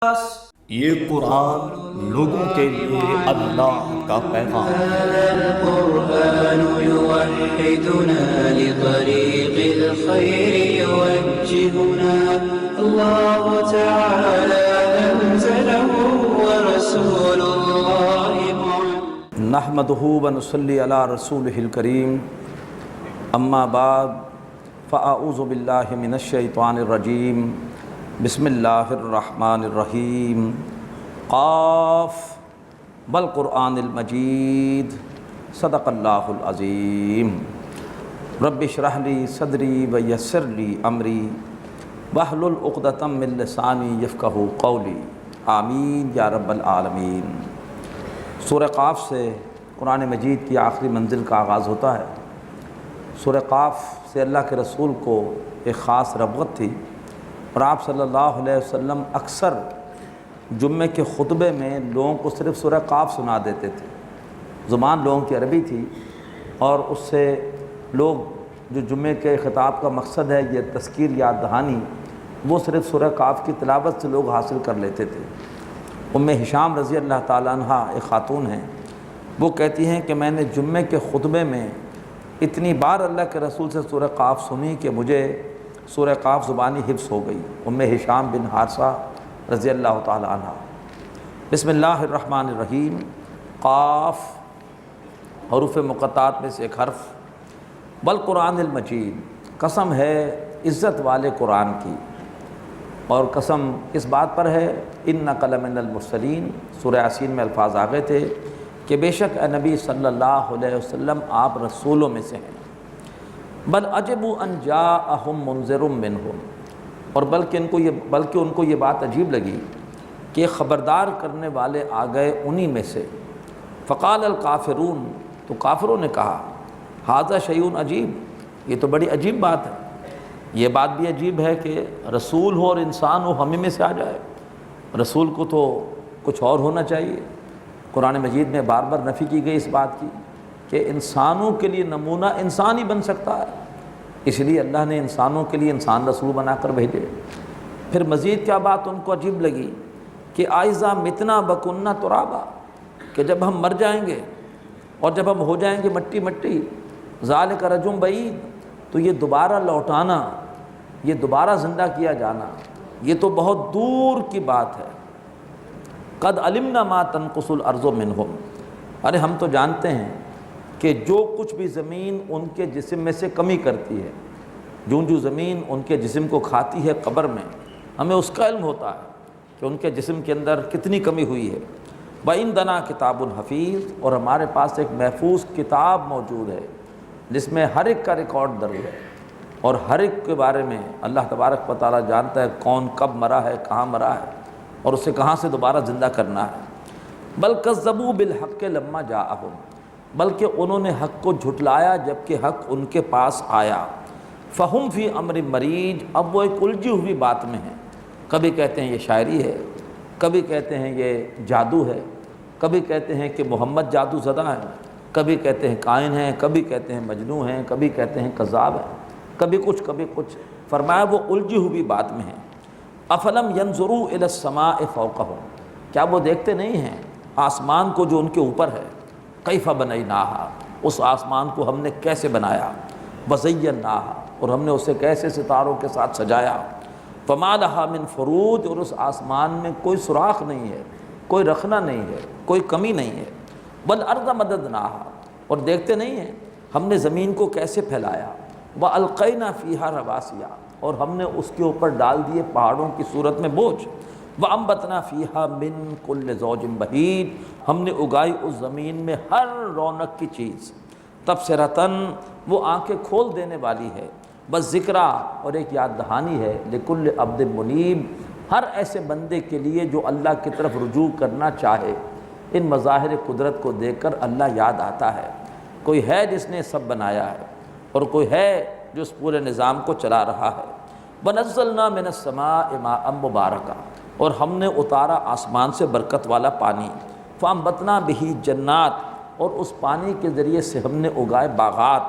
یہ قرآن لوگوں کے لیے اللہ کا پیغام ہے۔ القرآن يوحدنا لطريق الخير يوجهنا الله تعالى أنزله ورسول الله نحمده ونصلي على رسوله الكريم اما بعد فاعوذ باللہ من الشیطان الرجیم بسم اللہ الرحمن الرحیم قاف والقرآن المجید صدق اللہ العظیم رب اشرح لی صدری ویسر لی امری واحلل عقدۃ من لسانی یفقہوا قولی آمین یا رب العالمین۔ سورہ قاف سے قرآن مجید کی آخری منزل کا آغاز ہوتا ہے۔ سورہ قاف سے اللہ کے رسول کو ایک خاص رغبت تھی اور آپ صلی اللہ علیہ وسلم اکثر جمعے کے خطبے میں لوگوں کو صرف سورہ قاف سنا دیتے تھے۔ زبان لوگوں کی عربی تھی اور اس سے لوگ جو جمعے کے خطاب کا مقصد ہے یہ تذکیر یاد دہانی، وہ صرف سورہ قاف کی تلاوت سے لوگ حاصل کر لیتے تھے۔ ام ہشام رضی اللہ تعالیٰ عنہ ایک خاتون ہیں، وہ کہتی ہیں کہ میں نے جمعے کے خطبے میں اتنی بار اللہ کے رسول سے سورہ قاف سنی کہ مجھے سورہ قاف زبانی حفظ ہو گئی۔ ام ہشام بن حارثہ رضی اللہ تعالیٰ عنہ۔ بسم اللہ الرحمن الرحیم۔ قاف حروف مقطعات میں سے ایک حرف۔ والقرآن المجید، قسم ہے عزت والے قرآن کی، اور قسم اس بات پر ہے انک لمن المرسلین، سورہ یاسین میں الفاظ آ گئے تھے کہ بے شک اے نبی صلی اللہ علیہ وسلم آپ رسولوں میں سے ہیں۔ بل عجبوا ان جاءہم منذر منہم، اور بلکہ ان کو یہ بات عجیب لگی کہ خبردار کرنے والے آ گئے انہی میں سے۔ فقال الکافرون، تو کافروں نے کہا ھذا شیء عجیب، یہ تو بڑی عجیب بات ہے۔ یہ بات بھی عجیب ہے کہ رسول ہو اور انسان ہو ہمیں میں سے آ جائے، رسول کو تو کچھ اور ہونا چاہیے۔ قرآن مجید میں بار بار نفی کی گئی اس بات کی کہ انسانوں کے لیے نمونہ انسان ہی بن سکتا ہے، اس لیے اللہ نے انسانوں کے لیے انسان رسول بنا کر بھیجے۔ پھر مزید کیا بات ان کو عجیب لگی کہ آئذا متنا بکننا ترابا، کہ جب ہم مر جائیں گے اور جب ہم ہو جائیں گے مٹی مٹی، ذالک رجم بعید، تو یہ دوبارہ لوٹانا، یہ دوبارہ زندہ کیا جانا، یہ تو بہت دور کی بات ہے۔ قد علمنا ما تنقص الارض منہم، ارے ہم تو جانتے ہیں کہ جو کچھ بھی زمین ان کے جسم میں سے کمی کرتی ہے، جو زمین ان کے جسم کو کھاتی ہے قبر میں، ہمیں اس کا علم ہوتا ہے کہ ان کے جسم کے اندر کتنی کمی ہوئی ہے۔ وَعِندَنَا کتاب حفیظ، اور ہمارے پاس ایک محفوظ کتاب موجود ہے جس میں ہر ایک کا ریکارڈ درج ہے، اور ہر ایک کے بارے میں اللہ تبارک و تعالیٰ جانتا ہے کون کب مرا ہے، کہاں مرا ہے، اور اسے کہاں سے دوبارہ زندہ کرنا ہے۔ بل کذبوا بالحق لما جاءہم، بلکہ انہوں نے حق کو جھٹلایا جبکہ حق ان کے پاس آیا۔ فہم فی امر مریج، اب وہ ایک الجھی ہوئی بات میں ہیں، کبھی کہتے ہیں یہ شاعری ہے، کبھی کہتے ہیں یہ جادو ہے، کبھی کہتے ہیں کہ محمد جادو زدہ ہے، کبھی کہتے ہیں کائن ہیں، کبھی کہتے ہیں مجنون ہیں، کبھی کہتے ہیں کذاب ہیں، کبھی کچھ۔ فرمایا وہ الجھی ہوئی بات میں ہیں۔ افلم ینظروا الی السماء فوقہم، کیا وہ دیکھتے نہیں ہیں آسمان کو جو ان کے اوپر ہے؟ کیف بنیناہا، اس آسمان کو ہم نے کیسے بنایا؟ وزیناہا، اور ہم نے اسے کیسے ستاروں کے ساتھ سجایا؟ فما لہا من فروج، اور اس آسمان میں کوئی سوراخ نہیں ہے، کوئی رخنہ نہیں ہے، کوئی کمی نہیں ہے۔ والارض مددناہا، اور دیکھتے نہیں ہیں ہم نے زمین کو کیسے پھیلایا؟ والقینا فیہا رواسیا، اور ہم نے اس کے اوپر ڈال دیے پہاڑوں کی صورت میں بوجھ۔ وانبتنا فیہا من کل زوج بہیج، ہم نے اگائی اس زمین میں ہر رونق کی چیز۔ تبصرۃً، وہ آنکھیں کھول دینے والی ہے، بس ذکرہ، اور ایک یاد دہانی ہے، لکل عبد منیب، ہر ایسے بندے کے لیے جو اللہ کی طرف رجوع کرنا چاہے۔ ان مظاہر قدرت کو دیکھ کر اللہ یاد آتا ہے، کوئی ہے جس نے سب بنایا ہے، اور کوئی ہے جو اس پورے نظام کو چلا رہا ہے۔ وَنَزَّلْنَا مِنَ السَّمَاءِ مَاءً مُبَارَكًا، اور ہم نے اتارا آسمان سے برکت والا پانی۔ فَأَنبَتْنَا بِهِ جَنَّاتٍ، اور اس پانی کے ذریعے سے ہم نے اگائے باغات۔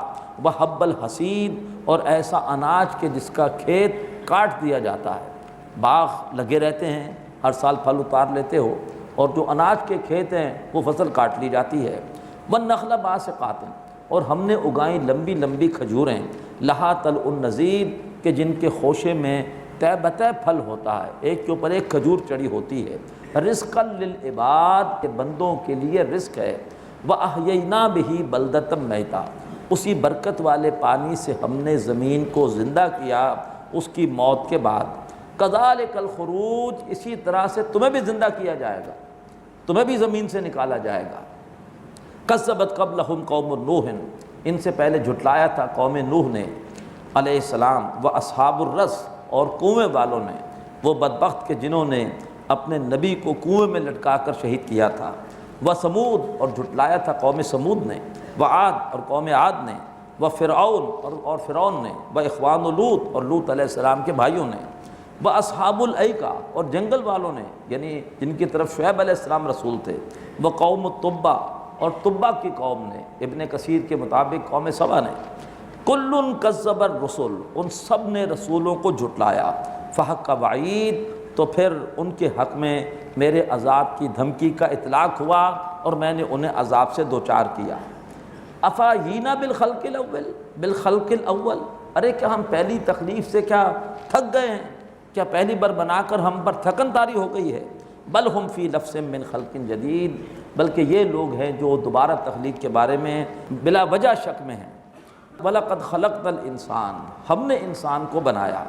وَحَبَّ الْحَصِيدِ، اور ایسا اناج کہ جس کا کھیت کاٹ دیا جاتا ہے، باغ لگے رہتے ہیں ہر سال پھل اتار لیتے ہو، اور جو اناج کے کھیت ہیں وہ فصل کاٹ لی جاتی ہے۔ وَالنَّخْلَ بَاسِقَاتٍ، اور ہم نے اگائیں لمبی لمبی کھجوریں، لہا طلع نضید، کہ جن کے خوشے میں طے بطے پھل ہوتا ہے، ایک کے اوپر ایک کھجور چڑھی ہوتی ہے۔ رزقا للعباد، کہ بندوں کے لیے رزق ہے۔ وَأَحْيَيْنَا بِهِ بَلْدَةً مَيْتًا، اسی برکت والے پانی سے ہم نے زمین کو زندہ کیا اس کی موت کے بعد۔ کذالک الخروج، اسی طرح سے تمہیں بھی زندہ کیا جائے گا، تمہیں بھی زمین سے نکالا جائے گا۔ کذبت قبلہم قوم نوح، ان سے پہلے جھٹلایا تھا قوم نوح نے علیہ السلام، واصحاب الرس، اور کنویں والوں نے، وہ بدبخت کہ جنہوں نے اپنے نبی کو کنویں میں لٹکا کر شہید کیا تھا۔ وثمود، اور جھٹلایا تھا قوم سمود نے، وعاد، اور قوم عاد نے، وفرعون، اور فرعون نے، واخوان لوط، اور لوط علیہ السلام کے بھائیوں نے، واصحاب الایکہ، اور جنگل والوں نے، یعنی جن کی طرف شعیب علیہ السلام رسول تھے، وقوم التبع، اور تبع کی قوم نے، ابن کثیر کے مطابق قوم سبا نے۔ کل کذب الرسل، ان سب نے رسولوں کو جھٹلایا۔ فحق وعید، تو پھر ان کے حق میں میرے عذاب کی دھمکی کا اطلاق ہوا اور میں نے انہیں عذاب سے دوچار کیا۔ افاینا بالخلق الاول، بالخلق الاول، ارے کیا ہم پہلی تخلیق سے کیا تھک گئے ہیں؟ کیا پہلی بار بنا کر ہم پر تھکن طاری ہو گئی ہے؟ بل ہم فی لفظ من خلق جدید، بلکہ یہ لوگ ہیں جو دوبارہ تخلیق کے بارے میں بلا وجہ شک میں ہیں۔ وَلَقَدْ خَلَقْنَا الْإِنسَانَ، ہم نے انسان کو بنایا۔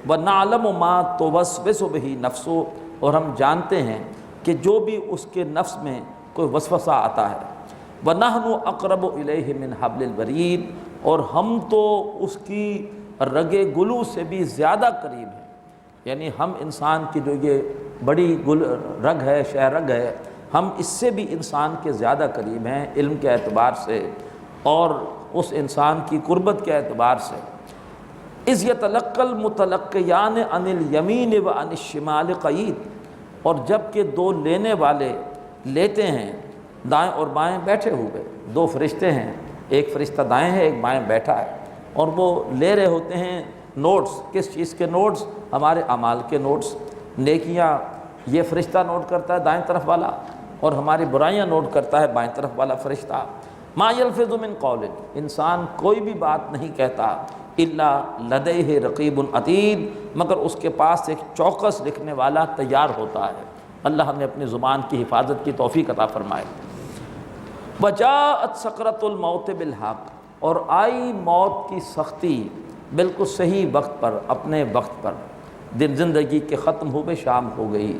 وَنَعْلَمُ مَا تُوَسْوِسُ بِهِ نَفْسُهُ، اور ہم جانتے ہیں کہ جو بھی اس کے نفس میں کوئی وسوسہ آتا ہے۔ وَنَحْنُ أَقْرَبُ إِلَيْهِ مِنْ حَبْلِ الْوَرِيدِ، اور ہم تو اس کی رگ گلو سے بھی زیادہ قریب ہیں، یعنی ہم انسان کی جو یہ بڑی رگ ہے، شہ رگ ہے، ہم اس سے بھی انسان کے زیادہ قریب ہیں علم کے اعتبار سے اور اس انسان کی قربت کے اعتبار سے۔ اذ یتلقی المتلقیان عن الیمین و عن الشمال قعید، اور جب کہ دو لینے والے لیتے ہیں دائیں اور بائیں بیٹھے ہوئے، دو فرشتے ہیں، ایک فرشتہ دائیں ہے ایک بائیں بیٹھا ہے، اور وہ لے رہے ہوتے ہیں نوٹس۔ کس چیز کے نوٹس؟ ہمارے اعمال کے نوٹس۔ نیکیاں یہ فرشتہ نوٹ کرتا ہے دائیں طرف والا، اور ہماری برائیاں نوٹ کرتا ہے بائیں طرف والا فرشتہ۔ ما یلفظ من قول، انسان کوئی بھی بات نہیں کہتا، الا لدیہ رقیب عتید، مگر اس کے پاس ایک چوکس لکھنے والا تیار ہوتا ہے۔ اللہ ہم نے اپنی زبان کی حفاظت کی توفیق عطا فرمائے۔ وجاءت سکرۃ الموت بالحق، اور آئی موت کی سختی بالکل صحیح وقت پر، اپنے وقت پر، دن زندگی کے ختم ہوئے شام ہو گئی،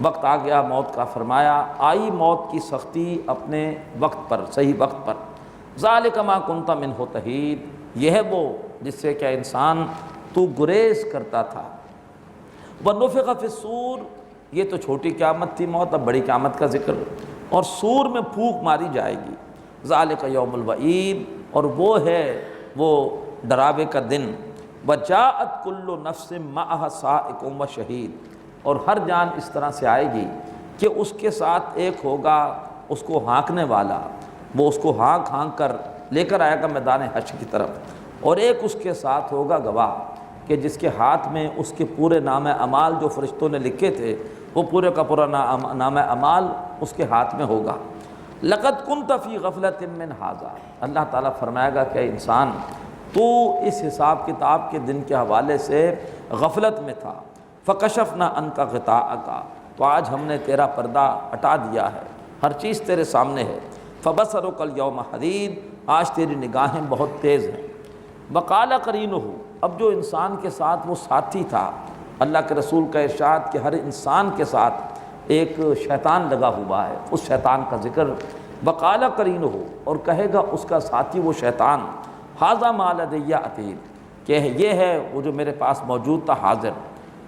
وقت آ گیا موت کا، فرمایا آئی موت کی سختی اپنے وقت پر، صحیح وقت پر۔ ذالک ما کنت منہ تحید، یہ ہے وہ جس سے کیا انسان تو گریز کرتا تھا۔ ونفخ فی الصور، یہ تو چھوٹی قیامت تھی موت، اب بڑی قیامت کا ذکر، اور سور میں پھونک ماری جائے گی۔ ذالک یوم الوعید، اور وہ ہے وہ ڈراوے کا دن۔ وجاءت کل نفس معها سائق و شہید، اور ہر جان اس طرح سے آئے گی کہ اس کے ساتھ ایک ہوگا اس کو ہانکنے والا، وہ اس کو ہانک ہانک کر لے کر آئے گا میدان حشر کی طرف، اور ایک اس کے ساتھ ہوگا گواہ کہ جس کے ہاتھ میں اس کے پورے نام اعمال جو فرشتوں نے لکھے تھے وہ پورے کا پورا نام اعمال اس کے ہاتھ میں ہوگا۔ لقد کنت فی غفلۃ من ھذا، اللہ تعالیٰ فرمائے گا کہ انسان تو اس حساب کتاب کے دن کے حوالے سے غفلت میں تھا۔ فکشفنا عنک غطاءک، تو آج ہم نے تیرا پردہ ہٹا دیا ہے، ہر چیز تیرے سامنے ہے۔ فبصرک الیوم حدید، آج تیری نگاہیں بہت تیز ہیں۔ وقال قرینہ، اب جو انسان کے ساتھ وہ ساتھی تھا، اللہ کے رسول کا ارشاد کہ ہر انسان کے ساتھ ایک شیطان لگا ہوا ہے، اس شیطان کا ذکر۔ وقال قرینہ، اور کہے گا اس کا ساتھی وہ شیطان، ھذا ما لدی عتید، کہ یہ ہے وہ جو میرے پاس موجود تھا حاضر،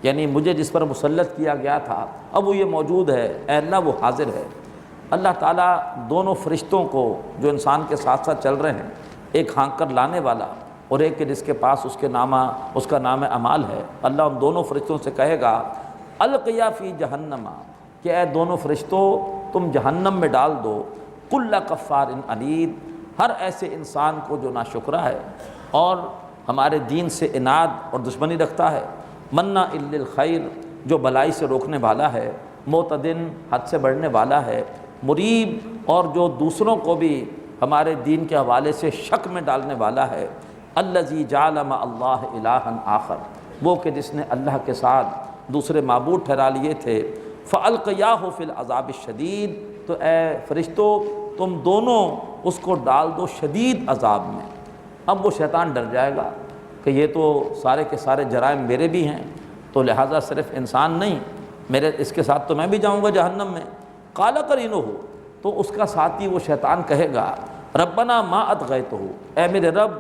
یعنی مجھے جس پر مسلط کیا گیا تھا اب وہ یہ موجود ہے، اے اللہ وہ حاضر ہے۔ اللہ تعالیٰ دونوں فرشتوں کو جو انسان کے ساتھ ساتھ چل رہے ہیں، ایک ہانک کر لانے والا اور ایک کہ جس کے پاس اس کا نام اعمال ہے، اللہ ان دونوں فرشتوں سے کہے گا القیا فی جہنم، کہ اے دونوں فرشتوں تم جہنم میں ڈال دو کل کفار عنید، ہر ایسے انسان کو جو ناشکرا ہے اور ہمارے دین سے عناد اور دشمنی رکھتا ہے، منع للخیر، جو بلائی سے روکنے والا ہے، معتدن حد سے بڑھنے والا ہے، مریب اور جو دوسروں کو بھی ہمارے دین کے حوالے سے شک میں ڈالنے والا ہے، الذی جعل مع اللہ الہا آخر، وہ کہ جس نے اللہ کے ساتھ دوسرے معبود ٹھہرا لیے تھے، فَأَلْقِيَاهُ فِي الْعَذَابِ الشَّدِيدِ، تو اے فرشتوں تم دونوں اس کو ڈال دو شدید عذاب میں۔ اب وہ شیطان ڈر جائے گا کہ یہ تو سارے کے سارے جرائم میرے بھی ہیں، تو لہٰذا صرف انسان نہیں، میرے اس کے ساتھ تو میں بھی جاؤں گا جہنم میں۔ قَالَ قَرِينُهُ، تو اس کا ساتھی وہ شیطان کہے گا رَبَّنَا مَا أَطْغَيْتُهُ، اے میرے رب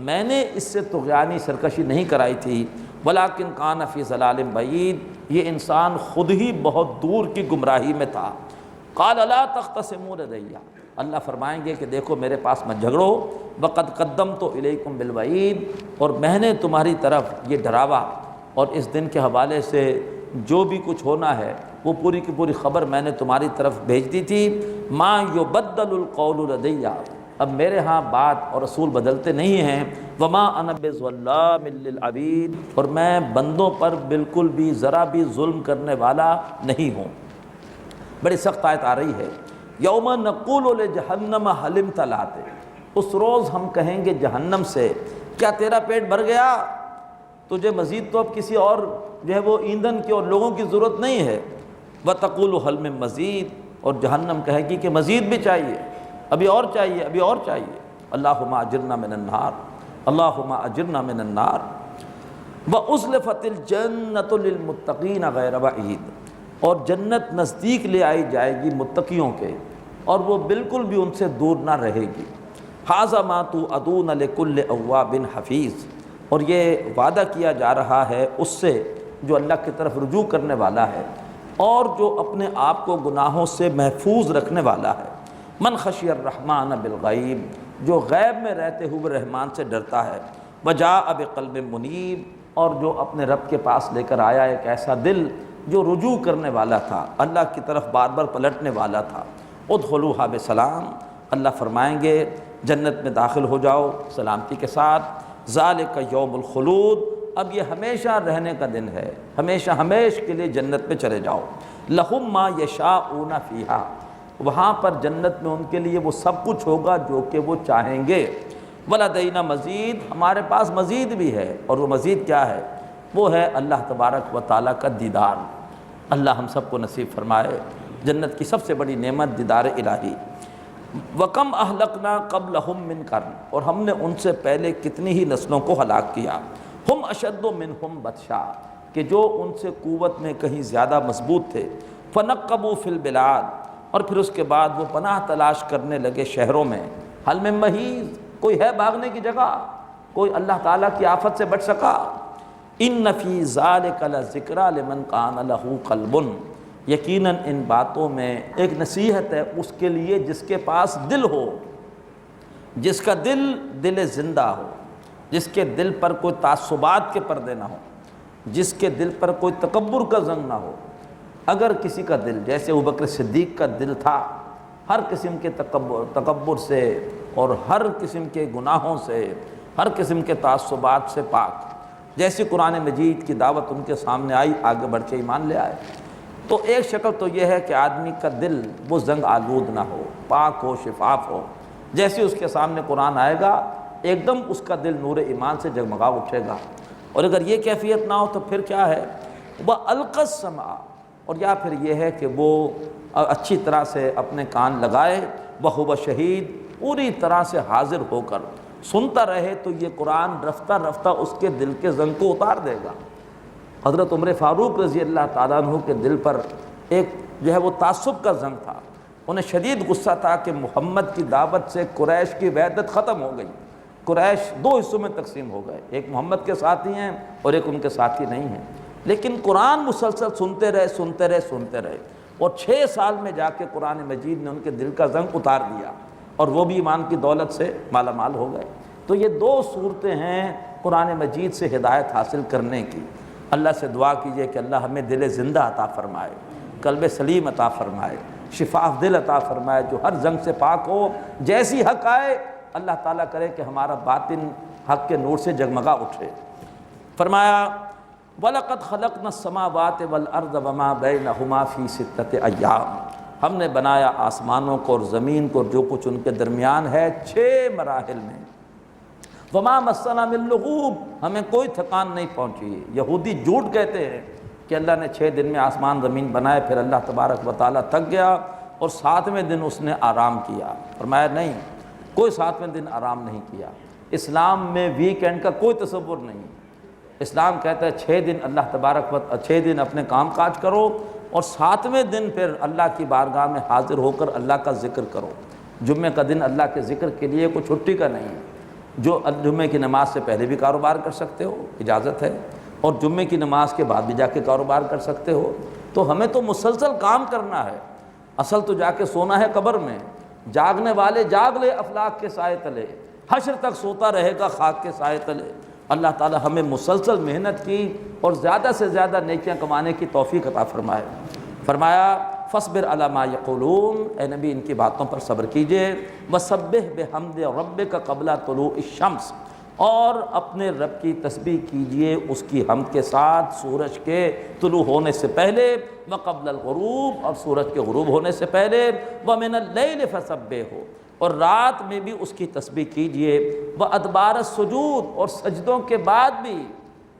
میں نے اس سے طغیانی سرکشی نہیں کرائی تھی، وَلَٰكِنْ كَانَ فِي ضَلَالٍ بَعِيدٍ، یہ انسان خود ہی بہت دور کی گمراہی میں تھا۔ قَالَ لَا تَخْتَصِمُوا لَدَيَّ، اللہ فرمائیں گے کہ دیکھو میرے پاس مت جھگڑو، وَقَدْ قَدَّمْتُ إِلَيْكُمْ بِالْوَعِيدِ، اور میں نے تمہاری طرف یہ ڈراوا اور اس دن کے حوالے سے جو بھی کچھ ہونا ہے وہ پوری کی پوری خبر میں نے تمہاری طرف بھیج دی تھی۔ مَا يُبَدَّلُ الْقَوْلُ لَدَيَّ، اب میرے ہاں بات اور رسول بدلتے نہیں ہیں، وَمَا أَنَا بِظَلَّامٍ لِّلْعَبِيدِ، اور میں بندوں پر بالکل بھی ذرا بھی ظلم کرنے والا نہیں ہوں۔ بڑی سخت آیت آ رہی ہے، یوم نقول لجہنم هل امتلأت، اس روز ہم کہیں گے جہنم سے کیا تیرا پیٹ بھر گیا، تجھے مزید تو اب کسی اور جو ہے وہ ایندھن کی اور لوگوں کی ضرورت نہیں ہے۔ وتقول هل من مزید، اور جہنم کہے گی کہ مزید بھی چاہیے، ابھی اور چاہیے، ابھی اور چاہیے۔ اللہم اجرنا من النار، اللہم اجرنا من النار۔ وَأُزْلِفَتِ الْجَنَّةُ لِلْمُتَّقِينَ غَيْرَ بَعِيدٍ، اور جنت نزدیک لے آئی جائے گی متقیوں کے، اور وہ بالکل بھی ان سے دور نہ رہے گی۔ هَذَا مَا تُوعَدُونَ لِكُلِّ أَوَّابٍ حَفِيظٍ، اور یہ وعدہ کیا جا رہا ہے اس سے جو اللہ کی طرف رجوع کرنے والا ہے اور جو اپنے آپ کو گناہوں سے محفوظ رکھنے والا ہے۔ من خشی الرحمن بالغیب، جو غیب میں رہتے ہوئے رحمان سے ڈرتا ہے۔ وجاء بقلب منیب، اور جو اپنے رب کے پاس لے کر آیا ایک ایسا دل جو رجوع کرنے والا تھا، اللہ کی طرف بار بار پلٹنے والا تھا۔ ادخلوها بسلام، اللہ فرمائیں گے جنت میں داخل ہو جاؤ سلامتی کے ساتھ۔ ذالک یوم الخلود، اب یہ ہمیشہ رہنے کا دن ہے، ہمیشہ ہمیش کے لیے جنت میں چلے جاؤ۔ لہم ما یشاءون فیہا، وہاں پر جنت میں ان کے لیے وہ سب کچھ ہوگا جو کہ وہ چاہیں گے۔ وَلَدَيْنَا مزید، ہمارے پاس مزید بھی ہے، اور وہ مزید کیا ہے؟ وہ ہے اللہ تبارک و تعالیٰ کا دیدار۔ اللہ ہم سب کو نصیب فرمائے۔ جنت کی سب سے بڑی نعمت دیدار الہی۔ وَكَمْ أَهْلَكْنَا قَبْلَهُمْ مِنْ قَرْنٍ، اور ہم نے ان سے پہلے کتنی ہی نسلوں کو ہلاک کیا۔ ہم أَشَدُّ مِنْهُمْ بَطْشًا، کہ جو ان سے قوت میں کہیں زیادہ مضبوط تھے۔ فَنَقَّبُوا فِي الْبِلَادِ، اور پھر اس کے بعد وہ پناہ تلاش کرنے لگے شہروں میں۔ حل من محیص، کوئی ہے بھاگنے کی جگہ؟ کوئی اللہ تعالیٰ کی آفت سے بچ سکا؟ ان فی ذلک لذکریٰ لمن کان لہ قلب، یقیناً ان باتوں میں ایک نصیحت ہے اس کے لیے جس کے پاس دل ہو، جس کا دل زندہ ہو، جس کے دل پر کوئی تعصبات کے پردے نہ ہو، جس کے دل پر کوئی تکبر کا زنگ نہ ہو۔ اگر کسی کا دل جیسے ابوبکر صدیق کا دل تھا، ہر قسم کے تکبر سے اور ہر قسم کے گناہوں سے، ہر قسم کے تعصبات سے پاک، جیسی قرآن مجید کی دعوت ان کے سامنے آئی آگے بڑھ کے ایمان لے آئے۔ تو ایک شکل تو یہ ہے کہ آدمی کا دل وہ زنگ آلود نہ ہو، پاک ہو، شفاف ہو۔ جیسے اس کے سامنے قرآن آئے گا ایک دم اس کا دل نور ایمان سے جگمگا اٹھے گا۔ اور اگر یہ کیفیت نہ ہو تو پھر کیا ہے؟ وَأَلْقَى السَّمْعَ، اور یا پھر یہ ہے کہ وہ اچھی طرح سے اپنے کان لگائے، وَهُوَ شہید، پوری طرح سے حاضر ہو کر سنتا رہے، تو یہ قرآن رفتہ رفتہ اس کے دل کے زنگ کو اتار دے گا۔ حضرت عمر فاروق رضی اللہ تعالیٰ عنہ کے دل پر ایک جو ہے وہ تعصب کا زنگ تھا، انہیں شدید غصہ تھا کہ محمد کی دعوت سے قریش کی وحدت ختم ہو گئی، قریش دو حصوں میں تقسیم ہو گئے، ایک محمد کے ساتھی ہیں اور ایک ان کے ساتھی نہیں ہیں۔ لیکن قرآن مسلسل سنتے رہے، اور 6 سال میں جا کے قرآن مجید نے ان کے دل کا زنگ اتار دیا، اور وہ بھی ایمان کی دولت سے مالا مال ہو گئے۔ تو یہ 2 صورتیں ہیں قرآن مجید سے ہدایت حاصل کرنے کی۔ اللہ سے دعا کیجئے کہ اللہ ہمیں دل زندہ عطا فرمائے، قلب سلیم عطا فرمائے، شفاف دل عطا فرمائے جو ہر زنگ سے پاک ہو۔ جیسی حق آئے اللہ تعالیٰ کرے کہ ہمارا باطن حق کے نور سے جگمگا اٹھے۔ فرمایا وَلَقَدْ خَلَقْنَا السَّمَاوَاتِ وَالْأَرْضَ وَمَا بَيْنَهُمَا فِي سِتَّةِ أَيَّامٍ، ہم نے بنایا آسمانوں کو اور زمین کو اور جو کچھ ان کے درمیان ہے 6 مراحل میں۔ وَمَا مَسَّنَا مِن لُغُوبٍ، ہمیں کوئی تھکان نہیں پہنچی۔ یہودی جھوٹ کہتے ہیں کہ اللہ نے 6 دن میں آسمان زمین بنائے، پھر اللہ تبارک و تعالیٰ تھک گیا اور 7ویں دن اس نے آرام کیا۔ فرمایا نہیں، کوئی 7ویں دن آرام نہیں کیا۔ اسلام میں ویکینڈ کا کوئی تصور نہیں۔ اسلام کہتا ہے 6 دن اللہ تبارک و 6 دن اپنے کام کاج کرو اور 7ویں دن پھر اللہ کی بارگاہ میں حاضر ہو کر اللہ کا ذکر کرو۔ جمعہ کا دن اللہ کے ذکر کے لیے کوئی چھٹی کا نہیں ہے۔ جو جمعے کی نماز سے پہلے بھی کاروبار کر سکتے ہو، اجازت ہے، اور جمعے کی نماز کے بعد بھی جا کے کاروبار کر سکتے ہو۔ تو ہمیں تو مسلسل کام کرنا ہے۔ اصل تو جا کے سونا ہے قبر میں۔ جاگنے والے جاگ لے افلاک کے سائے تلے، حشر تک سوتا رہے گا خاک کے سائے تلے۔ اللہ تعالی ہمیں مسلسل محنت کی اور زیادہ سے زیادہ نیکیاں کمانے کی توفیق عطا فرمائے۔ فرمایا فاصبر علی ما یقولون، اے نبی ان کی باتوں پر صبر کیجئے۔ وسبح بحمد ربک قبل طلوع الشمس، اور اپنے رب کی تسبیح کیجئے اس کی حمد کے ساتھ سورج کے طلوع ہونے سے پہلے، وقبل الغروب، اور سورج کے غروب ہونے سے پہلے، ومن اللیل فسبحہ، اور رات میں بھی اس کی تسبیح کیجئے، وادبار السجود، اور سجدوں کے بعد بھی،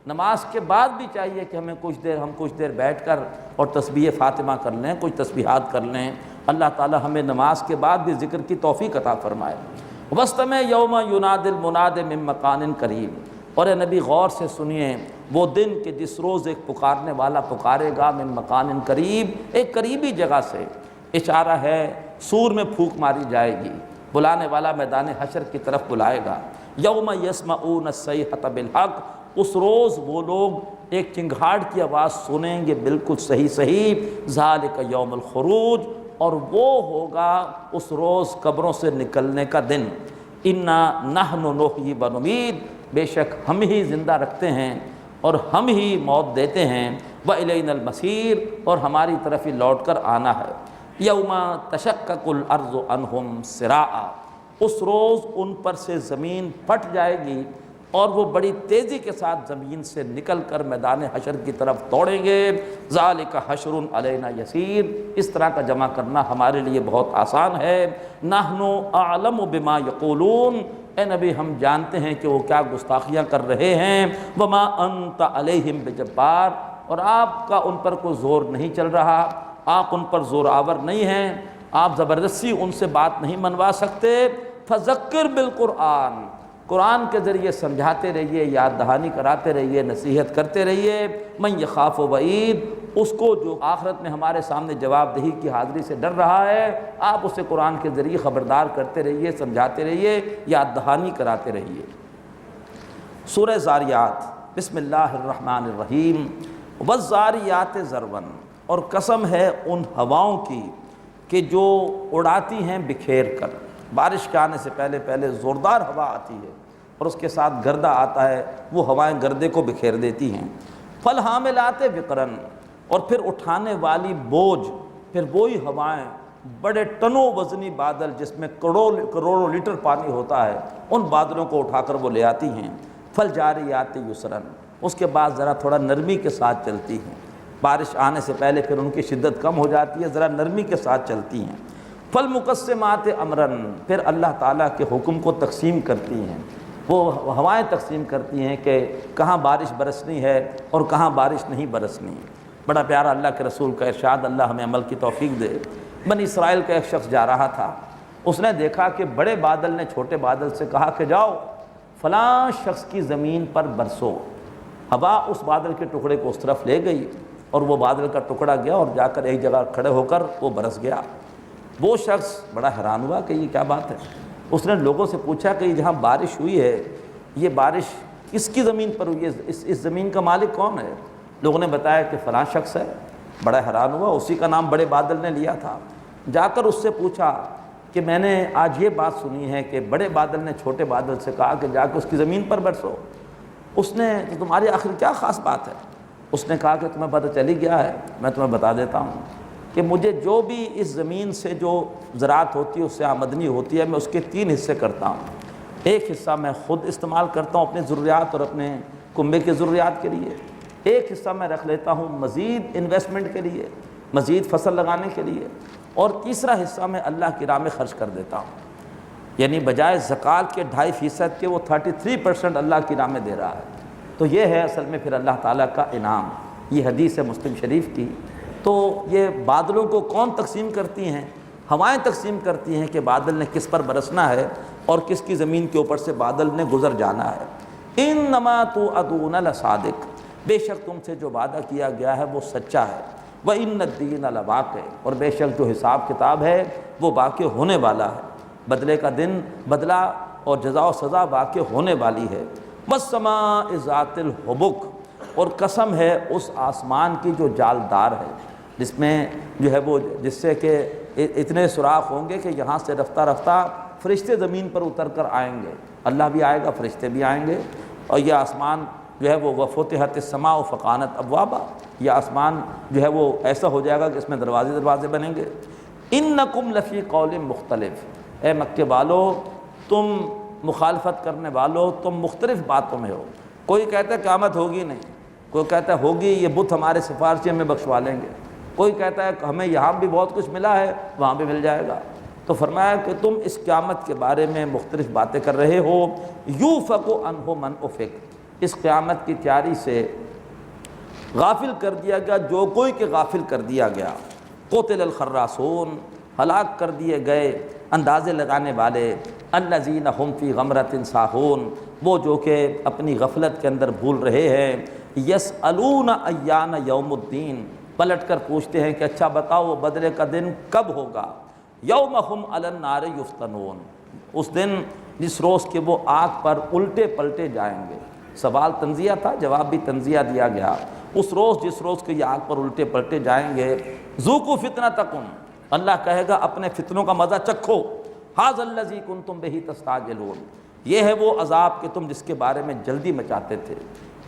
نماز کے بعد بھی چاہیے کہ ہم کچھ دیر بیٹھ کر اور تسبیح فاطمہ کر لیں، کچھ تسبیحات کر لیں۔ اللہ تعالی ہمیں نماز کے بعد بھی ذکر کی توفیق عطا فرمائے۔ وَاسْتَمِعْ يَوْمَ يُنَادِ الْمُنَادِ مِن مَّكَانٍ قَرِيبٍ، اور اے نبی غور سے سنیے وہ دن کہ جس روز ایک پکارنے والا پکارے گا من مکان قریب، ایک قریبی جگہ سے۔ اشارہ ہے سور میں پھونک ماری جائے گی، بلانے والا میدان حشر کی طرف بلائے گا۔ یوم یسمعون الصیحۃ بالحق، اس روز وہ لوگ ایک چنگھاڑ کی آواز سنیں گے بالکل صحیح۔ ذالک یوم الخروج، اور وہ ہوگا اس روز قبروں سے نکلنے کا دن۔ انا نحن نحیی و نمیت، بے شک ہم ہی زندہ رکھتے ہیں اور ہم ہی موت دیتے ہیں۔ وإلینا المصیر، اور ہماری طرف ہی لوٹ کر آنا ہے۔ یوم تشقق الارض عنہم سراعا، اس روز ان پر سے زمین پھٹ جائے گی اور وہ بڑی تیزی کے ساتھ زمین سے نکل کر میدان حشر کی طرف دوڑیں گے۔ ذالک حشر علینا یسیر، اس طرح کا جمع کرنا ہمارے لیے بہت آسان ہے۔ نحن اعلم بما یقولون، اے نبی ہم جانتے ہیں کہ وہ کیا گستاخیاں کر رہے ہیں۔ وما انت علیہم بجبار، اور آپ کا ان پر کوئی زور نہیں چل رہا، آپ ان پر زور آور نہیں ہیں، آپ زبردستی ان سے بات نہیں منوا سکتے۔ فذکر بالقرآن، قرآن کے ذریعے سمجھاتے رہیے، یاد دہانی کراتے رہیے، نصیحت کرتے رہیے۔ من یخاف وعید، اس کو جو آخرت میں ہمارے سامنے جواب دہی کی حاضری سے ڈر رہا ہے، آپ اسے قرآن کے ذریعے خبردار کرتے رہیے، سمجھاتے رہیے، یاد دہانی کراتے رہیے۔ سورہ زاریات، بسم اللہ الرحمن الرحیم۔ والزاریات ذروا، اور قسم ہے ان ہواؤں کی کہ جو اڑاتی ہیں بکھیر کر۔ بارش کے آنے سے پہلے زوردار ہوا آتی ہے اور اس کے ساتھ گردہ آتا ہے، وہ ہوائیں گردے کو بکھیر دیتی ہیں۔ فالحاملات وقرن، اور پھر اٹھانے والی بوجھ، پھر وہی ہوائیں بڑے ٹنوں وزنی بادل جس میں کروڑوں لیٹر پانی ہوتا ہے، ان بادلوں کو اٹھا کر وہ لے آتی ہیں۔ فالجاریات یسرن، اس کے بعد ذرا تھوڑا نرمی کے ساتھ چلتی ہیں، بارش آنے سے پہلے پھر ان کی شدت کم ہو جاتی ہے، ذرا نرمی کے ساتھ چلتی ہیں۔ فالمقسمات امرن، پھر اللہ تعالیٰ کے حکم کو تقسیم کرتی ہیں، وہ ہوائیں تقسیم کرتی ہیں کہ کہاں بارش برسنی ہے اور کہاں بارش نہیں برسنی۔ بڑا پیارا اللہ کے رسول کا ارشاد، اللہ ہمیں عمل کی توفیق دے۔ بنی اسرائیل کا ایک شخص جا رہا تھا، اس نے دیکھا کہ بڑے بادل نے چھوٹے بادل سے کہا کہ جاؤ فلاں شخص کی زمین پر برسو۔ ہوا اس بادل کے ٹکڑے کو اس طرف لے گئی اور وہ بادل کا ٹکڑا گیا اور جا کر ایک جگہ کھڑے ہو کر وہ برس گیا۔ وہ شخص بڑا حیران ہوا کہ یہ کیا بات ہے۔ اس نے لوگوں سے پوچھا کہ جہاں بارش ہوئی ہے، یہ بارش کس کی زمین پر ہوئی ہے، اس زمین کا مالک کون ہے؟ لوگوں نے بتایا کہ فلاں شخص ہے۔ بڑا حیران ہوا، اسی کا نام بڑے بادل نے لیا تھا۔ جا کر اس سے پوچھا کہ میں نے آج یہ بات سنی ہے کہ بڑے بادل نے چھوٹے بادل سے کہا کہ جا کے اس کی زمین پر برسو۔ اس نے تو تمہاری آخر کیا خاص بات ہے؟ اس نے کہا کہ تمہیں پتہ چلی گیا ہے، میں تمہیں بتا دیتا ہوں کہ مجھے جو بھی اس زمین سے جو زراعت ہوتی ہے، اس سے آمدنی ہوتی ہے، میں اس کے 3 حصے کرتا ہوں۔ ایک حصہ میں خود استعمال کرتا ہوں اپنی ضروریات اور اپنے کنبے کی ضروریات کے لیے، ایک حصہ میں رکھ لیتا ہوں مزید انویسٹمنٹ کے لیے، مزید فصل لگانے کے لیے، اور تیسرا حصہ میں اللہ کی راہ میں خرچ کر دیتا ہوں۔ یعنی بجائے زکوٰۃ کے 2.5% کے وہ 33% اللہ کی راہ میں دے رہا ہے۔ تو یہ ہے اصل میں پھر اللہ تعالیٰ کا انعام۔ یہ حدیث ہے مسلم شریف کی۔ تو یہ بادلوں کو کون تقسیم کرتی ہیں؟ ہوائیں تقسیم کرتی ہیں کہ بادل نے کس پر برسنا ہے اور کس کی زمین کے اوپر سے بادل نے گزر جانا ہے۔ انما توعدون لصادق، بے شک تم سے جو وعدہ کیا گیا ہے وہ سچا ہے۔ وان الدین لواقع، اور بے شک جو حساب کتاب ہے وہ واقع ہونے والا ہے۔ بدلے کا دن، بدلہ اور جزا و سزا واقع ہونے والی ہے۔ والسماء ذات الحبک، اور قسم ہے اس آسمان کی جو جالدار ہے، جس میں جو ہے وہ جس سے کہ اتنے سوراخ ہوں گے کہ یہاں سے رفتہ رفتہ فرشتے زمین پر اتر کر آئیں گے، اللہ بھی آئے گا، فرشتے بھی آئیں گے، اور یہ آسمان جو ہے وہ وفتحت السماء فکانت ابوابا، یہ آسمان جو ہے وہ ایسا ہو جائے گا کہ اس میں دروازے بنیں گے۔ انکم لفی قول مختلف، اے مکے والو تم مخالفت کرنے والو تم مختلف باتوں میں ہو۔ کوئی کہتا ہے قیامت ہوگی نہیں، کوئی کہتا ہے ہوگی، یہ بت ہمارے سفارشی ہمیں بخشوا لیں گے، کوئی کہتا ہے کہ ہمیں یہاں بھی بہت کچھ ملا ہے وہاں بھی مل جائے گا۔ تو فرمایا کہ تم اس قیامت کے بارے میں مختلف باتیں کر رہے ہو۔ یوفق عنہ من افک، اس قیامت کی تیاری سے غافل کر دیا گیا جو کوئی کہ غافل کر دیا گیا۔ قتل الخراصون، ہلاک کر دیے گئے اندازے لگانے والے، الذین هم فی غمرۃ ساہون، وہ جو کہ اپنی غفلت کے اندر بھول رہے ہیں۔ یسألون ایان یوم الدین، پلٹ کر پوچھتے ہیں کہ اچھا بتاؤ وہ بدلے کا دن کب ہوگا۔ یوم هم علی النار یفتنون، اس دن جس روز کہ وہ آگ پر الٹے پلٹے جائیں گے۔ سوال تنزیہ تھا، جواب بھی تنزیہ دیا گیا۔ اس روز جس روز کہ یہ آگ پر الٹے پلٹے جائیں گے، ذوقوا فتنتکم، اللہ کہے گا اپنے فتنوں کا مزہ چکھو۔ ھذا الذی کنتم بہ تستعجلون، یہ ہے وہ عذاب کہ تم جس کے بارے میں جلدی مچاتے تھے۔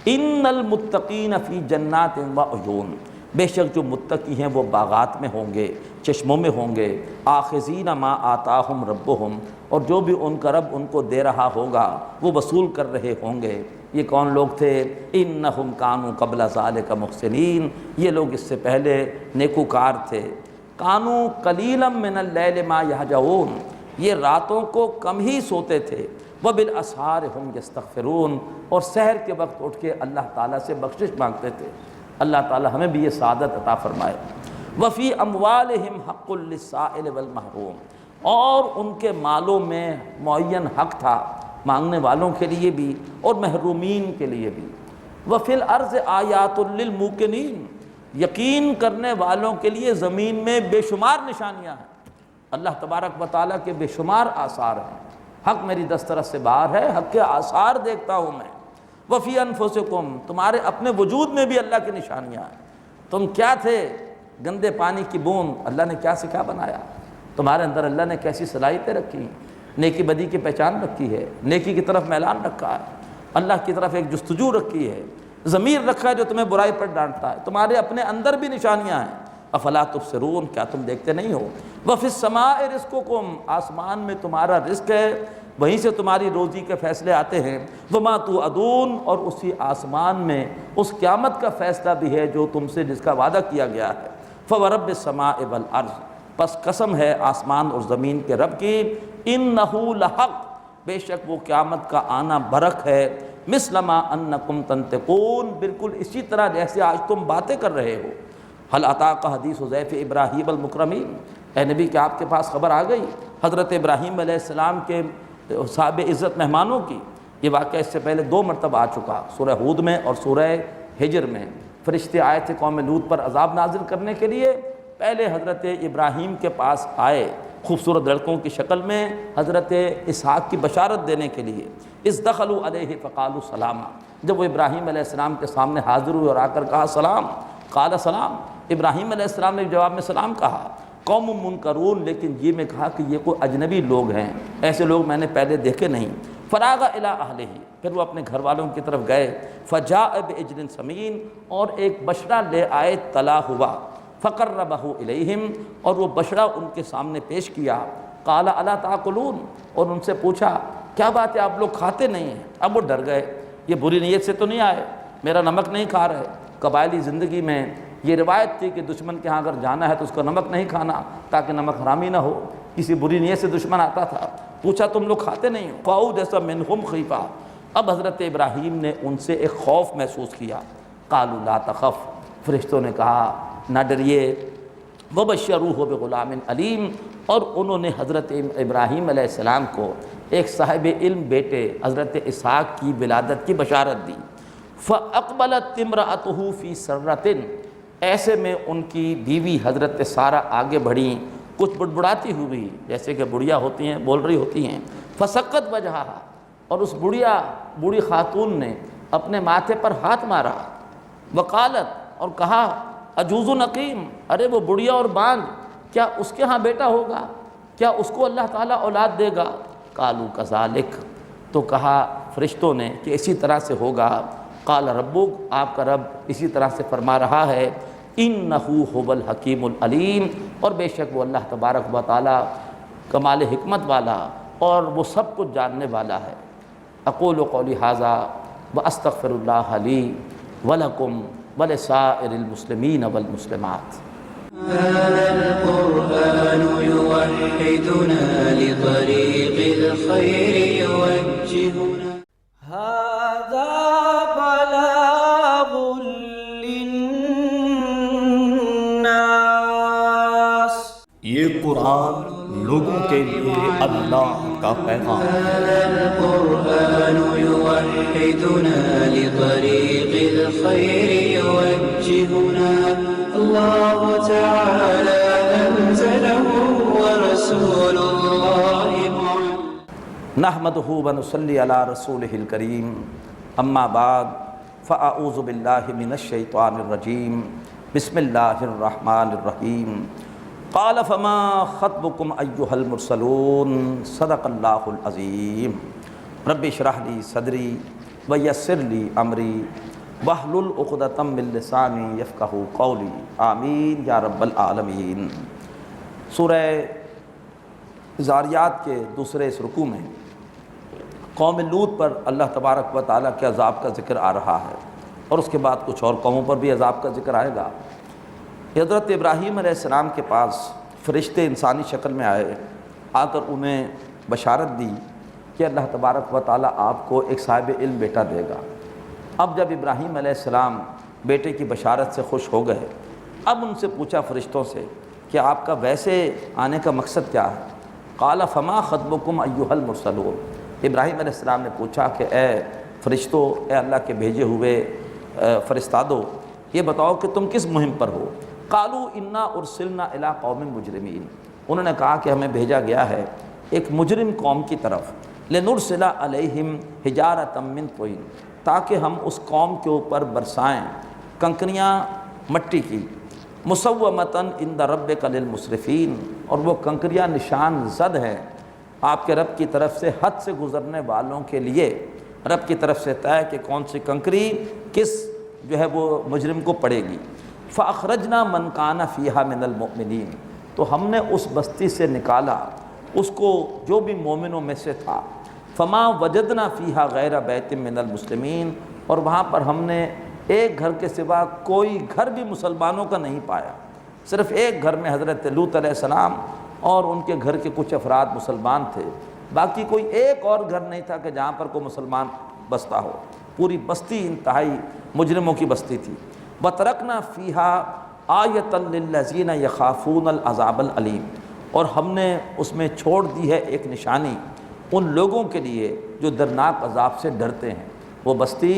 ان المتقین فی جنات و عیون، بے شک جو متقی ہیں وہ باغات میں ہوں گے، چشموں میں ہوں گے۔ آخذین ما آتاہم ربہم، اور جو بھی ان کا رب ان کو دے رہا ہوگا وہ وصول کر رہے ہوں گے۔ یہ کون لوگ تھے؟ انہم کانوا قبل ذالک محسنین، یہ لوگ اس سے پہلے نیکوکار تھے۔ کانوا قلیلا من اللیل ما یہجعون، یہ راتوں کو کم ہی سوتے تھے۔ وبالاسحار ہم یستغفرون، اور سحر کے وقت اٹھ کے اللہ تعالیٰ سے بخشش مانگتے تھے۔ اللہ تعالیٰ ہمیں بھی یہ سعادت عطا فرمائے۔ وفی اموالہم حق للسائل والمحروم، اور ان کے مالوں میں معین حق تھا مانگنے والوں کے لیے بھی اور محرومین کے لیے بھی۔ وفی الارض آیات للموقنین، یقین کرنے والوں کے لیے زمین میں بے شمار نشانیاں ہیں۔ اللہ تبارک و تعالیٰ کے بے شمار آثار ہیں۔ حق میری دسترس سے باہر ہے، حق کے آثار دیکھتا ہوں میں۔ وفی انفسکم، تمہارے اپنے وجود میں بھی اللہ کی نشانیاں ہیں۔ تم کیا تھے؟ گندے پانی کی بوند، اللہ نے کیا سے کیا بنایا؟ تمہارے اندر اللہ نے کیسی صلاحیتیں رکھی، نیکی بدی کی پہچان رکھی ہے، نیکی کی طرف میلان رکھا ہے، اللہ کی طرف ایک جستجو رکھی ہے، ضمیر رکھا ہے جو تمہیں برائی پر ڈانٹتا ہے۔ تمہارے اپنے اندر بھی نشانیاں ہیں۔ افلا تبصرون، کیا تم دیکھتے نہیں ہو؟ وفی السماء رزقکم، آسمان میں تمہارا رزق ہے، وہیں سے تمہاری روزی کے فیصلے آتے ہیں۔ وما توعدون، اور اسی آسمان میں اس قیامت کا فیصلہ بھی ہے جو تم سے جس کا وعدہ کیا گیا ہے۔ فورب السماء والارض، پس قسم ہے آسمان اور زمین کے رب کی، انہ لحق، بے شک وہ قیامت کا آنا برحق ہے۔ مثل ما انکم تنطقون، بالکل اسی طرح جیسے آج تم باتیں کر رہے ہو۔ هل اتاک حدیث ضیف ابراہیم المکرمین، اے نبی کہ آپ کے پاس خبر آ گئی حضرت ابراہیم علیہ السلام کے صاحب عزت مہمانوں کی؟ یہ واقعہ اس سے پہلے 2 مرتبہ آ چکا، سورہ ہود میں اور سورہ ہجر میں۔ فرشتے آئے تھے قوم لوط پر عذاب نازل کرنے کے لیے، پہلے حضرت ابراہیم کے پاس آئے خوبصورت لڑکوں کی شکل میں حضرت اسحاق کی بشارت دینے کے لیے۔ اذ دخلوا علیہ فقالوا سلاما، جب وہ ابراہیم علیہ السلام کے سامنے حاضر ہوئے اور آ کر کہا سلام، قال سلام، ابراہیم علیہ السلام نے جواب میں سلام کہا۔ قوم منکرون، لیکن یہ میں کہا کہ یہ کوئی اجنبی لوگ ہیں، ایسے لوگ میں نے پہلے دیکھے نہیں۔ فراغ الی اہلہ، پھر وہ اپنے گھر والوں کی طرف گئے۔ فجاء بعجل سمین، اور ایک بچڑا لے آئے تلا ہوا۔ فقربہ الیہم، اور وہ بچڑا ان کے سامنے پیش کیا۔ قال الا تاکلون، اور ان سے پوچھا کیا بات ہے آپ لوگ کھاتے نہیں ہیں؟ اب وہ ڈر گئے، یہ بری نیت سے تو نہیں آئے، میرا نمک نہیں کھا رہے، قبائلی زندگی میں یہ روایت تھی کہ دشمن کے ہاں اگر جانا ہے تو اس کو نمک نہیں کھانا تاکہ نمک حرامی نہ ہو، کسی بری نیت سے دشمن آتا تھا، پوچھا تم لوگ کھاتے نہیں ہو؟ فَأَوْجَسَ مِنْهُمْ خِیفَةً، اب حضرت ابراہیم نے ان سے ایک خوف محسوس کیا۔ قَالُوا لَا تَخَفْ، فرشتوں نے کہا نہ ڈریے، وَبَشَّرُوهُ بِغُلَامٍ عَلِيمٍ، اور انہوں نے حضرت ابراہیم علیہ السلام کو ایک صاحب علم بیٹے حضرت اسحاق کی ولادت کی بشارت دی۔ فَأَقْبَلَتْ امْرَأَتُهُ فِي سَرَّةٍ، ایسے میں ان کی بیوی حضرت سارہ آگے بڑھیں کچھ بڑبڑاتی ہوئی، جیسے کہ بڑھیا ہوتی ہیں، بول رہی ہوتی ہیں۔ فَسَقَّتْ وَجْهَهَا، اور اس بوڑھی خاتون نے اپنے ماتھے پر ہاتھ مارا۔ وقالت، اور کہا عجوز نقیم، ارے وہ بڑھیا اور باندھ، کیا اس کے ہاں بیٹا ہوگا؟ کیا اس کو اللہ تعالیٰ اولاد دے گا؟ قالوا کذالک، تو کہا فرشتوں نے کہ اسی طرح سے ہوگا۔ قال ربک، آپ کا رب اسی طرح سے فرما رہا ہے، انہ هو الحکیم العلیم، اور بے شک وہ اللہ تبارک و تعالیٰ کمال حکمت والا اور وہ سب کچھ جاننے والا ہے۔ اقول قولی ھذا واستغفر اللہ لی ولکم ولسائر المسلمین والمسلمات۔ هذا القرآن يوحدنا لطريق الخير يوجهنا، هذا بلاغ للناس، یہ قرآن لوگوں کے لیے اللہ کا پیغام۔ هذا القرآن يوحدنا لطريق الخير يوجهنا، الله تعالى أنزله ورسول الله معلم۔ نحمدہ ونصلی علی رسولہ الکریم، اما بعد فاعوذ باللہ من الشیطان الرجیم، بسم اللہ الرحمن الرحیم۔ قال فما خطبکم ایھا المرسلون، صدق اللہ العظیم۔ رب اشرح لی صدری ویسر لی امری واحلل عقدۃ من لسانی یفقہوا قولی، آمین یا رب العالمین۔ سورہ ذاریات کے دوسرے اس رکوع میں قوم لوط پر اللہ تبارک و تعالیٰ کے عذاب کا ذکر آ رہا ہے، اور اس کے بعد کچھ اور قوموں پر بھی عذاب کا ذکر آئے گا۔ حضرت ابراہیم علیہ السلام کے پاس فرشتے انسانی شکل میں آئے، آ کر انہیں بشارت دی کہ اللہ تبارک و تعالیٰ آپ کو ایک صاحب علم بیٹا دے گا۔ اب جب ابراہیم علیہ السلام بیٹے کی بشارت سے خوش ہو گئے، اب ان سے پوچھا فرشتوں سے کہ آپ کا ویسے آنے کا مقصد کیا ہے؟ قال فما خطبکم ایھا المرسلون، ابراہیم علیہ السلام نے پوچھا کہ اے فرشتوں، اے اللہ کے بھیجے ہوئے فرستادو، یہ بتاؤ کہ تم کس مہم پر ہو؟ قالوا انا ارسلنا الی قوم مجرمین، انہوں نے کہا کہ ہمیں بھیجا گیا ہے ایک مجرم قوم کی طرف، لنرسل علیہم حجارۃ من طین، تاکہ ہم اس قوم کے اوپر برسائیں کنکریاں مٹی کی، مسومۃ عند ربک للمسرفین، اور وہ کنکریاں نشان زد ہیں آپ کے رب کی طرف سے حد سے گزرنے والوں کے لیے، رب کی طرف سے طے کہ کون سی کنکری کس جو ہے وہ مجرم کو پڑے گی۔ فاخرجنا من کان فیہا من المؤمنین، تو ہم نے اس بستی سے نکالا اس کو جو بھی مومنوں میں سے تھا۔ فما وجدنا فیہا غیر بیت من المسلمین، اور وہاں پر ہم نے ایک گھر کے سوا کوئی گھر بھی مسلمانوں کا نہیں پایا، صرف ایک گھر میں حضرت لوط علیہ السلام اور ان کے گھر کے کچھ افراد مسلمان تھے، باقی کوئی ایک اور گھر نہیں تھا کہ جہاں پر کوئی مسلمان بستا ہو، پوری بستی انتہائی مجرموں کی بستی تھی۔ وَتَرَكْنَا فِيهَا آیَةً لِلَّذِينَ يَخَافُونَ الْعَذَابَ الْأَلِيمَ، اور ہم نے اس میں چھوڑ دی ہے ایک نشانی ان لوگوں کے لیے جو دردناک عذاب سے ڈرتے ہیں، وہ بستی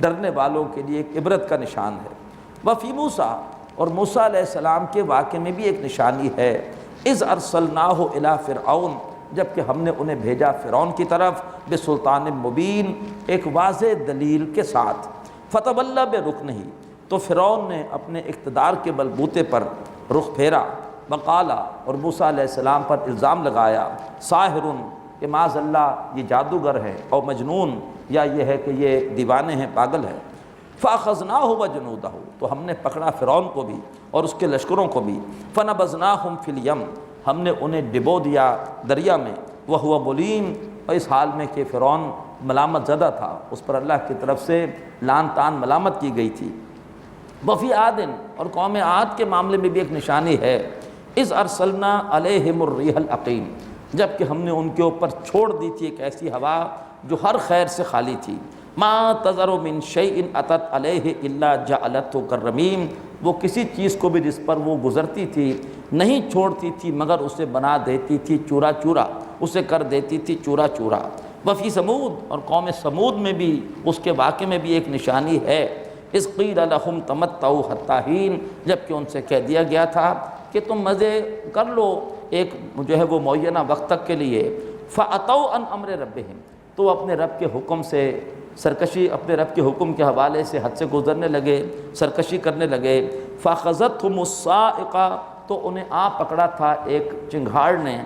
ڈرنے والوں کے لیے ایک عبرت کا نشان ہے۔ وَفِي مُوسیٰ، اور موسیٰ علیہ السلام کے واقعے میں بھی ایک نشانی ہے، اِذْ أَرْسَلْنَاهُ إِلَىٰ فِرْعَوْنَ، جب کہ ہم نے انہیں بھیجا فرعون کی طرف، بسلطان مبین، ایک واضح دلیل کے ساتھ۔ فَتَوَلَّىٰ بِرُكْنِهِ، تو فرعون نے اپنے اقتدار کے بلبوتے پر رخ پھیرا۔ وقالا، اور موسیٰ علیہ السلام پر الزام لگایا، ساحر، کہ معاذ اللہ یہ جادوگر ہے، اور مجنون، یا یہ ہے کہ یہ دیوانے ہیں، پاگل ہے۔ فَأَخَذْنَاهُ وَجُنُودَهُ، تو ہم نے پکڑا فرعون کو بھی اور اس کے لشکروں کو بھی۔ فَنَبَذْنَاهُمْ فِي الْيَمِّ، ہم نے انہیں ڈبو دیا دریا میں۔ وَهُوَ مُلِيمٌ، اور اس حال میں کہ فرعون ملامت زدہ تھا، اس پر اللہ کی طرف سے لعن طعن ملامت کی گئی تھی۔ وفی عادن، اور قوم عاد کے معاملے میں بھی ایک نشانی ہے، اذ ارسلنا علیہم الریح الاقیم، جب کہ ہم نے ان کے اوپر چھوڑ دی تھی ایک ایسی ہوا جو ہر خیر سے خالی تھی، ما تذر من شیء اتت علیہ الا جعلته کالرمیم، وہ کسی چیز کو بھی جس پر وہ گزرتی تھی نہیں چھوڑتی تھی مگر اسے بنا دیتی تھی چورا چورا، اسے کر دیتی تھی چورا چورا۔ وفی سمود، اور قوم سمود میں بھی اس کے واقعے میں بھی ایک نشانی ہے، اذ قیل لہم تمتعوا حتی حین، جب کہ ان سے کہہ دیا گیا تھا کہ تم مزے کر لو ایک جو ہے وہ معینہ وقت تک کے لیے، فَأَتَوْا عَنْ أَمْرِ رَبِّهِمْ، تو اپنے رب کے حکم سے سرکشی، اپنے رب کے حکم کے حوالے سے حد سے گزرنے لگے، سرکشی کرنے لگے، فَأَخَذَتْهُمُ الصَّاعِقَةُ، تو انہیں آ پکڑا تھا ایک چنگھاڑ نے،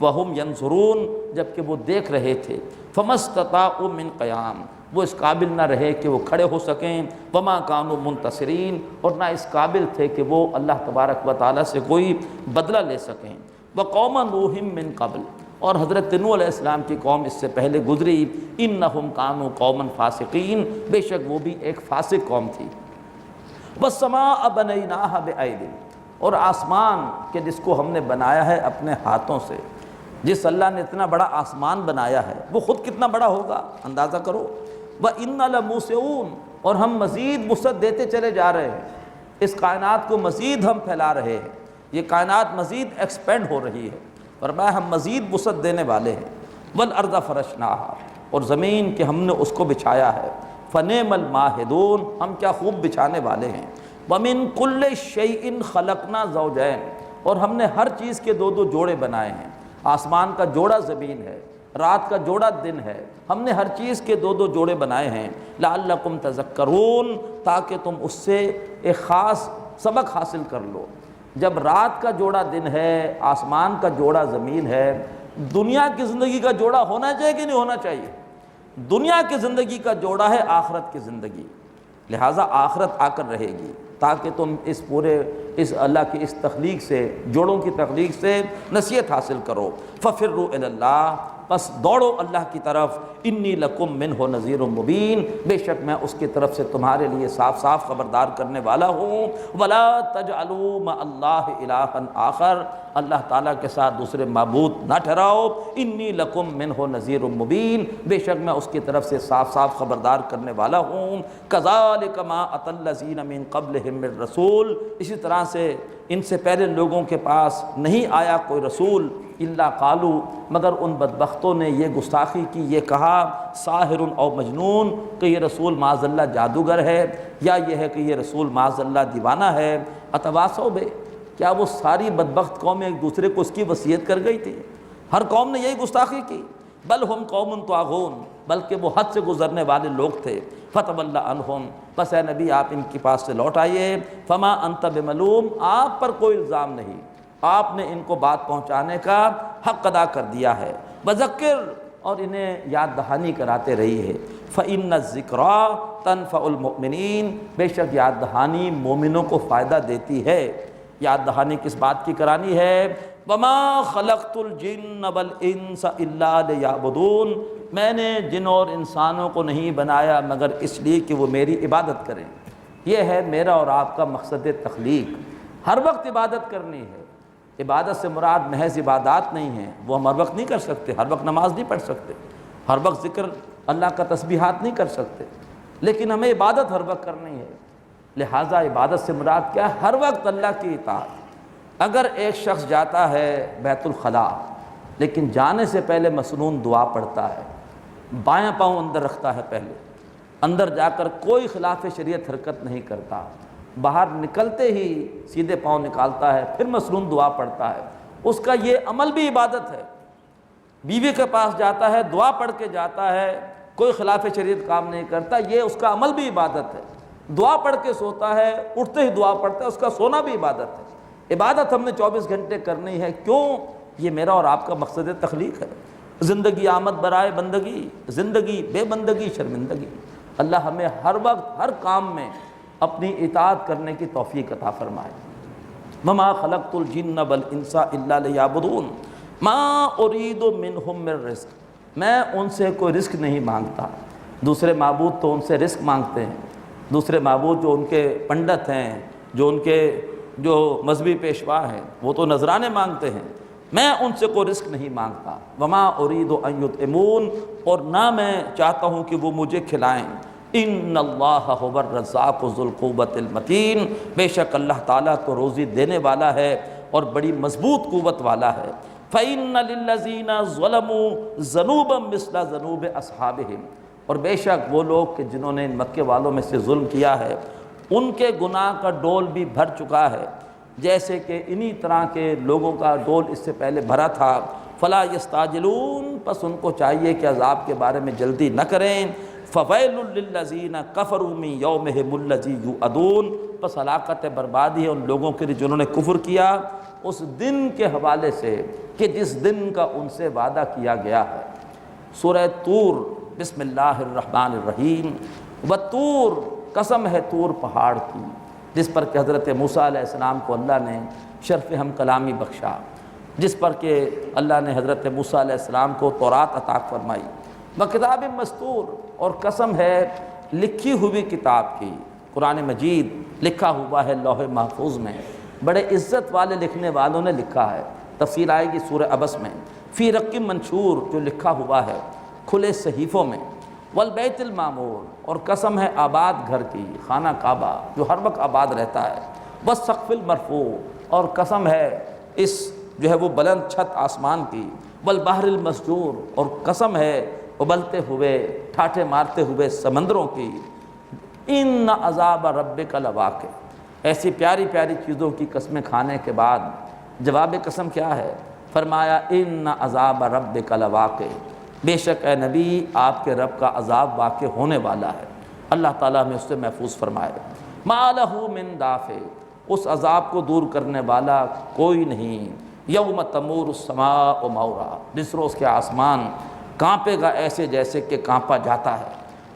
وَهُمْ يَنْظُرُونَ، جب کہ وہ دیکھ رہے تھے، فَمَا اسْتَطَاعُوا مِنْ قِيَامٍ، وہ اس قابل نہ رہے کہ وہ کھڑے ہو سکیں، وَمَا كَانُوا مُنْتَصِرِينَ، اور نہ اس قابل تھے کہ وہ اللہ تبارک و تعالیٰ سے کوئی بدلہ لے سکیں۔ وَقَوْمَ نُوحٍ مِّن قَبْلُ، اور حضرت نوح علیہ السلام کی قوم اس سے پہلے گزری، اِنَّهُمْ كَانُوا قَوْمًا فَاسِقِينَ، بے شک وہ بھی ایک فاسق قوم تھی۔ وَالسَّمَاءَ بَنَيْنَاهَا بِأَيْدٍ، اور آسمان کہ جس کو ہم نے بنایا ہے اپنے ہاتھوں سے، جس اللہ نے اتنا بڑا آسمان بنایا ہے وہ خود کتنا بڑا ہوگا اندازہ کرو۔ وَإِنَّا لَمُوسِعُونَ، اور ہم مزید وسعت دیتے چلے جا رہے ہیں، اس کائنات کو مزید ہم پھیلا رہے ہیں، یہ کائنات مزید ایکسپینڈ ہو رہی ہے، فرمایا ہم مزید وسعت دینے والے ہیں۔ وَالْأَرْضَ فَرَشْنَاهَا، اور زمین کہ ہم نے اس کو بچھایا ہے، فَنِعْمَ الْمَاهِدُونَ، ہم کیا خوب بچھانے والے ہیں۔ وَمِن كُلِّ شَيْءٍ خَلَقْنَا زَوْجَيْنِ، اور ہم نے ہر چیز کے دو دو جوڑے بنائے ہیں، آسمان کا جوڑا زمین ہے، رات کا جوڑا دن ہے، ہم نے ہر چیز کے دو دو جوڑے بنائے ہیں، لعلکم تذکرون، تاکہ تم اس سے ایک خاص سبق حاصل کر لو۔ جب رات کا جوڑا دن ہے، آسمان کا جوڑا زمین ہے، دنیا کی زندگی کا جوڑا ہونا چاہیے کہ نہیں ہونا چاہیے؟ دنیا کی زندگی کا جوڑا ہے آخرت کی زندگی، لہٰذا آخرت آ کر رہے گی تاکہ تم اس پورے اس اللہ کی اس تخلیق سے، جوڑوں کی تخلیق سے نصیحت حاصل کرو۔ فَفِرُّوا إِلَى اللَّهِ، بس دوڑو اللہ کی طرف، انی لکم منہ نذیر مبین، بے شک میں اس کی طرف سے تمہارے لیے صاف صاف خبردار کرنے والا ہوں۔ ولا تجعلوا مع اللہ الہا آخر، اللہ تعالیٰ کے ساتھ دوسرے معبود نہ ٹھہراؤ، انی لکم منہ نذیر مبین، بے شک میں اس کی طرف سے صاف صاف خبردار کرنے والا ہوں۔ کذالک ما اتی الذین من قبلہم من رسول، اسی طرح سے ان سے پہلے لوگوں کے پاس نہیں آیا کوئی رسول، الا قالوا، مگر ان بدبختوں نے یہ گستاخی کی، یہ کہا ساحر او مجنون، کہ یہ رسول معاذ اللہ جادوگر ہے، یا یہ ہے کہ یہ رسول معاذ اللہ دیوانہ ہے۔ اتواصوا بہ، کیا وہ ساری بدبخت قومیں ایک دوسرے کو اس کی وصیت کر گئی تھی؟ ہر قوم نے یہی گستاخی کی۔ بل ہم قوم طاغون، بلکہ وہ حد سے گزرنے والے لوگ تھے۔ فتول عنہم، بس اے نبی آپ ان کے پاس سے لوٹ آئیے۔ فما انت بملوم، آپ پر کوئی الزام نہیں، آپ نے ان کو بات پہنچانے کا حق ادا کر دیا ہے۔ وذکر، اور انہیں یاد دہانی کراتے رہی ہے۔ فإن الذکریٰ تنفع المؤمنین، بے شک یاد دہانی مومنوں کو فائدہ دیتی ہے۔ یاد دہانی کس بات کی کرانی ہے؟ وما خلقت الجن والانس الا لیعبدون، میں نے جن اور انسانوں کو نہیں بنایا مگر اس لیے کہ وہ میری عبادت کریں۔ یہ ہے میرا اور آپ کا مقصد تخلیق، ہر وقت عبادت کرنی ہے۔ عبادت سے مراد محض عبادات نہیں ہیں، وہ ہم ہر وقت نہیں کر سکتے، ہر وقت نماز نہیں پڑھ سکتے، ہر وقت ذکر اللہ کا تسبیحات نہیں کر سکتے، لیکن ہمیں عبادت ہر وقت کرنی ہے۔ لہٰذا عبادت سے مراد کیا ہے؟ ہر وقت اللہ کی اطاعت۔ اگر ایک شخص جاتا ہے بیت الخلاء لیکن جانے سے پہلے مسنون دعا پڑھتا ہے، بایاں پاؤں اندر رکھتا ہے، پہلے اندر جا کر کوئی خلاف شریعت حرکت نہیں کرتا، باہر نکلتے ہی سیدھے پاؤں نکالتا ہے، پھر مسنون دعا پڑھتا ہے، اس کا یہ عمل بھی عبادت ہے۔ بیوی کے پاس جاتا ہے، دعا پڑھ کے جاتا ہے، کوئی خلاف شریعت کام نہیں کرتا، یہ اس کا عمل بھی عبادت ہے۔ دعا پڑھ کے سوتا ہے، اٹھتے ہی دعا پڑھتا ہے، اس کا سونا بھی عبادت ہے۔ عبادت ہم نے 24 گھنٹے کرنی ہے، کیوں؟ یہ میرا اور آپ کا مقصد تخلیق ہے۔ زندگی آمد برائے بندگی، زندگی بے بندگی شرمندگی۔ اللہ ہمیں ہر وقت ہر کام میں اپنی اطاعت کرنے کی توفیق عطا فرمائے۔ وما خلقت الجن والانس الا لیعبدون ما اريد منهم من رزق، میں ان سے کوئی رزق نہیں مانگتا۔ دوسرے معبود تو ان سے رزق مانگتے ہیں، دوسرے معبود جو ان کے پنڈت ہیں، جو ان کے جو مذہبی پیشوا ہیں، وہ تو نذرانے مانگتے ہیں، میں ان سے کوئی رزق نہیں مانگتا۔ وما اريد ان يطعمون، اور نہ میں چاہتا ہوں کہ وہ مجھے کھلائیں۔ ان اللہ هو الرزاق ذو القوۃ المتین، بے شک اللہ تعالیٰ تو روزی دینے والا ہے اور بڑی مضبوط قوت والا ہے۔ فإن للذین ظلموا ذنوبا مثل ذنوب اصحابہم، اور بے شک وہ لوگ کہ جنہوں نے ان مکے والوں میں سے ظلم کیا ہے، ان کے گناہ کا ڈول بھی بھر چکا ہے، جیسے کہ انہی طرح کے لوگوں کا ڈول اس سے پہلے بھرا تھا۔ فلا یستعجلون، پس ان کو چاہیے کہ عذاب کے بارے میں جلدی نہ کریں۔ فویل للذین کفروا من یومہم الذی یوعدون، پس ہلاکت بربادی ہے ان لوگوں کے لیے جنہوں نے کفر کیا اس دن کے حوالے سے کہ جس دن کا ان سے وعدہ کیا گیا ہے۔ سورہ طور، بسم اللہ الرحمن الرحیم۔ والطور، قسم ہے طور پہاڑ کی، جس پر کہ حضرت موسیٰ علیہ السلام کو اللہ نے شرف ہم کلامی بخشا، جس پر کہ اللہ نے حضرت موسیٰ علیہ السلام کو تورات عطا فرمائی۔ وکتاب مستور، اور قسم ہے لکھی ہوئی کتاب کی، قرآن مجید لکھا ہوا ہے لوح محفوظ میں، بڑے عزت والے لکھنے والوں نے لکھا ہے، تفصیل آئے گی سورہ عبس میں۔ فی رق منشور، جو لکھا ہوا ہے کھلے صحیفوں میں۔ والبیت المعمور، اور قسم ہے آباد گھر کی، خانہ کعبہ جو ہر وقت آباد رہتا ہے۔ والسقف المرفوع، اور قسم ہے اس جو ہے وہ بلند چھت آسمان کی۔ والبحر المسجور، اور قسم ہے ابلتے ہوئے ٹھاٹھے مارتے ہوئے سمندروں کی۔ ان عذاب ربک لواقع، ایسی پیاری پیاری چیزوں کی قسمیں کھانے کے بعد جواب قسم کیا ہے؟ فرمایا ان عذاب ربک لواقع، بے شک اے نبی آپ کے رب کا عذاب واقع ہونے والا ہے، اللہ تعالیٰ ہمیں اس سے محفوظ فرمائے۔ ما لہ من دافع، اس عذاب کو دور کرنے والا کوئی نہیں۔ یوم تمور السماء مورا، جس روز کے آسمان کانپے گا ایسے جیسے کہ کانپا جاتا ہے۔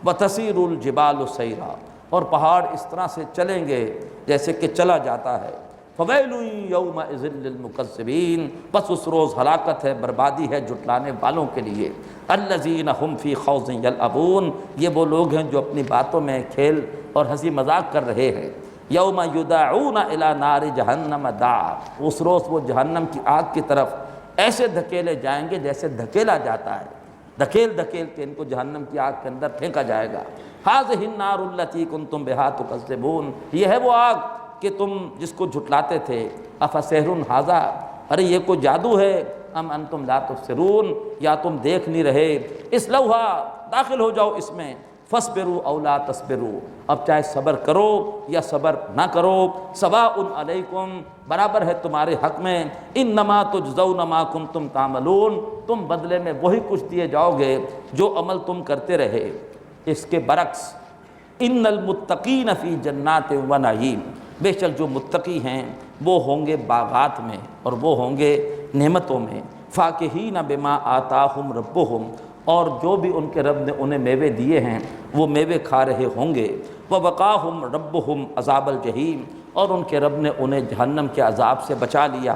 وتسیر الجبال سیرا، اور پہاڑ اس طرح سے چلیں گے جیسے کہ چلا جاتا ہے۔ فویل یومئذ للمکذبین، پس اس روز ہلاکت ہے، بربادی ہے جھٹلانے والوں کے لیے۔ الذین هم فی خوض یلعبون، یہ وہ لوگ ہیں جو اپنی باتوں میں کھیل اور ہنسی مذاق کر رہے ہیں۔ یوم یدعون الی نار جہنم دعا، اس روز وہ جہنم کی آگ کی طرف ایسے دھکیلے جائیں گے جیسے دھکیلا جاتا ہے، دھکیل دھکیل کے ان کو جہنم کی آگ کے اندر پھینکا جائے گا۔ ھذہ النار التی کنتم بہا تکذبون، یہ ہے وہ آگ کہ تم جس کو جھٹلاتے تھے۔ افسحر ھذا، ارے یہ کوئی جادو ہے؟ ام انتم لا تبصرون، یا تم دیکھ نہیں رہے؟ اصلوھا، داخل ہو جاؤ اس میں۔ فاصبروا او لا تصبروا، اب چاہے صبر کرو یا صبر نہ کرو، سواء علیکم، برابر ہے تمہارے حق میں۔ انما تجزون ما کنتم تعملون، تم بدلے میں وہی کچھ دیے جاؤ گے جو عمل تم کرتے رہے۔ اس کے برعکس ان المتقین فی جنات و نعیم، بے شک جو متقی ہیں وہ ہوں گے باغات میں اور وہ ہوں گے نعمتوں میں۔ فاکہین بما آتاہم ربہم، اور جو بھی ان کے رب نے انہیں میوے دیے ہیں وہ میوے کھا رہے ہوں گے۔ ووقاہم ربہم عذاب الجحیم، اور ان کے رب نے انہیں جہنم کے عذاب سے بچا لیا۔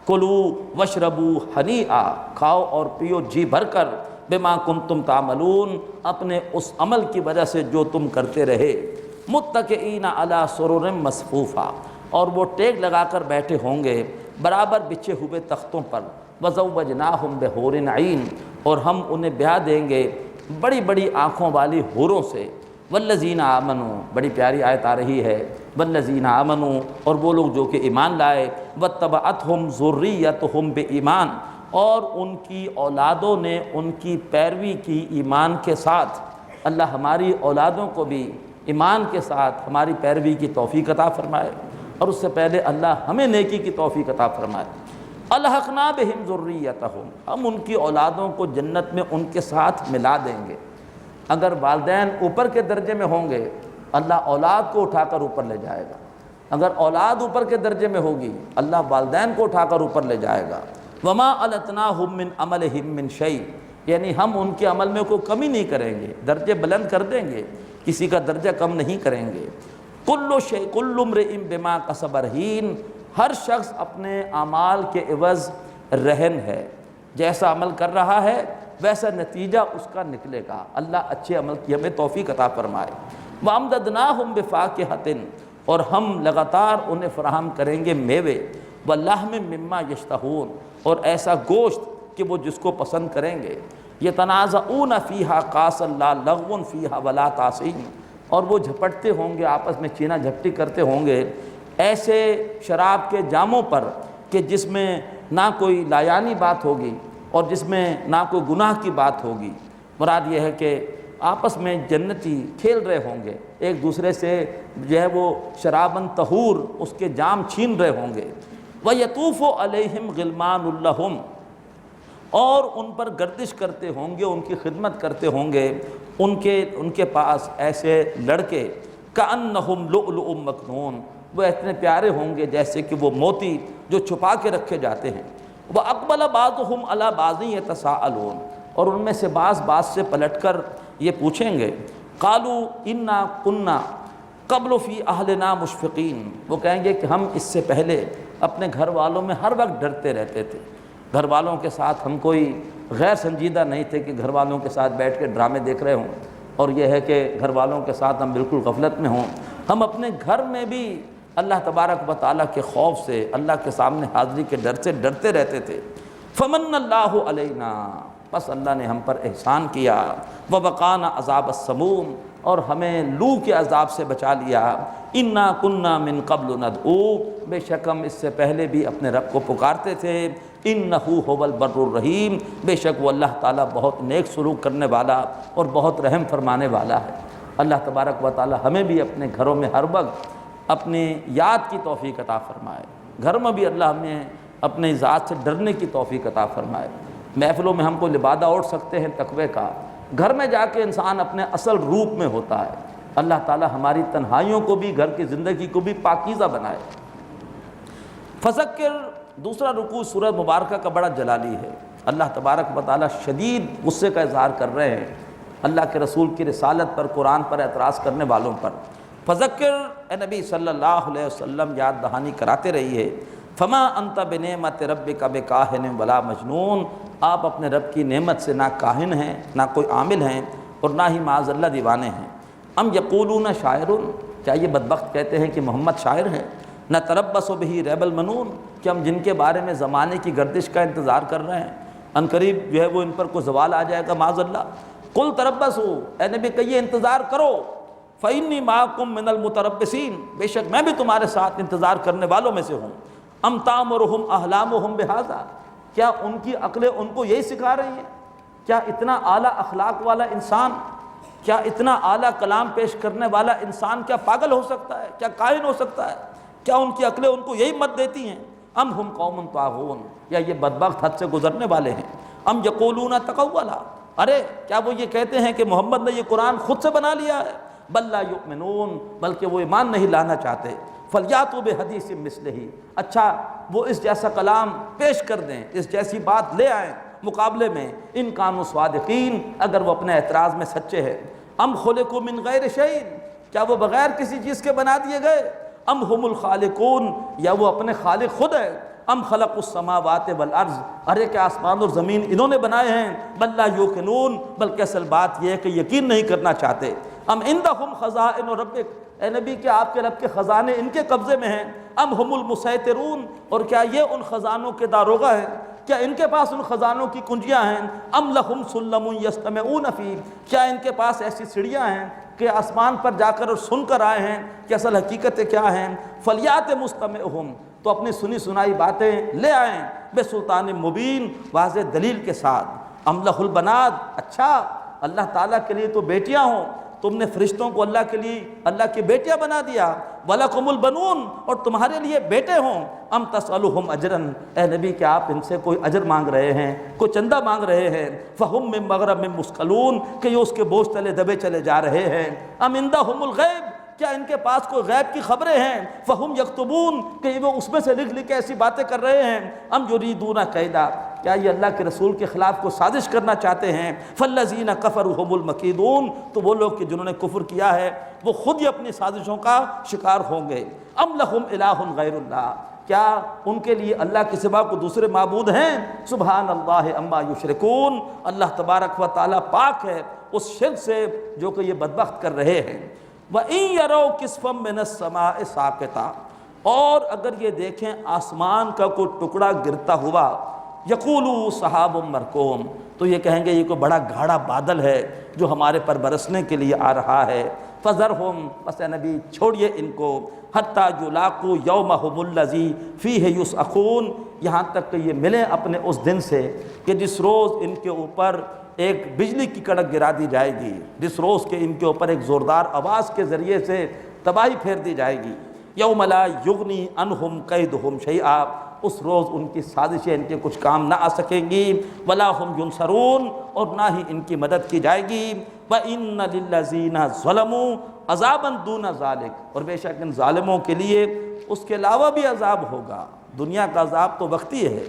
کلوا واشربوا ہنیئا، کھاؤ اور پیو جی بھر کر، بما کنتم تعملون، اپنے اس عمل کی وجہ سے جو تم کرتے رہے۔ متکئین علی سرر مصفوفہ، اور وہ ٹیک لگا کر بیٹھے ہوں گے برابر بچھے ہوئے تختوں پر۔ وزوجناہم بحور عین، اور ہم انہیں بیاہ دیں گے بڑی بڑی آنکھوں والی حوروں سے۔ والذین آمنوا، بڑی پیاری آیت آ رہی ہے، والذین آمنوا، اور وہ لوگ جو کہ ایمان لائے، واتبعتہم ذریتہم بایمان، اور ان کی اولادوں نے ان کی پیروی کی ایمان کے ساتھ۔ اللہ ہماری اولادوں کو بھی ایمان کے ساتھ ہماری پیروی کی توفیق عطا فرمائے، اور اس سے پہلے اللہ ہمیں نیکی کی توفیق عطا فرمائے۔ الحقنا بہم ذریتہم، ہم ان کی اولادوں کو جنت میں ان کے ساتھ ملا دیں گے۔ اگر والدین اوپر کے درجے میں ہوں گے اللہ اولاد کو اٹھا کر اوپر لے جائے گا، اگر اولاد اوپر کے درجے میں ہوگی اللہ والدین کو اٹھا کر اوپر لے جائے گا۔ وما التناہم من عملہم من شیء، یعنی ہم ان کے عمل میں کوئی کمی نہیں کریں گے، درجے بلند کر دیں گے، کسی کا درجہ کم نہیں کریں گے۔ کل امرئ بما کسب رہین، ہر شخص اپنے اعمال کے عوض رہن ہے، جیسا عمل کر رہا ہے ویسا نتیجہ اس کا نکلے گا۔ اللہ اچھے عمل کی ہمیں توفیق عطا فرمائے۔ وَأَمْدَدْنَاهُمْ بِفَاكِهَةٍ اور ہم لگاتار انہیں فراہم کریں گے میوے، وَلَحْمٍ مِّمَّا يَشْتَهُونَ اور ایسا گوشت کہ وہ جس کو پسند کریں گے، يَتَنَازَعُونَ فِيهَا كَأْسًا لَا لَغْوٌ فِيهَا وَلَا تَأْثِيمٌ اور وہ جھپٹتے ہوں گے، آپس میں چینہ جھپٹی کرتے ہوں گے ایسے شراب کے جاموں پر کہ جس میں نہ کوئی لایانی بات ہوگی اور جس میں نہ کوئی گناہ کی بات ہوگی۔ مراد یہ ہے کہ آپس میں جنتی کھیل رہے ہوں گے، ایک دوسرے سے جو ہے وہ شراباً طہور اس کے جام چھین رہے ہوں گے۔ وَيَطُوفُ عَلَيْهِمْ غِلْمَانٌ لَّهُمْ اور ان پر گردش کرتے ہوں گے، ان کی خدمت کرتے ہوں گے ان کے پاس ایسے لڑکے كَأَنَّهُمْ لُؤْلُؤٌ مَكْنُونٌ وہ اتنے پیارے ہوں گے جیسے کہ وہ موتی جو چھپا کے رکھے جاتے ہیں۔ وَأَقْبَلَ بَعْضُهُمْ عَلَىٰ بَعْضٍ يَتَسَاءَلُونَ اور ان میں سے بعض سے پلٹ کر یہ پوچھیں گے، قَالُوا إِنَّا كُنَّا قَبْلُ فِي أَهْلِنَا مُشْفِقِينَ وہ کہیں گے کہ ہم اس سے پہلے اپنے گھر والوں میں ہر وقت ڈرتے رہتے تھے، گھر والوں کے ساتھ ہم کوئی غیر سنجیدہ نہیں تھے کہ گھر والوں کے ساتھ بیٹھ کے ڈرامے دیکھ رہے ہوں، اور یہ ہے کہ گھر والوں کے ساتھ ہم بالکل غفلت میں ہوں، ہم اپنے گھر میں بھی اللہ تبارک و تعالیٰ کے خوف سے، اللہ کے سامنے حاضری کے ڈر سے ڈرتے رہتے تھے۔ فمن اللہ علینا بس اللہ نے ہم پر احسان کیا، وبقانا عذاب السموم اور ہمیں لو کے عذاب سے بچا لیا۔ انا کنا من قبل ندعو بے شک ہم اس سے پہلے بھی اپنے رب کو پکارتے تھے، انہ هو البر الرحیم بے شک وہ اللہ تعالیٰ بہت نیک سلوک کرنے والا اور بہت رحم فرمانے والا ہے۔ اللہ تبارک و تعالیٰ ہمیں بھی اپنے گھروں میں ہر وقت اپنی یاد کی توفیق عطا فرمائے، گھر میں بھی اللہ ہمیں اپنے ذات سے ڈرنے کی توفیق عطا فرمائے۔ محفلوں میں ہم کو لبادہ اوڑھ سکتے ہیں تقوی کا، گھر میں جا کے انسان اپنے اصل روپ میں ہوتا ہے۔ اللہ تعالیٰ ہماری تنہائیوں کو بھی، گھر کی زندگی کو بھی پاکیزہ بنائے۔ فذکر دوسرا رکوع سورہ مبارکہ کا بڑا جلالی ہے، اللہ تبارک و تعالیٰ شدید غصے کا اظہار کر رہے ہیں اللہ کے رسول کی رسالت پر، قرآن پر اعتراض کرنے والوں پر۔ فذکر اے نبی صلی اللہ علیہ وسلم یاد دہانی کراتے رہیے، فما انت بنعمت ربک بکاہن ولا مجنون آپ اپنے رب کی نعمت سے نہ کاہن ہیں، نہ کوئی عامل ہیں، اور نہ ہی معاذ اللہ دیوانے ہیں۔ ام یقولون شاعر کیا یہ بدبخت کہتے ہیں کہ محمد شاعر ہے؟ نتربص بہ ریب المنون کہ ہم جن کے بارے میں زمانے کی گردش کا انتظار کر رہے ہیں، ان قریب جو ہے وہ ان پر کوئی زوال آ جائے گا معاذ اللہ۔ قل تربصوا اے نبی کہیے انتظار کرو، فإنی معکم من المتربصین بے شک میں بھی تمہارے ساتھ انتظار کرنے والوں میں سے ہوں۔ ام تامرہم احلامہم بہذا کیا ان کی عقلیں ان کو یہی سکھا رہی ہیں؟ کیا اتنا اعلیٰ اخلاق والا انسان، کیا اتنا اعلیٰ کلام پیش کرنے والا انسان کیا پاگل ہو سکتا ہے؟ کیا کائن ہو سکتا ہے؟ کیا ان کی عقلیں ان کو یہی مت دیتی ہیں؟ ام ہم قوم طاغون یا یہ بدبخت حد سے گزرنے والے ہیں۔ ام یقولون تقولا ارے کیا وہ یہ کہتے ہیں کہ محمد نے یہ قرآن خود سے بنا لیا ہے؟ بل لا یؤمنون بلکہ وہ ایمان نہیں لانا چاہتے۔ فلیاتوا بحدیث مثلہ اچھا وہ اس جیسا کلام پیش کر دیں، اس جیسی بات لے آئیں مقابلے میں، ان کانوا صادقین اگر وہ اپنے اعتراض میں سچے ہیں۔ ام خلقوا من غیر شیء کیا وہ بغیر کسی چیز کے بنا دیے گئے؟ ام هم الخالقون یا وہ اپنے خالق خود ہے؟ ام خلق السماوات والارض ارے کہ آسمان اور زمین انہوں نے بنائے ہیں؟ بل لا یوقنون بلکہ اصل بات یہ ہے کہ یقین نہیں کرنا چاہتے۔ ام عندہم خزائن ربک اے نبی کہ آپ کے رب کے خزانے ان کے قبضے میں ہیں؟ ام ہم المسیطرون اور کیا یہ ان خزانوں کے داروغہ ہیں؟ کیا ان کے پاس ان خزانوں کی کنجیاں ہیں؟ ام لہم سلم یستمعون فیہ کیا ان کے پاس ایسی سیڑھیاں ہیں کہ آسمان پر جا کر اور سن کر آئے ہیں کہ اصل حقیقتیں کیا ہیں؟ فلیات مستمعہم تو اپنی سنی سنائی باتیں لے آئیں بے سلطان مبین واضح دلیل کے ساتھ۔ ام لہ البنات اچھا اللہ تعالیٰ کے لیے تو بیٹیاں ہوں، تم نے فرشتوں کو اللہ کے لیے اللہ کی بیٹیاں بنا دیا۔ وَلَكُمُ الْبَنُونَ اور تمہارے لیے بیٹے ہوں۔ ام تسألُهُمْ أَجْرًا اے نبی کہ آپ ان سے کوئی اجر مانگ رہے ہیں، کوئی چندہ مانگ رہے ہیں؟ فَهُمْ مِن مَغْرَمٍ مُثْقَلُونَ کہ یہ اس کے بوجھ تلے دبے چلے جا رہے ہیں۔ ام عندہم الغیب کیا ان کے پاس کوئی غیب کی خبریں ہیں؟ فَهُمْ يَكْتُبُونَ کہ وہ اس میں سے لکھ لکھ کے ایسی باتیں کر رہے ہیں۔ ام یریدون کیدا کیا یہ اللہ کے رسول کے خلاف کو سازش کرنا چاہتے ہیں؟ فالذین کفروا هم المکیدون تو وہ لوگ کہ جنہوں نے کفر کیا ہے وہ خود ہی اپنی سازشوں کا شکار ہوں گے۔ ام لہم الہ غیر اللہ کیا ان کے لیے اللہ کے سوا کو دوسرے معبود ہیں؟ سبحان اللہ عما یشرکون اللہ تبارک و تعالیٰ پاک ہے اس شرک سے جو کہ یہ بدبخت کر رہے ہیں۔ وَإِن يَرَوْا كِسْفًا مِّنَ السَّمَاءِ سَاقِطًا، اور اگر یہ دیکھیں آسمان کا کوئی ٹکڑا گرتا ہوا، یقولوا سحاب مرکوم، تو یہ کہیں گے یہ کوئی بڑا گاڑا بادل ہے جو ہمارے پر برسنے کے لیے آ رہا ہے۔ فذرہم، بس اے نبی چھوڑیے ان کو، حتیٰ یلاقوا یومہم الذی فیہ یسعقون، یہاں تک کہ یہ ملیں اپنے اس دن سے کہ جس روز ان کے اوپر ایک بجلی کی کڑک گرا دی جائے گی، جس روز کے ان کے اوپر ایک زوردار آواز کے ذریعے سے تباہی پھیر دی جائے گی۔ یوم لا یغنی عنہم کیدہم شیئا، اس روز ان کی سازشیں ان کے کچھ کام نہ آ سکیں گی، ولا ہم ینصرون، اور نہ ہی ان کی مدد کی جائے گی۔ وَإِنَّ لِلَّذِينَ ظَلَمُوا عَذَابًا دُونَ ذَلِكَ، اور بے شک ان ظالموں کے لیے اس کے علاوہ بھی عذاب ہوگا۔ دنیا کا عذاب تو وقتی ہے،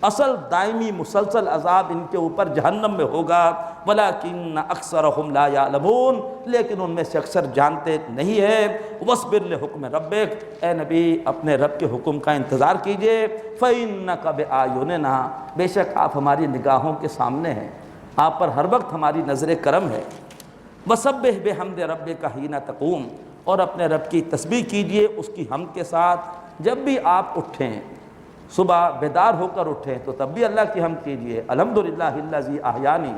اصل دائمی مسلسل عذاب ان کے اوپر جہنم میں ہوگا۔ وَلَكِنَّ أَكْثَرَهُمْ لَا يَعْلَمُونَ، لیکن ان میں سے اکثر جانتے نہیں ہے۔ وَاصْبِرْ لِحُكْمِ رَبِّكَ، اے نبی اپنے رب کے حکم کا انتظار کیجئے۔ فَإِنَّكَ بِأَعْيُنِنَا، بے شک آپ ہماری نگاہوں کے سامنے ہیں، آپ پر ہر وقت ہماری نظر کرم ہے۔ وَسَبِّحْ بِحَمْدِ رَبِّكَ حِينَ تَقُومُ، اور اپنے رب کی تسبیح کیجئے اس کی حمد کے ساتھ جب بھی آپ اٹھیں، صبح بیدار ہو کر اٹھیں تو تب بھی اللہ کی حمد کیجئے۔ الحمدللہ الذی احیانی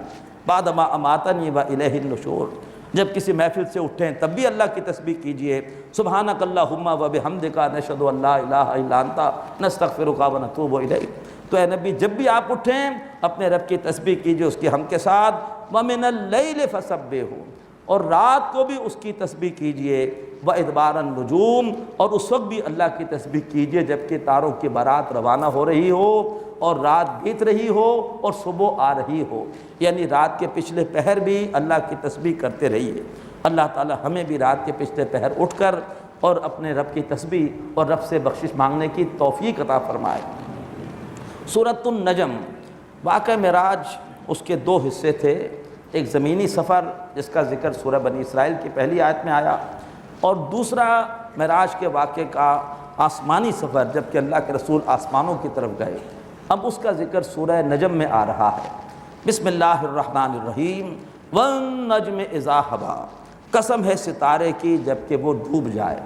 بعدما اماتنی والیہ النشور، جب کسی محفل سے اٹھیں تب بھی اللہ کی تسبیح کیجئے۔ سبحانک اللہم وبحمدک نشہد ان لا الہ الا انت نستغفرک ونتوب الیک۔ تو اے نبی جب بھی آپ اٹھیں اپنے رب کی تسبیح کیجئے اس کی حمد کے ساتھ۔ ومن اللیل فسبحہ، اور رات کو بھی اس کی تسبیح کیجئے۔ وادبار النجوم، اور اس وقت بھی اللہ کی تسبیح کیجئے جب کہ تاروں کی بارات روانہ ہو رہی ہو اور رات بیت رہی ہو اور صبح آ رہی ہو، یعنی رات کے پچھلے پہر بھی اللہ کی تسبیح کرتے رہیے۔ اللہ تعالی ہمیں بھی رات کے پچھلے پہر اٹھ کر اور اپنے رب کی تسبیح اور رب سے بخشش مانگنے کی توفیق عطا فرمائے۔ سورۃ النجم، واقعہ معراج اس کے دو حصے تھے، ایک زمینی سفر جس کا ذکر سورہ بنی اسرائیل کی پہلی آیت میں آیا، اور دوسرا معراج کے واقعے کا آسمانی سفر جب کہ اللہ کے رسول آسمانوں کی طرف گئے۔ اب اس کا ذکر سورہ نجم میں آ رہا ہے۔ بسم اللہ الرحمن الرحیم۔ والنجم اذا ہوا، قسم ہے ستارے کی جب کہ وہ ڈوب جائے۔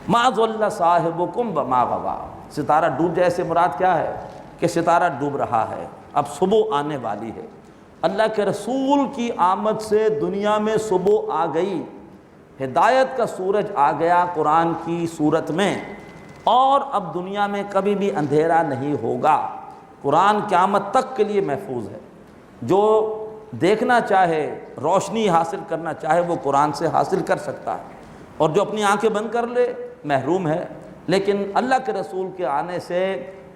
ما ضل صاحبکم وما غوا، ستارہ ڈوب جائے سے مراد کیا ہے کہ ستارہ ڈوب رہا ہے، اب صبح آنے والی ہے۔ اللہ کے رسول کی آمد سے دنیا میں صبح آ گئی، ہدایت کا سورج آ گیا قرآن کی صورت میں، اور اب دنیا میں کبھی بھی اندھیرا نہیں ہوگا۔ قرآن قیامت تک کے لیے محفوظ ہے۔ جو دیکھنا چاہے، روشنی حاصل کرنا چاہے، وہ قرآن سے حاصل کر سکتا ہے، اور جو اپنی آنکھیں بند کر لے محروم ہے۔ لیکن اللہ کے رسول کے آنے سے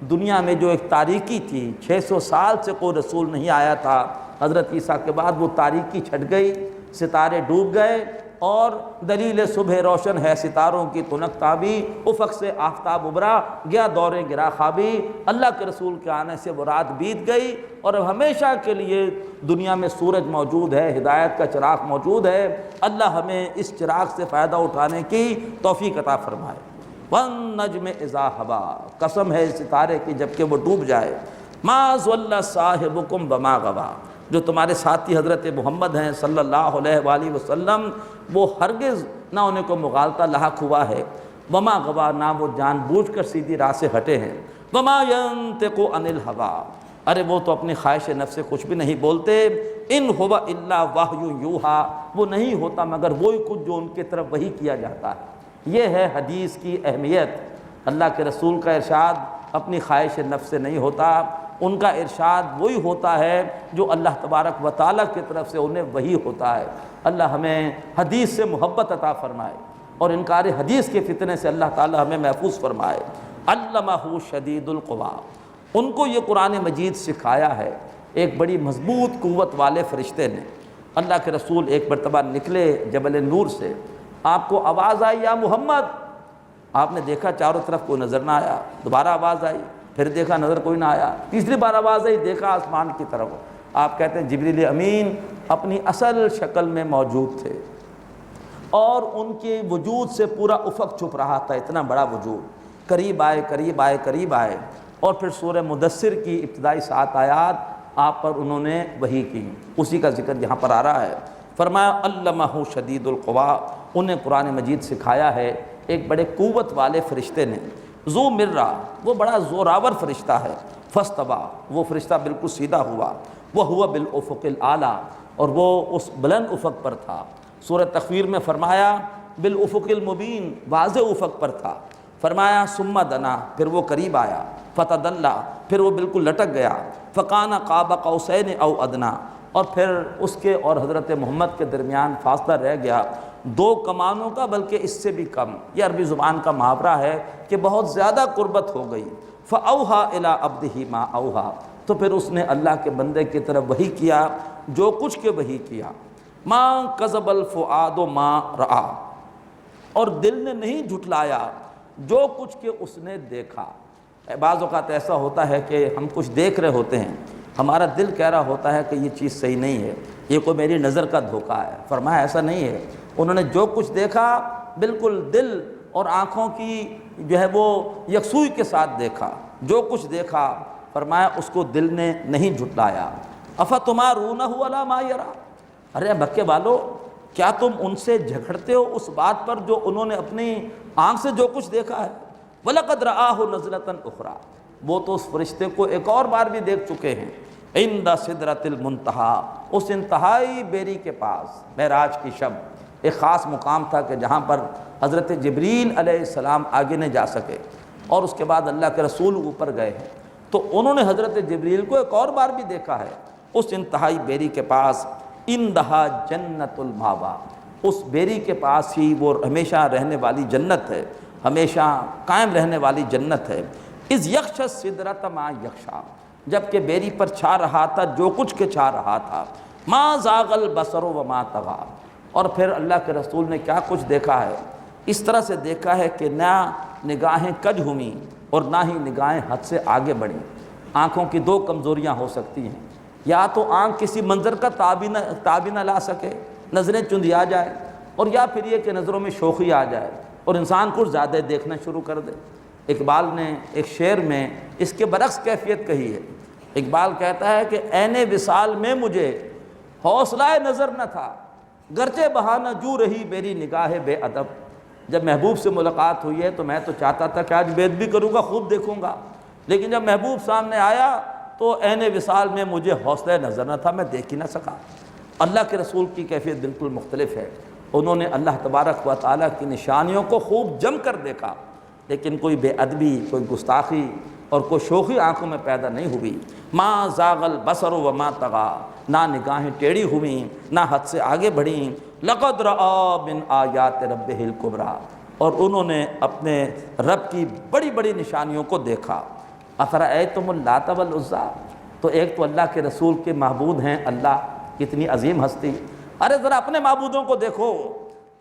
دنیا میں جو ایک تاریکی تھی، 600 سال سے کوئی رسول نہیں آیا تھا، حضرت عیسیٰ کے بعد وہ تاریکی چھٹ گئی، ستارے ڈوب گئے، اور دلیل صبح روشن ہے ستاروں کی تنک تابی، افق سے آفتاب ابھرا گیا دور گرا خوابی۔ اللہ کے رسول کے آنے سے وہ رات بیت گئی، اور اب ہمیشہ کے لیے دنیا میں سورج موجود ہے، ہدایت کا چراغ موجود ہے۔ اللہ ہمیں اس چراغ سے فائدہ اٹھانے کی توفیق عطا فرمائے۔ والنجم اذا ہوا، قسم ہے ستارے کی جب کہ وہ ڈوب جائے۔ ما ضل صاحبکم وما غوا، جو تمہارے ساتھی حضرت محمد ہیں صلی اللہ علیہ وآلہ وسلم، وہ ہرگز نہ انہیں کو مغالطہ لاحق ہوا ہے۔ وما غوا، نہ وہ جان بوجھ کر سیدھی راہ سے ہٹے ہیں۔ وما ينطق عن الهوى، ارے وہ تو اپنی خواہش نفس سے کچھ بھی نہیں بولتے۔ ان هو الا وحی یوحیٰ، وہ نہیں ہوتا مگر وہی کچھ جو ان کی طرف وحی کیا جاتا ہے۔ یہ ہے حدیث کی اہمیت۔ اللہ کے رسول کا ارشاد اپنی خواہش نفس سے نہیں ہوتا، ان کا ارشاد وہی ہوتا ہے جو اللہ تبارک و تعالیٰ کی طرف سے انہیں وحی ہوتا ہے۔ اللہ ہمیں حدیث سے محبت عطا فرمائے، اور انکار حدیث کے فتنے سے اللہ تعالیٰ ہمیں محفوظ فرمائے۔ علمہ شدید القویٰ، ان کو یہ قرآن مجید سکھایا ہے ایک بڑی مضبوط قوت والے فرشتے نے۔ اللہ کے رسول ایک مرتبہ نکلے جبل نور سے، آپ کو آواز آئی یا محمد، آپ نے دیکھا چاروں طرف کوئی نظر نہ آیا، دوبارہ آواز آئی، پھر دیکھا نظر کوئی نہ آیا، تیسری بار آواز آئی، دیکھا آسمان کی طرف، آپ کہتے ہیں جبریل امین اپنی اصل شکل میں موجود تھے، اور ان کے وجود سے پورا افق چھپ رہا تھا، اتنا بڑا وجود، قریب آئے قریب آئے قریب آئے، اور پھر سورہ مدثر کی ابتدائی 7 آیات آپ پر انہوں نے وحی کی، اسی کا ذکر یہاں پر آ رہا ہے۔ فرمایا علمہ شدید القویٰ، انہیں قرآن مجید سکھایا ہے ایک بڑے قوت والے فرشتے نے، ذو مرہ، وہ بڑا زوراور فرشتہ ہے، فاستویٰ، وہ فرشتہ بالکل سیدھا ہوا، وہو بالافق الاعلیٰ، اور وہ اس بلند افق پر تھا۔ سورہ تکویر میں فرمایا بالافق المبین، واضح افق پر تھا۔ فرمایا ثم دنا، پھر وہ قریب آیا، فتدلی، پھر وہ بالکل لٹک گیا، فکان قاب قوسین او ادنیٰ، اور پھر اس کے اور حضرت محمد کے درمیان فاصلہ رہ گیا 2 کمانوں کا، بلکہ اس سے بھی کم۔ یہ عربی زبان کا محاورہ ہے کہ بہت زیادہ قربت ہو گئی۔ فاوحیٰ الی عبدہ ما اوحیٰ، تو پھر اس نے اللہ کے بندے کی طرف وحی کیا جو کچھ کے وحی کیا۔ ما کذب الفؤاد ما رآ، اور دل نے نہیں جھٹلایا جو کچھ کہ اس نے دیکھا۔ بعض اوقات ایسا ہوتا ہے کہ ہم کچھ دیکھ رہے ہوتے ہیں، ہمارا دل کہہ رہا ہوتا ہے کہ یہ چیز صحیح نہیں ہے، یہ کوئی میری نظر کا دھوکہ ہے۔ فرمایا ایسا نہیں ہے، انہوں نے جو کچھ دیکھا بالکل دل اور آنکھوں کی جو ہے وہ یکسوئی کے ساتھ دیکھا، جو کچھ دیکھا فرمایا اس کو دل نے نہیں جھٹلایا۔ افتمارونہ علی ما یری، ارے مکے والو کیا تم ان سے جھگڑتے ہو اس بات پر جو انہوں نے اپنی آنکھ سے جو کچھ دیکھا ہے؟ وَلَقَدْ رَآهُ نَزْلَةً أُخْرَىٰ، وہ تو اس فرشتے کو ایک اور بار بھی دیکھ چکے ہیں، عِندَ سِدْرَةِ الْمُنتَہَىٰ، اس انتہائی بیری کے پاس۔ معراج کی شب ایک خاص مقام تھا کہ جہاں پر حضرت جبریل علیہ السلام آگے نہیں جا سکے، اور اس کے بعد اللہ کے رسول اوپر گئے ہیں، تو انہوں نے حضرت جبریل کو ایک اور بار بھی دیکھا ہے اس انتہائی بیری کے پاس۔ اندہا جنت الماوا، اس بیری کے پاس ہی وہ ہمیشہ رہنے والی جنت ہے، ہمیشہ قائم رہنے والی جنت ہے۔ اذ یغشی السدرۃ ما یغشی، جب کہ بیری پر چھا رہا تھا جو کچھ کے چھا رہا تھا۔ ما زاغ البصر وما طغیٰ، اور پھر اللہ کے رسول نے کیا کچھ دیکھا ہے، اس طرح سے دیکھا ہے کہ نہ نگاہیں کج ہوئیں اور نہ ہی نگاہیں حد سے آگے بڑھیں۔ آنکھوں کی 2 کمزوریاں ہو سکتی ہیں، یا تو آنکھ کسی منظر کا تابع نہ لا سکے، نظریں چندیا جائے، اور یا پھر یہ کہ نظروں میں شوخی آ جائے اور انسان کو زیادہ دیکھنا شروع کر دے۔ اقبال نے ایک شعر میں اس کے برعکس کیفیت کہی ہے۔ اقبال کہتا ہے کہ عین وصال میں مجھے حوصلہ نظر نہ تھا، گرچہ بہانہ جو رہی میری نگاہ بے ادب۔ جب محبوب سے ملاقات ہوئی ہے تو میں تو چاہتا تھا کہ آج بیت بھی کروں گا، خوب دیکھوں گا، لیکن جب محبوب سامنے آیا تو عین وصال میں مجھے حوصلہ نظر نہ تھا، میں دیکھ ہی نہ سکا۔ اللہ کے رسول کی کیفیت بالکل مختلف ہے، انہوں نے اللہ تبارک و تعالیٰ کی نشانیوں کو خوب جم کر دیکھا، لیکن کوئی بے ادبی، کوئی گستاخی اور کوئی شوخی آنکھوں میں پیدا نہیں ہوئی۔ ما زاغ البصر وما طغیٰ، نہ نگاہیں ٹیڑھی ہوئیں نہ حد سے آگے بڑھیں۔ لقد رأى من آیات ربہ الکبریٰ، اور انہوں نے اپنے رب کی بڑی بڑی نشانیوں کو دیکھا۔ افرأیتم اللات والعزیٰ، تو ایک تو اللہ کے رسول کے معبود ہیں اللہ، کتنی عظیم ہستی، ارے ذرا اپنے معبودوں کو دیکھو۔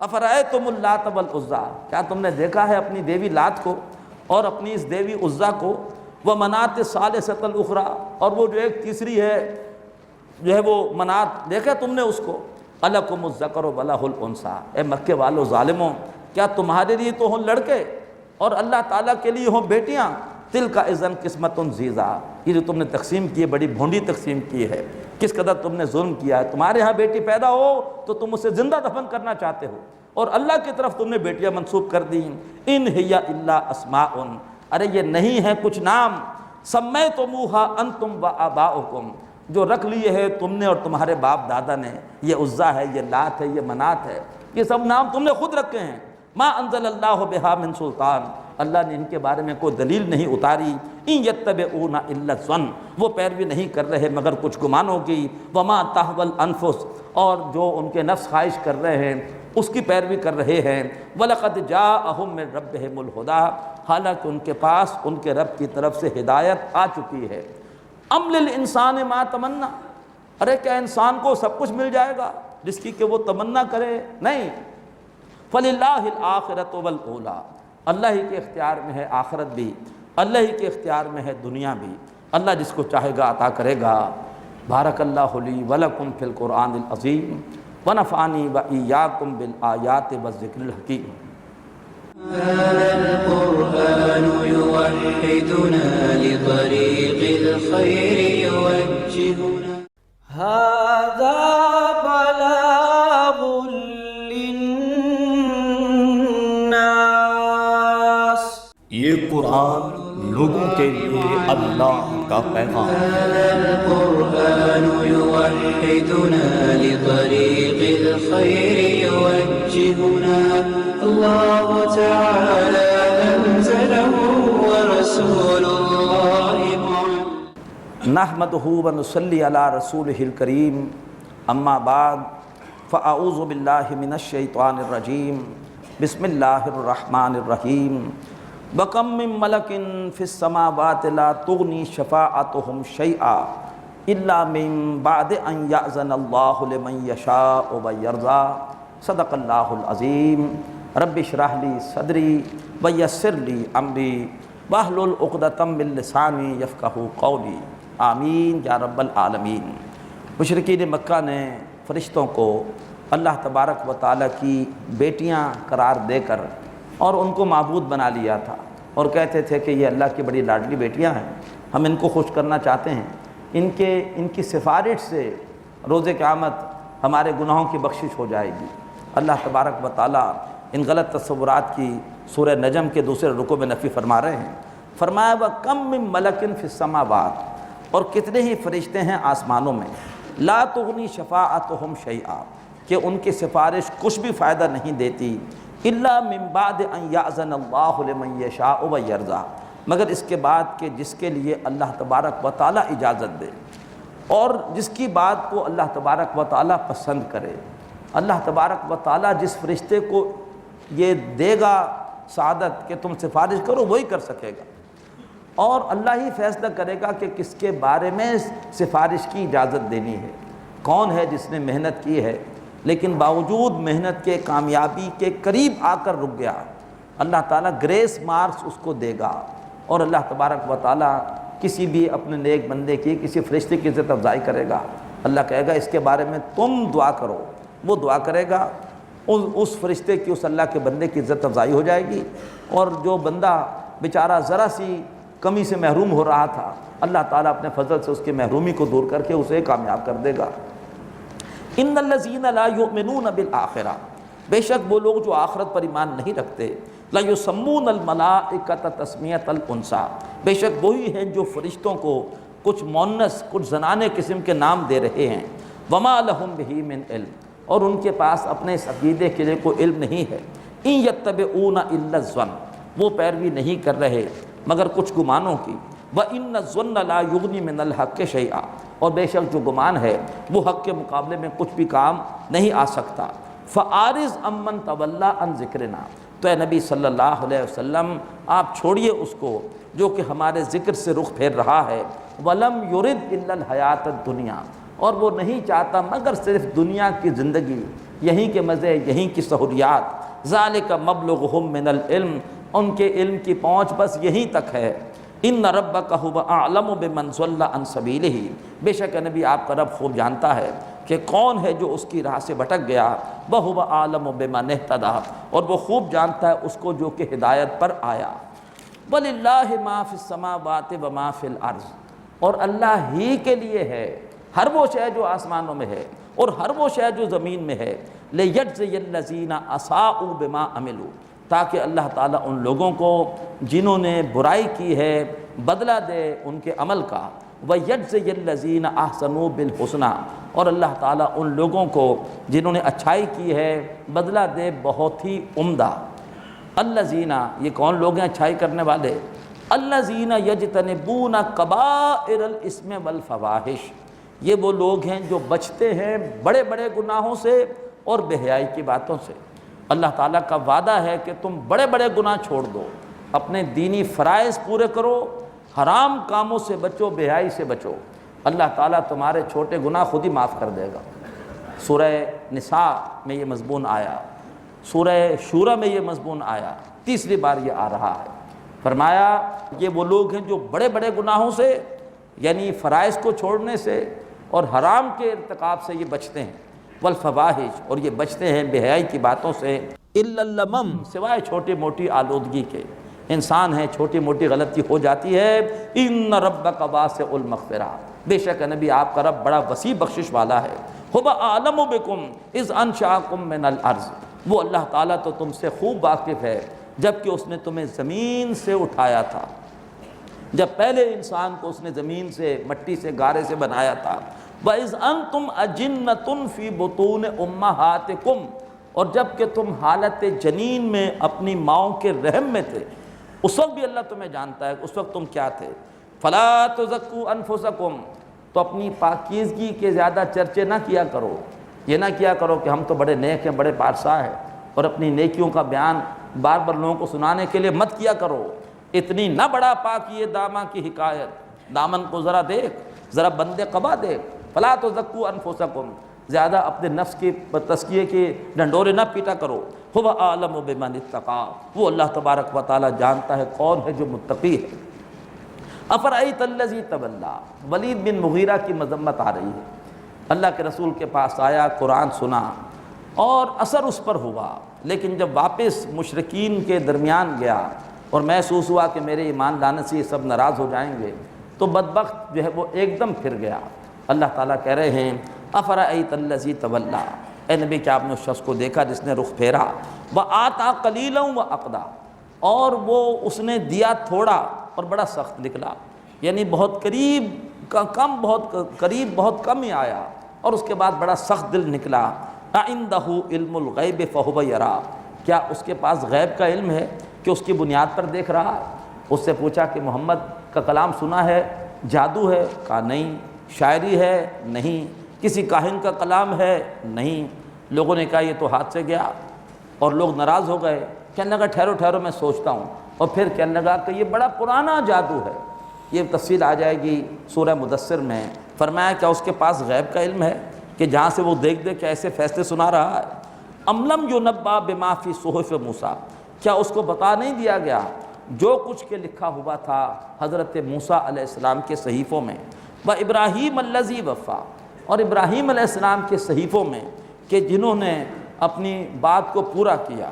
افرأیتم اللات والعزیٰ، کیا تم نے دیکھا ہے اپنی دیوی لات کو اور اپنی اس دیوی عزیٰ کو؟ ومناۃ الثالثۃ الاخریٰ، اور وہ جو ایک تیسری ہے جو ہے وہ منات، دیکھا تم نے اس کو؟ الکم الذکر ولہ الانثیٰ، اے مکے والو ظالموں، کیا تمہارے لیے تو ہوں لڑکے اور اللہ تعالیٰ کے لیے ہوں بیٹیاں؟ تلک اذن قسمۃ ضیزیٰ، یہ جو تم نے تقسیم کی ہے بڑی بھونڈی تقسیم کی ہے، کس قدر تم نے ظلم کیا ہے۔ تمہارے ہاں بیٹی پیدا ہو تو تم اسے زندہ دفن کرنا چاہتے ہو، اور اللہ کی طرف تم نے بیٹیاں منسوب کر دیں۔ ان ہی الا اسماء، ارے یہ نہیں ہے کچھ نام، سمیتموہا انتم وآباؤکم، جو رکھ لیے ہے تم نے اور تمہارے باپ دادا نے، یہ عزیٰ ہے، یہ لات ہے، یہ منات ہے، یہ سب نام تم نے خود رکھے ہیں۔ ما انزل اللہ بہا من سلطان، اللہ نے ان کے بارے میں کوئی دلیل نہیں اتاری۔ ان یتبعون الا الظن، وہ پیروی نہیں کر رہے مگر کچھ گمانوں کی۔ وما تہوی الانفس، اور جو ان کے نفس خواہش کر رہے ہیں اس کی پیروی کر رہے ہیں۔ وَلَقَدْ جَاءَهُم مِّن رَّبِّهِمُ الْهُدَىٰ، حالانکہ ان کے پاس ان کے رب کی طرف سے ہدایت آ چکی ہے۔ ام للانسان ما تمنا، ارے کیا انسان کو سب کچھ مل جائے گا جس کی کہ وہ تمنا کرے؟ نہیں۔ فَلِلَّهِ الْآخِرَةُ وَالْأُولَىٰ، اللہ ہی کے اختیار میں ہے آخرت بھی، اللہ ہی کے اختیار میں ہے دنیا بھی، اللہ جس کو چاہے گا عطا کرے گا۔ بارک اللہ لی ولکم فی القرآن العظیم ونفعنی وإیاکم بالآیات والذکر الحکیم۔ هذا القرآن يوحدنا لطريق الخير يوجهنا هذا بلاغ للناس کے لیے اللہ کا پیغام۔ هذا القرآن يوحدنا لطريق الخير يوجهنا الله تعالى أنزله ورسول الله معلم نحمدہ ونصلی علی رسولہ الکریم اما بعد فاعوذ باللہ من الشیطان الرجیم بسم اللہ الرحمن الرحیم وَكَم مِّن مَّلَكٍ فِي السَّمَاوَاتِ لَا تُغْنِي شَفَاعَتُهُمْ شَيْئًا إِلَّا مِن بَعْدِ أَن يَأْذَنَ اللَّهُ لِمَن يَشَاءُ وَيَرْضَىٰ صدق اللہ العظیم۔ رب اشرح لی صدری ویسر لی امری واحلل عقدۃ من لسانی یفقہوا قولی آمین یا رب العالمین۔ مشرکین مکہ نے فرشتوں کو اللہ تبارک و تعالیٰ کی بیٹیاں قرار دے کر اور ان کو معبود بنا لیا تھا، اور کہتے تھے کہ یہ اللہ کی بڑی لاڈلی بیٹیاں ہیں، ہم ان کو خوش کرنا چاہتے ہیں، ان کی سفارش سے روز قیامت ہمارے گناہوں کی بخشش ہو جائے گی۔ اللہ تبارک و تعالیٰ ان غلط تصورات کی سورہ نجم کے دوسرے رکوع میں نفی فرما رہے ہیں۔ فرمایا وَكَم مِّن مَّلَكٍ فِي السَّمَاوَاتِ، اور کتنے ہی فرشتے ہیں آسمانوں میں، لا تغنی شفاعتہم شیئا، کہ ان کی سفارش کچھ بھی فائدہ نہیں دیتی، الا من بعد ان یأذن اللہ لمن یشاء ویرضیٰ، مگر اس کے بعد کہ جس کے لیے اللہ تبارک و تعالیٰ اجازت دے اور جس کی بات کو اللہ تبارک و تعالیٰ پسند کرے۔ اللہ تبارک و تعالیٰ جس فرشتے کو یہ دے گا سعادت کہ تم سفارش کرو، وہی کر سکے گا، اور اللہ ہی فیصلہ کرے گا کہ کس کے بارے میں سفارش کی اجازت دینی ہے۔ کون ہے جس نے محنت کی ہے لیکن باوجود محنت کے کامیابی کے قریب آ کر رک گیا، اللہ تعالیٰ گریس مارکس اس کو دے گا، اور اللہ تبارک و تعالیٰ کسی بھی اپنے نیک بندے کی کسی فرشتے کی عزت افزائی کرے گا۔ اللہ کہے گا اس کے بارے میں تم دعا کرو، وہ دعا کرے گا، اس فرشتے کی اس اللہ کے بندے کی عزت افزائی ہو جائے گی، اور جو بندہ بیچارہ ذرا سی کمی سے محروم ہو رہا تھا، اللہ تعالیٰ اپنے فضل سے اس کی محرومی کو دور کر کے اسے کامیاب کر دے گا۔ ان الذین لا یؤمنون بالآخرہ، بے شک وہ لوگ جو آخرت پر ایمان نہیں رکھتے، لا یسمون الملائکۃ تسمیۃ الانثیٰ، بے شک وہی ہیں جو فرشتوں کو کچھ مؤنث کچھ زنانے قسم کے نام دے رہے ہیں، وما لہم بہ من علم، اور ان کے پاس اپنے اس عقیدے کے لیے کوئی علم نہیں ہے، ان یتبعون الا الظن، وہ پیروی نہیں کر رہے مگر کچھ گمانوں کی، وَإِنَّ الظُّنَّ لَا يُغْنِي مِنَ الْحَقِّ شَيْئًا، اور بے شک جو گمان ہے وہ حق کے مقابلے میں کچھ بھی کام نہیں آ سکتا۔ فَآرِضْ عَمَّن تَوَلَّىٰ عَن ذِكْرِنَا، تو اے نبی صلی اللہ علیہ وسلم آپ چھوڑیے اس کو جو کہ ہمارے ذکر سے رخ پھیر رہا ہے، وَلَمْ يُرِدْ إِلَّا الْحَيَاةَ الدُّنْيَا، اور وہ نہیں چاہتا مگر صرف دنیا کی زندگی، یہیں کے مزے، یہیں کی سہولیات، ذَلِكَ مَبْلُغُهُم مِّنَ الْعِلْمِ، ان کے علم کی پہنچ بس یہیں تک ہے۔ ان ربک هو اعلم بمن ضل عن سبیلہ، بے شک نبی آپ کا رب خوب جانتا ہے کہ کون ہے جو اس کی راہ سے بھٹک گیا، وہو اعلم بمن اہتدی، اور وہ خوب جانتا ہے اس کو جو کہ ہدایت پر آیا۔ وللہ ما فی السماوات وما فی الارض، اور اللہ ہی کے لیے ہے ہر وہ شے جو آسمانوں میں ہے اور ہر وہ شے جو زمین میں ہے، لیجزی الذین اساءوا بما عملوا، تاکہ اللہ تعالیٰ ان لوگوں کو جنہوں نے برائی کی ہے بدلہ دے ان کے عمل کا، وَيَجْزِيَ الَّذِينَ أَحْسَنُوا بِالْحُسْنَىٰ، اور اللہ تعالیٰ ان لوگوں کو جنہوں نے اچھائی کی ہے بدلہ دے بہت ہی عمدہ۔ الَّذِينَ، یہ کون لوگ ہیں اچھائی کرنے والے؟ الَّذِينَ يَجْتَنِبُونَ كَبَائِرَ الْإِثْمِ وَالْفَوَاحِشِ، یہ وہ لوگ ہیں جو بچتے ہیں بڑے بڑے گناہوں سے اور بے حیائی کی باتوں سے۔ اللہ تعالیٰ کا وعدہ ہے کہ تم بڑے بڑے گناہ چھوڑ دو، اپنے دینی فرائض پورے کرو، حرام کاموں سے بچو، بے حیائی سے بچو، اللہ تعالیٰ تمہارے چھوٹے گناہ خود ہی معاف کر دے گا۔ سورہ نساء میں یہ مضمون آیا، سورہ شورى میں یہ مضمون آیا، تیسری بار یہ آ رہا ہے۔ فرمایا یہ وہ لوگ ہیں جو بڑے بڑے گناہوں سے یعنی فرائض کو چھوڑنے سے اور حرام کے ارتکاب سے یہ بچتے ہیں، والفواحش، اور یہ بچتے ہیں بے حیائی کی باتوں سے، الا اللمم، سوائے چھوٹی موٹی آلودگی کے، انسان ہے چھوٹی موٹی غلطی ہو جاتی ہے۔ ان ربک واسع المغفرہ، بے شک نبی آپ کا رب بڑا وسیع بخشش والا ہے۔ هو اعلم بکم اذ انشأکم من الارض، وہ اللہ تعالیٰ تو تم سے خوب واقف ہے جب کہ اس نے تمہیں زمین سے اٹھایا تھا۔ جب پہلے انسان کو اس نے زمین سے، مٹی سے، گارے سے بنایا تھا۔ وَإِذْ أَنْتُمْ أَجِنَّةٌ فِي بُطُونِ أُمَّهَاتِكُمْ، اور جب کہ تم حالت جنین میں اپنی ماؤں کے رحم میں تھے، اس وقت بھی اللہ تمہیں جانتا ہے اس وقت تم کیا تھے۔ فَلَا تُزَكُّوا أَنفُسَكُمْ، تو اپنی پاکیزگی کے زیادہ چرچے نہ کیا کرو، یہ نہ کیا کرو کہ ہم تو بڑے نیک ہیں، بڑے پارسا ہیں، اور اپنی نیکیوں کا بیان بار بار لوگوں کو سنانے کے لیے مت کیا کرو۔ اتنی نہ بڑا پاکی داماں کی حکایت، دامن کو ذرا دیکھ، ذرا بندے قبا دیکھ۔ فلا تزکوا انفسکم، زیادہ اپنے نفس کی تزکیے کے ڈنڈورے نہ پیٹا کرو۔ هو اعلم بمن اتقى، وہ اللہ تبارک و تعالی جانتا ہے کون ہے جو متقی ہے۔ افرأیت الذی تولی، ولید بن مغیرہ کی مذمت آ رہی ہے۔ اللہ کے رسول کے پاس آیا، قرآن سنا اور اثر اس پر ہوا، لیکن جب واپس مشرکین کے درمیان گیا اور محسوس ہوا کہ میرے ایمان لانے سے یہ سب ناراض ہو جائیں گے، تو بدبخت جو ہے وہ ایک دم پھر گیا۔ اللہ تعالیٰ کہہ رہے ہیں افرأیت الذی تولی، اے نبی کیا آپ نے اس شخص کو دیکھا جس نے رخ پھیرا، وآتیٰ قلیلا وأقدیٰ، اور وہ اس نے دیا تھوڑا اور بڑا سخت نکلا، یعنی بہت قریب کا کم، بہت قریب بہت کم ہی آیا، اور اس کے بعد بڑا سخت دل نکلا۔ اعندہ علم الغیب فہو یریٰ، کیا اس کے پاس غیب کا علم ہے کہ اس کی بنیاد پر دیکھ رہا ہے؟ اس سے پوچھا کہ محمد کا کلام سنا ہے، جادو ہے؟ کہا نہیں۔ شاعری ہے؟ نہیں۔ کسی کاہن کا کلام ہے؟ نہیں۔ لوگوں نے کہا یہ تو ہاتھ سے گیا، اور لوگ ناراض ہو گئے۔ کہنے لگا ٹھہرو ٹھہرو میں سوچتا ہوں، اور پھر کہنے لگا کہ یہ بڑا پرانا جادو ہے۔ یہ تفصیل آ جائے گی سورہ مدثر میں۔ فرمایا کیا اس کے پاس غیب کا علم ہے کہ جہاں سے وہ دیکھ دے کہ ایسے فیصلے سنا رہا ہے؟ ام لم ینبأ بما فی صحف موسیٰ، کیا اس کو بتا نہیں دیا گیا جو کچھ کے لکھا ہوا تھا حضرت موسیٰ علیہ السلام کے صحیفوں میں، وابراہیم الذی وفیٰ، اور ابراہیم علیہ السلام کے صحیفوں میں کہ جنہوں نے اپنی بات کو پورا کیا،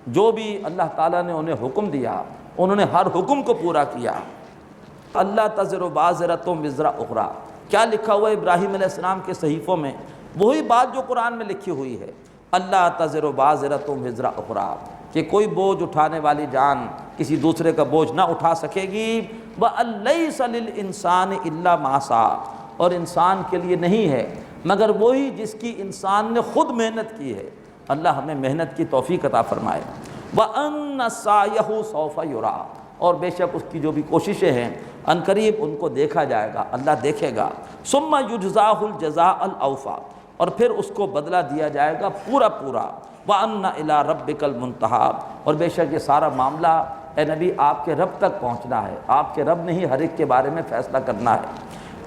جو بھی اللہ تعالیٰ نے انہیں حکم دیا انہوں نے ہر حکم کو پورا کیا۔ اللہ تزر وازرۃ وزر اخری، کیا لکھا ہوا ہے ابراہیم علیہ السلام کے صحیفوں میں؟ وہی بات جو قرآن میں لکھی ہوئی ہے، اللہ تزر وازرۃ وزر اخری، کہ کوئی بوجھ اٹھانے والی جان کسی دوسرے کا بوجھ نہ اٹھا سکے گی۔ وَأَن لَيْسَ لِلْإِنسَانِ إِلَّا مَا سَعَىٰ، اور انسان کے لیے نہیں ہے مگر وہی جس کی انسان نے خود محنت کی ہے۔ اللہ ہمیں محنت کی توفیق عطا فرمائے۔ وَأَنَّ سَعْيَهُ سَوْفَ يُرَىٰ، اور بے شک اس کی جو بھی کوششیں ہیں ان قریب ان کو دیکھا جائے گا، اللہ دیکھے گا۔ ثُمَّ يُجْزَاهُ الْجَزَاءَ الْأَوْفَىٰ، اور پھر اس کو بدلہ دیا جائے گا پورا پورا۔ وَأَنَّ إِلَىٰ رَبِّكَ الْمُنتَهَىٰ، اور بے شک یہ سارا معاملہ اے نبی آپ کے رب تک پہنچنا ہے، آپ کے رب نے ہی ہر ایک کے بارے میں فیصلہ کرنا ہے۔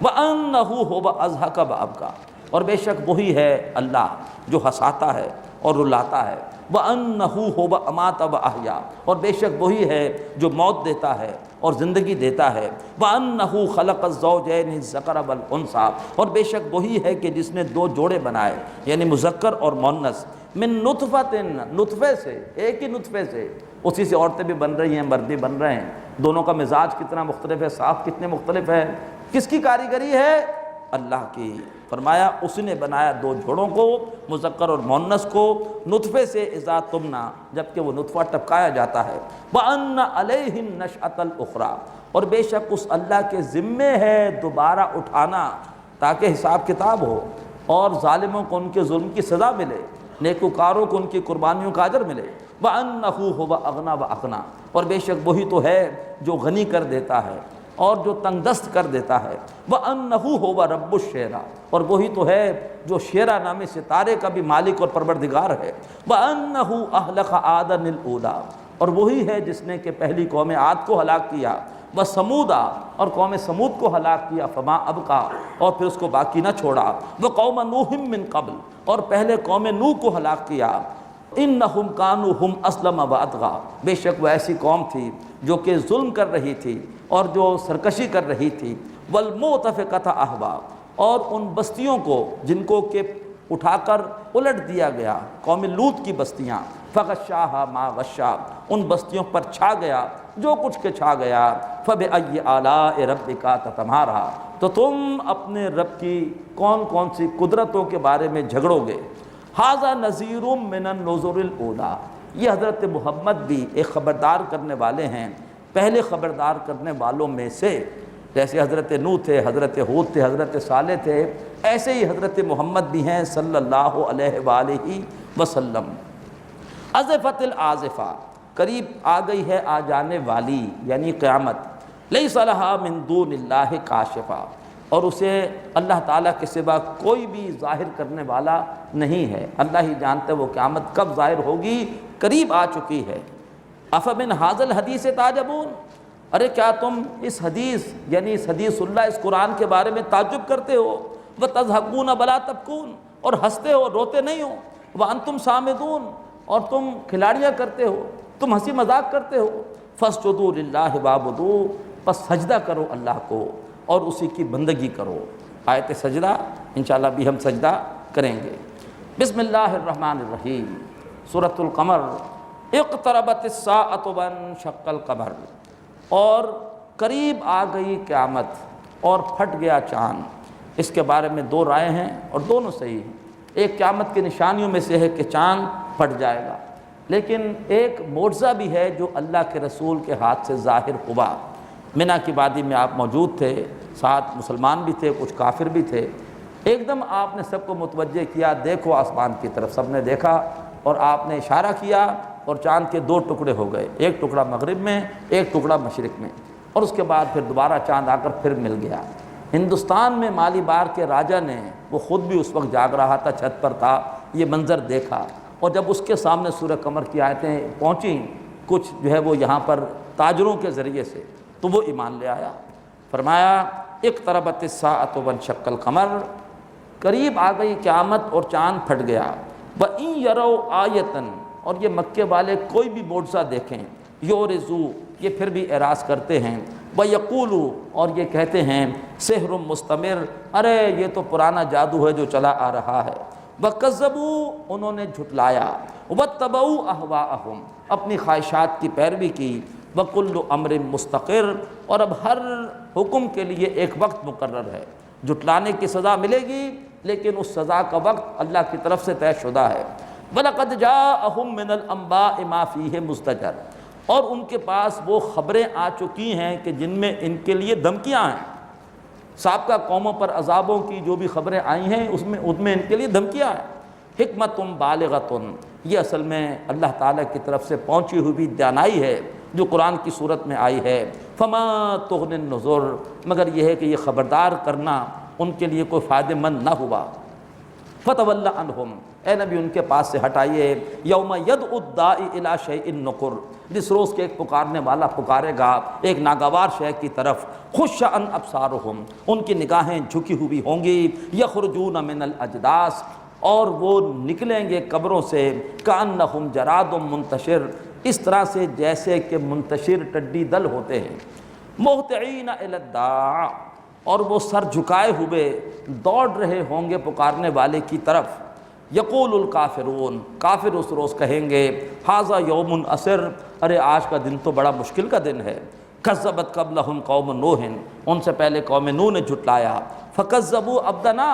وَأَنَّهُ هُوَ أَضْحَكَ وَأَبْكَىٰ، اور بے شک وہی ہے اللہ جو ہنساتا ہے اور رلاتا ہے۔ وَأَنَّهُ هُوَ أَمَاتَ وَأَحْيَا، اور بے شک وہی ہے جو موت دیتا ہے اور زندگی دیتا ہے۔ وَأَنَّهُ خَلَقَ الزَّوْجَيْنِ الذَّكَرَ وَالْأُنثَىٰ، اور بے شک وہی ہے کہ جس نے دو جوڑے بنائے، یعنی مذکر اور مؤنث، من نطفۃ، نطفے سے، ایک ہی نطفے سے، اسی سے عورتیں بھی بن رہی ہیں، مرد بھی بن رہے ہیں، دونوں کا مزاج کتنا مختلف ہے، صاف کتنے مختلف ہے، کس کی کاریگری ہے؟ اللہ کی۔ فرمایا اس نے بنایا دو جوڑوں کو، مذکر اور مؤنث کو، نطفے سے اذا تمنا، جبکہ وہ نطفہ ٹپکایا جاتا ہے۔ وَأَنَّ عَلَيْهِ النَّشْأَةَ الْأُخْرَىٰ، اور بے شک اس اللہ کے ذمے ہے دوبارہ اٹھانا تاکہ حساب کتاب ہو اور ظالموں کو ان کے ظلم کی سزا ملے، نیکوکاروں کو ان کی قربانیوں کا اجر ملے۔ وَأَنَّهُ هُوَ أَغْنَىٰ وَأَقْنَىٰ، اور بے شک وہی تو ہے جو غنی کر دیتا ہے اور جو تنگ دست کر دیتا ہے۔ وَأَنَّهُ هُوَ رَبُّ الشِّعْرَىٰ، اور وہی تو ہے جو شعرا نامی ستارے کا بھی مالک اور پروردگار ہے۔ وَأَنَّهُ أَهْلَكَ عَادًا الْأُولَىٰ، اور وہی ہے جس نے کہ پہلی قوم عاد کو ہلاک کیا۔ وَثَمُودَ، اور قوم سمود کو ہلاک کیا۔ فَمَا أَبْقَىٰ، اور پھر اس کو باقی نہ چھوڑا۔ وَقَوْمَ نُوحٍ مِّن قَبْلُ، اور پہلے قوم نوح کو ہلاک کیا۔ إِنَّهُمْ كَانُوا هُمْ أَظْلَمَ وَأَطْغَىٰ، بے شک وہ ایسی قوم تھی جو کہ ظلم کر رہی تھی اور جو سرکشی کر رہی تھی۔ وَالْمُؤْتَفِكَةَ أَهْوَىٰ، اور ان بستیوں کو جن کو کہ اٹھا کر الٹ دیا گیا، قوم لوط کی بستیاں، فَغَشَّاهَا مَا غَشَّىٰ، ان بستیوں پر چھا گیا جو کچھ کے چھا گیا۔ فَبِأَيِّ آلَاءِ رَبِّكَ تَتَمَارَىٰ، تو تم اپنے رب کی کون کون سی قدرتوں کے بارے میں جھگڑو گے۔ ھذا نذیر من النذر الاولیٰ، یہ حضرت محمد بھی ایک خبردار کرنے والے ہیں پہلے خبردار کرنے والوں میں سے، جیسے حضرت نوح تھے، حضرت ہود تھے، حضرت صالح تھے، ایسے ہی حضرت محمد بھی ہیں صلی اللہ علیہ وآلہ وسلم۔ ازفت الآزفہ، قریب آ گئی ہے آ جانے والی یعنی قیامت، لیس لہا من دون اللہ کاشفہ، اور اسے اللہ تعالیٰ کے سوا کوئی بھی ظاہر کرنے والا نہیں ہے، اللہ ہی جانتے وہ قیامت کب ظاہر ہوگی، قریب آ چکی ہے۔ افمن ھذا الحدیث تعجبون، ارے کیا تم اس حدیث یعنی اس حدیث اللہ، اس قرآن کے بارے میں تعجب کرتے ہو؟ وتضحکون ولا تبکون، اور ہنستے ہو روتے نہیں ہو، وانتم صامدون، اور تم کھلاڑیاں کرتے ہو، تم ہنسی مذاق کرتے ہو۔ فاسجدوا للہ وعبدوا، پس سجدہ کرو اللہ کو اور اسی کی بندگی کرو۔ آیت سجدہ انشاءاللہ بھی ہم سجدہ کریں گے۔ بسم اللہ الرحمن الرحیم، سورۃ القمر، اقتربت الساعۃ وانشق القمر، اور قریب آ گئی قیامت اور پھٹ گیا چاند۔ اس کے بارے میں دو رائے ہیں اور دونوں صحیح ہیں۔ ایک قیامت کی نشانیوں میں سے ہے کہ چاند پھٹ جائے گا، لیکن ایک معجزہ بھی ہے جو اللہ کے رسول کے ہاتھ سے ظاہر ہوا۔ منی کی وادی میں آپ موجود تھے، ساتھ مسلمان بھی تھے، کچھ کافر بھی تھے۔ ایک دم آپ نے سب کو متوجہ کیا، دیکھو آسمان کی طرف، سب نے دیکھا اور آپ نے اشارہ کیا اور چاند کے دو ٹکڑے ہو گئے، ایک ٹکڑا مغرب میں، ایک ٹکڑا مشرق میں، اور اس کے بعد پھر دوبارہ چاند آ کر پھر مل گیا۔ ہندوستان میں مالی بار کے راجہ نے، وہ خود بھی اس وقت جاگ رہا تھا، چھت پر تھا، یہ منظر دیکھا، اور جب اس کے سامنے سورہ قمر کی آیتیں پہنچیں، کچھ جو ہے وہ یہاں پر تاجروں کے ذریعے سے، تو وہ ایمان لے آیا۔ فرمایا اقتربت الساعۃ وانشق القمر، قریب آ گئی قیامت اور چاند پھٹ گیا۔ وَإِن يَرَوْا آیَةً، اور یہ مکے والے کوئی بھی معجزہ دیکھیں، یورزو، یہ پھر بھی اعراض کرتے ہیں، وَيَقُولُوا، اور یہ کہتے ہیں، سحر مستمر، ارے یہ تو پرانا جادو ہے جو چلا آ رہا ہے۔ وَكَذَّبُوا، انہوں نے جھٹلایا، وَاتَّبَعُوا أَهْوَاءَهُمْ، اپنی خواہشات کی پیروی کی۔ وَكُلُّ أَمْرٍ مُسْتَقِرٌ، اور اب ہر حکم کے لیے ایک وقت مقرر ہے، جھٹلانے کی سزا ملے گی لیکن اس سزا کا وقت اللہ کی طرف سے طے شدہ ہے۔ وَلَقَدْ جَاءَهُم مِّنَ الْأَنبَاءِ مَا فِيهِ مُزْدَجَرٌ، اور ان کے پاس وہ خبریں آ چکی ہیں کہ جن میں ان کے لیے دھمکیاں ہیں، سابقہ قوموں پر عذابوں کی جو بھی خبریں آئی ہیں ان میں ان کے لیے دھمکیاں ہیں۔ حکمت بالغۃ، یہ اصل میں اللہ تعالیٰ کی طرف سے پہنچی ہوئی دانائی ہے جو قرآن کی صورت میں آئی ہے۔ فما تغنی النذر، مگر یہ ہے کہ یہ خبردار کرنا ان کے لیے کوئی فائدہ مند نہ ہوا۔ فتول عنہم، اے نبی ان کے پاس سے ہٹائیے، یوم یدعو الداعی الی شیء نکر، جس روز کے ایک پکارنے والا پکارے گا ایک ناگوار شے کی طرف۔ خش عن ابصارہم، ان کی نگاہیں جھکی ہوئی ہوں گی۔ یخرجون من الاجداث، اور وہ نکلیں گے قبروں سے۔ کأنہم جراد منتشر، اس طرح سے جیسے کہ منتشر ٹڈی دل ہوتے ہیں۔ مہطعین الی الداع، اور وہ سر جھکائے ہوئے دوڑ رہے ہوں گے پکارنے والے کی طرف۔ یقول الکافرون، کافر اس روز کہیں گے، ھذا یوم عسر، ارے آج کا دن تو بڑا مشکل کا دن ہے۔ کذبت قبلہم قوم نوح، ان سے پہلے قوم نوح نے جھٹلایا۔ فکذبوا عبدنا،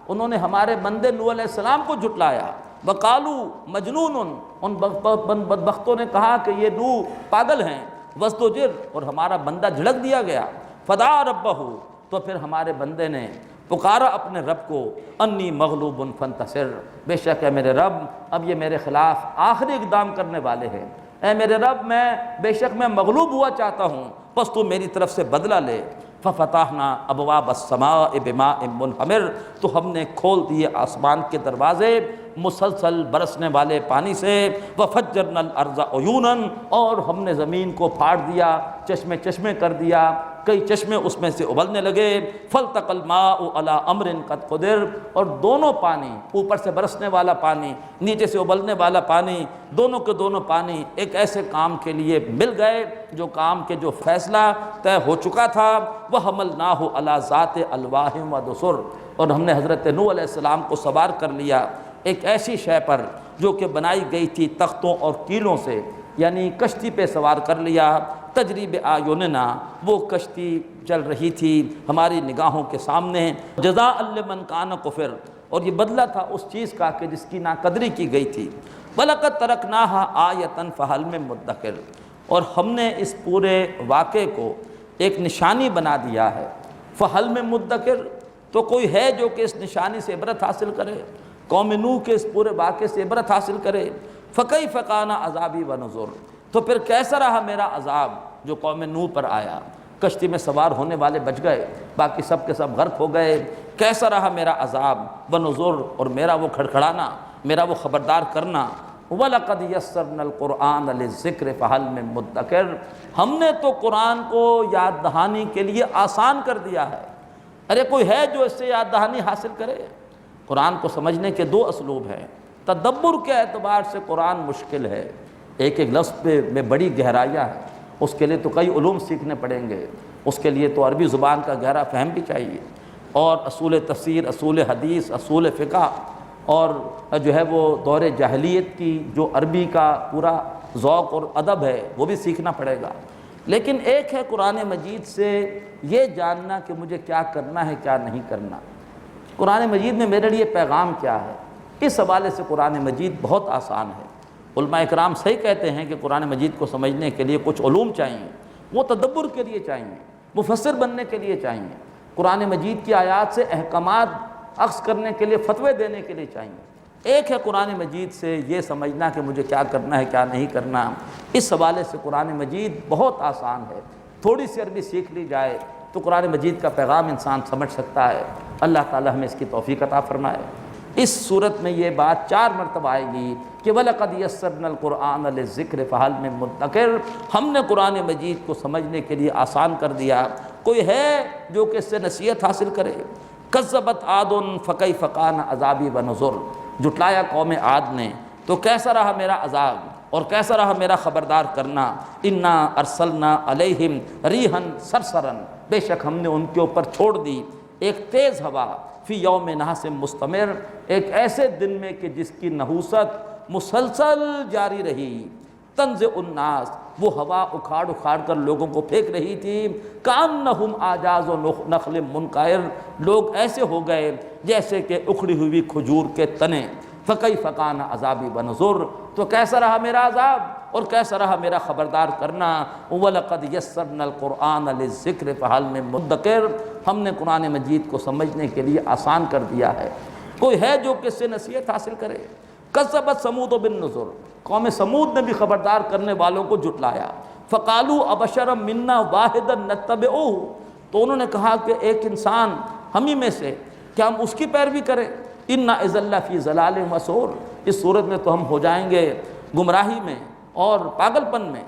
انہوں نے ہمارے بندے نوح علیہ السلام کو جھٹلایا۔ وقالوا مجنون، ان بدبختوں نے کہا کہ یہ نوح پاگل ہیں۔ وازدجر، اور ہمارا بندہ جھڑک دیا گیا۔ فدعا ربہ، تو پھر ہمارے بندے نے پکارا اپنے رب کو، انی مغلوب فانتصر، بے شک ہے میرے رب اب یہ میرے خلاف آخری اقدام کرنے والے ہیں۔ اے میرے رب بے شک میں مغلوب ہوا چاہتا ہوں، بس تو میری طرف سے بدلہ لے۔ ففتحنا ابواب السماء بماء منہمر، تو ہم نے کھول دیے آسمان کے دروازے مسلسل برسنے والے پانی سے۔ وفجرنا الارض عیونا، اور ہم نے زمین کو پھاڑ دیا، چشمے چشمے کر دیا، کئی چشمے اس میں سے ابلنے لگے۔ فالتقى الماء على امر قد قدر، اور دونوں پانی، اوپر سے برسنے والا پانی، نیچے سے ابلنے والا پانی، دونوں کے دونوں پانی ایک ایسے کام کے لیے مل گئے جو کام کے جو فیصلہ طے ہو چکا تھا۔ وحملناہ علی ذات الواح ودسر، اور ہم نے حضرت نوح علیہ السلام کو سوار کر لیا ایک ایسی شے پر جو کہ بنائی گئی تھی تختوں اور کیلوں سے، یعنی کشتی پہ سوار کر لیا۔ تجریب اعیننا، وہ کشتی چل رہی تھی ہماری نگاہوں کے سامنے۔ جزاء لمن کان کفر، اور یہ بدلہ تھا اس چیز کا کہ جس کی ناقدری کی گئی تھی۔ وَلَقَدْ تَرَكْنَاهَا آیَةً فَهَلْ مِن مُدَّکِرٍ، اور ہم نے اس پورے واقعے کو ایک نشانی بنا دیا ہے۔ فہل میں مدکر، تو کوئی ہے جو کہ اس نشانی سے عبرت حاصل کرے، قوم نوح کے اس پورے واقعے سے عبرت حاصل کرے۔ فکیف کان عذابی ونذر، تو پھر کیسا رہا میرا عذاب جو قوم نوح پر آیا۔ کشتی میں سوار ہونے والے بچ گئے، باقی سب کے سب غرق ہو گئے۔ کیسا رہا میرا عذاب ونذر، اور میرا وہ کھڑکھڑانا، میرا وہ خبردار کرنا۔ وَلَقَدْ يَسَّرْنَا الْقُرْآنَ لِلذِّكْرِ فَهَلْ مِن مُدَّكِرٍ، ہم نے تو قرآن کو یاد دہانی کے لیے آسان کر دیا ہے۔ ارے کوئی ہے جو اس سے یاد دہانی حاصل کرے؟ قرآن کو سمجھنے کے دو اسلوب ہیں۔ تدبر کے اعتبار سے قرآن مشکل ہے، ایک ایک لفظ میں بڑی گہرائیاں ہیں، اس کے لیے تو کئی علوم سیکھنے پڑیں گے، اس کے لیے تو عربی زبان کا گہرا فہم بھی چاہیے، اور اصول تفسیر، اصول حدیث، اصول فقہ، اور جو ہے وہ دور جاہلیت کی جو عربی کا پورا ذوق اور ادب ہے وہ بھی سیکھنا پڑے گا۔ لیکن ایک ہے قرآن مجید سے یہ جاننا کہ مجھے کیا کرنا ہے کیا نہیں کرنا، قرآن مجید میں میرے لیے پیغام کیا ہے۔ اس حوالے سے قرآن مجید بہت آسان ہے۔ علماء اکرام صحیح کہتے ہیں کہ قرآن مجید کو سمجھنے کے لیے کچھ علوم چاہیے، وہ تدبر کے لیے چاہیے، مفسر بننے کے لیے چاہیے، قرآن مجید کی آیات سے احکامات اخذ کرنے کے لیے فتوے دینے کے لیے چاہیے۔ ایک ہے قرآن مجید سے یہ سمجھنا کہ مجھے کیا کرنا ہے کیا نہیں کرنا۔ اس حوالے سے قرآن مجید بہت آسان ہے، تھوڑی سی عربی سیکھ لی جائے تو قرآن مجید کا پیغام انسان سمجھ سکتا ہے۔ اللہ تعالی ہمیں اس کی توفیق عطا فرمائے۔ اس صورت میں یہ بات 4 مرتبہ آئے گی کہ وَلَقَدْ يَسَّرْنَا الْقُرْآنَ لِلذِّكْرِ فَهَلْ مِن مُدَّكِرٍ، ہم نے قرآن مجید کو سمجھنے کے لیے آسان کر دیا، کوئی ہے جو کہ اس سے نصیحت حاصل کرے۔ کذبت عاد فکیف کان عذابی ونذر، جھٹلایا قوم عاد نے تو کیسا رہا میرا عذاب اور کیسا رہا میرا خبردار کرنا۔ انا ارسلنا علیہم ریحا صرصرا، بے شک ہم نے ان کے اوپر چھوڑ دی ایک تیز ہوا، فی یوم نحس مستمر، ایک ایسے دن میں کہ جس کی نحوست مسلسل جاری رہی۔ تنزع الناس، وہ ہوا اکھاڑ اکھاڑ کر لوگوں کو پھینک رہی تھی۔ کأنہم اعجاز نخل منقعر، لوگ ایسے ہو گئے جیسے کہ اکھڑی ہوئی کھجور کے تنے۔ فکیف کان عذابی ونذر، تو کیسا رہا میرا عذاب اور کیسا رہا میرا خبردار کرنا۔ وَلَقَدْ يَسَّرْنَا الْقُرْآنَ لِلذِّكْرِ فَهَلْ مِن مُدَّكِرٍ، ہم نے قرآن مجید کو سمجھنے کے لیے آسان کر دیا ہے، کوئی ہے جو کہ اس سے نصیحت حاصل کرے۔ کذبت ثمود بالنذر، قوم سمود نے بھی خبردار کرنے والوں کو جھٹلایا۔ فقالوا ابشرا منا واحدا نتبعہ، تو انہوں نے کہا کہ ایک انسان ہم ہی میں سے کیا ہم اس کی پیروی کریں؟ انا اذا لفی ضلال وسعور، اس صورت میں تو ہم ہو جائیں گے گمراہی میں اور پاگل پن میں۔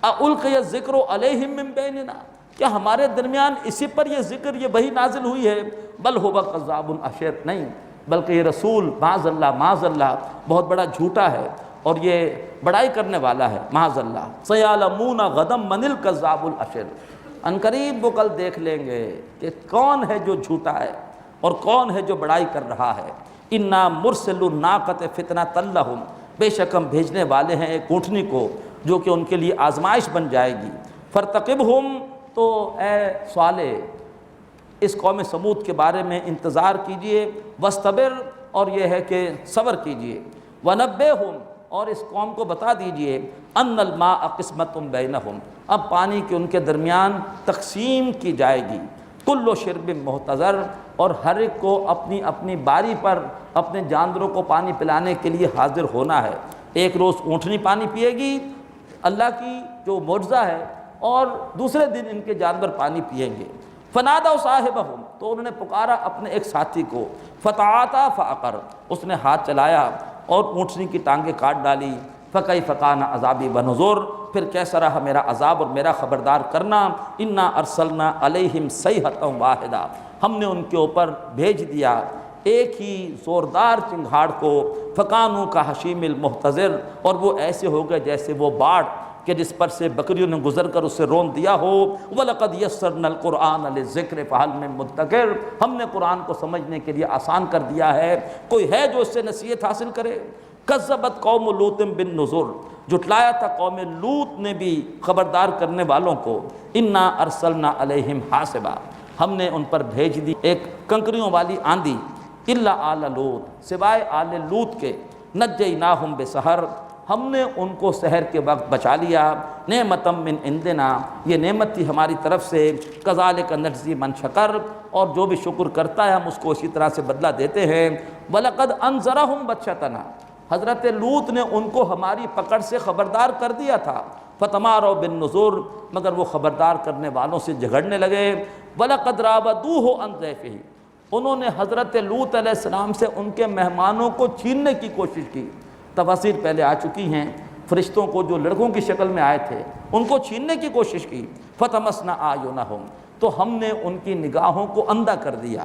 اَأُلْقِيَ الذِّكْرُ عَلَيْهِم مِّن بَيْنِنَا، کیا ہمارے درمیان اسی پر یہ ذکر یہ وحی نازل ہوئی ہے؟ بل هُوَ كَذَّابٌ اشر، نہیں بلکہ یہ رسول معاذ اللہ بہت بڑا جھوٹا ہے اور یہ بڑائی کرنے والا ہے، معاذ اللہ۔ سَيَعْلَمُونَ غَدًا مَنِ الْكَذَّابُ الْأَشِرُ، عنقریب وہ کل دیکھ لیں گے کہ کون ہے جو جھوٹا ہے اور کون ہے جو بڑائی کر رہا ہے۔ اِنَّا مُرْسِلُ النَّاقَةِ فِتْنَةً لَّهُمْ، بے شک ہم بھیجنے والے ہیں ایک اونٹنی کو جو کہ ان کے لیے آزمائش بن جائے گی۔ فَارْتَقِبْهُمْ، تو اے صالح اس قوم سمود کے بارے میں انتظار کیجئے، وَاسْتَبِرْ، اور یہ ہے کہ صبر کیجئے، وَنَبِّئْهُمْ، اور اس قوم کو بتا دیجئے، أَنَّ الْمَاءَ قِسْمَةٌ بَيْنَهُمْ، اب پانی کی ان کے درمیان تقسیم کی جائے گی۔ کل شرب محتضر، اور ہر ایک کو اپنی اپنی باری پر اپنے جانوروں کو پانی پلانے کے لیے حاضر ہونا ہے۔ ایک روز اونٹنی پانی پیے گی، اللہ کی جو معجزہ ہے، اور دوسرے دن ان کے جانور پانی پیئیں گے۔ فنادوا صاحبہم، تو انہوں نے پکارا اپنے ایک ساتھی کو، فتعاطیٰ فعقر، اس نے ہاتھ چلایا اور اونٹنی کی ٹانگیں کاٹ ڈالی۔ فکیف کان عذابی ونذر، پھر کیسا رہا میرا عذاب اور میرا خبردار کرنا۔ انا ارسلنا علیہم صیحۃ واحدہ، ہم نے ان کے اوپر بھیج دیا ایک ہی زوردار چنگھاڑ کو۔ فکانوا کحشیم المحتضر، اور وہ ایسے ہو گئے جیسے وہ باڑ کہ جس پر سے بکریوں نے گزر کر اسے رون دیا ہو۔ وَلَقَدْ يَسَّرْنَا الْقُرْآنَ لِلذِّكْرِ فَهَلْ مِن مُدَّكِرٍ، ہم نے قرآن کو سمجھنے کے لیے آسان کر دیا ہے، کوئی ہے جو اس سے نصیحت حاصل کرے۔ کذبت قوم لوط بالنذر، جھٹلایا تھا قوم لوط نے بھی خبردار کرنے والوں کو۔ انا ارسلنا علیہم حاصبا، ہم نے ان پر بھیج دی ایک کنکریوں والی آندھی۔ الا آل لوط، سوائے آل لوط کے، نجیناہم بسحر، ہم نے ان کو سحر کے وقت بچا لیا، نعمتم من عندنا، یہ نعمت تھی ہماری طرف سے، کذالک نجزی من شکر، اور جو بھی شکر کرتا ہے ہم اس کو اسی طرح سے بدلہ دیتے ہیں۔ وَلَقَدْ أَنذَرَهُمْ بَطْشَتَنَا، حضرت لوط نے ان کو ہماری پکڑ سے خبردار کر دیا تھا، فَتَمَارَوْا بِالنُّذُرِ، مگر وہ خبردار کرنے والوں سے جھگڑنے لگے۔ وَلَقَدْ رَاوَدُوهُ عَنْ ضَيْفِهِ، انہوں نے حضرت لوط علیہ السلام سے ان کے مہمانوں کو چھیننے کی کوشش کی۔ تفاسیر پہلے آ چکی ہیں، فرشتوں کو جو لڑکوں کی شکل میں آئے تھے ان کو چھیننے کی کوشش کی۔ فَطَمَسْنَا أَعْيُنَهُمْ، تو ہم نے ان کی نگاہوں کو اندھا کر دیا۔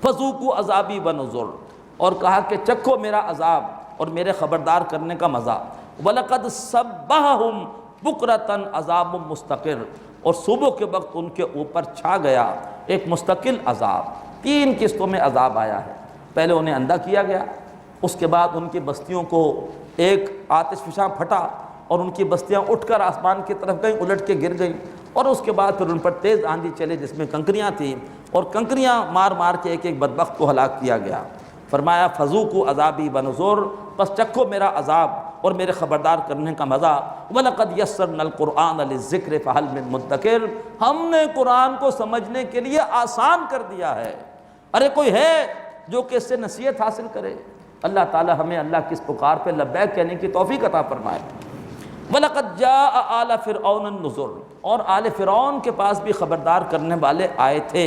فَذُوقُوا عَذَابِي وَنُذُرِ، اور کہا کہ چکھو میرا عذاب اور میرے خبردار کرنے کا مزہ۔ وَلَقَدْ صَبَّحَهُمْ بُكْرَةً عذاب مستقر، اور صبح کے وقت ان کے اوپر چھا گیا ایک مستقل عذاب۔ 3 قسطوں میں عذاب آیا ہے، پہلے انہیں اندھا کیا گیا، اس کے بعد ان کی بستیوں کو ایک آتش فشاں پھٹا اور ان کی بستیاں اٹھ کر آسمان کی طرف گئیں، الٹ کے گر گئیں، اور اس کے بعد پھر ان پر تیز آندھی چلے جس میں کنکریاں تھیں، اور کنکریاں مار مار کے ایک ایک بدبخت کو ہلاک کیا گیا۔ فرمایا فذوقوا عذابی ونذر، پس چکھو میرا عذاب اور میرے خبردار کرنے کا مزہ۔ وَلَقَدْ يَسَّرْنَا الْقُرْآنَ لِلذِّكْرِ فَهَلْ مِن مُدَّكِرٍ، ہم نے قرآن کو سمجھنے کے لیے آسان کر دیا ہے، ارے کوئی ہے جو کہ اس سے نصیحت حاصل کرے؟ اللہ تعالی ہمیں اللہ کی اس پکار پہ لبیک کہنے کی توفیق عطا فرمائے۔ وَلَقَدْ جَاءَ آلَ فِرْعَوْنَ النُّذُرُ، اور آل فرعون کے پاس بھی خبردار کرنے والے آئے تھے۔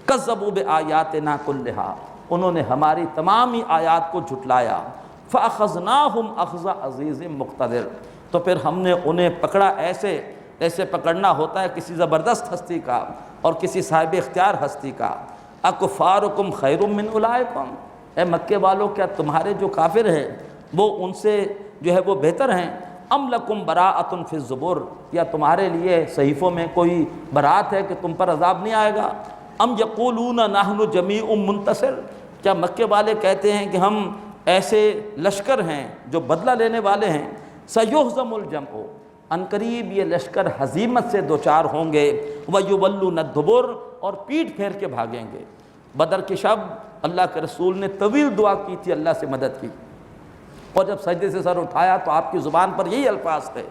کذبوا بآیاتنا کلھا، انہوں نے ہماری تمامی آیات کو جھٹلایا۔ فَأَخَذْنَاهُمْ أَخْذَ عَزِيزٍ مُقْتَدِرٍ، تو پھر ہم نے انہیں پکڑا ایسے پکڑنا ہوتا ہے کسی زبردست ہستی کا اور کسی صاحب اختیار ہستی کا۔ اکفارکم خیر من اولئکم، اے مکے والوں کیا تمہارے جو کافر ہیں وہ ان سے جو ہے وہ بہتر ہیں؟ ام لکم براءۃ فی الزبر، یا تمہارے لیے صحیفوں میں کوئی برات ہے کہ تم پر عذاب نہیں آئے گا؟ ام یقولون نحن جمیع منتصر، کیا مکے والے کہتے ہیں کہ ہم ایسے لشکر ہیں جو بدلہ لینے والے ہیں؟ سیہزم الجمع، عنقریب یہ لشکر ہزیمت سے دوچار ہوں گے، ویولون الدبر، اور پیٹھ پھیر کے بھاگیں گے۔ بدر کی شب اللہ کے رسول نے طویل دعا کی تھی، اللہ سے مدد کی، اور جب سجدے سے سر اٹھایا تو آپ کی زبان پر یہی الفاظ تھے،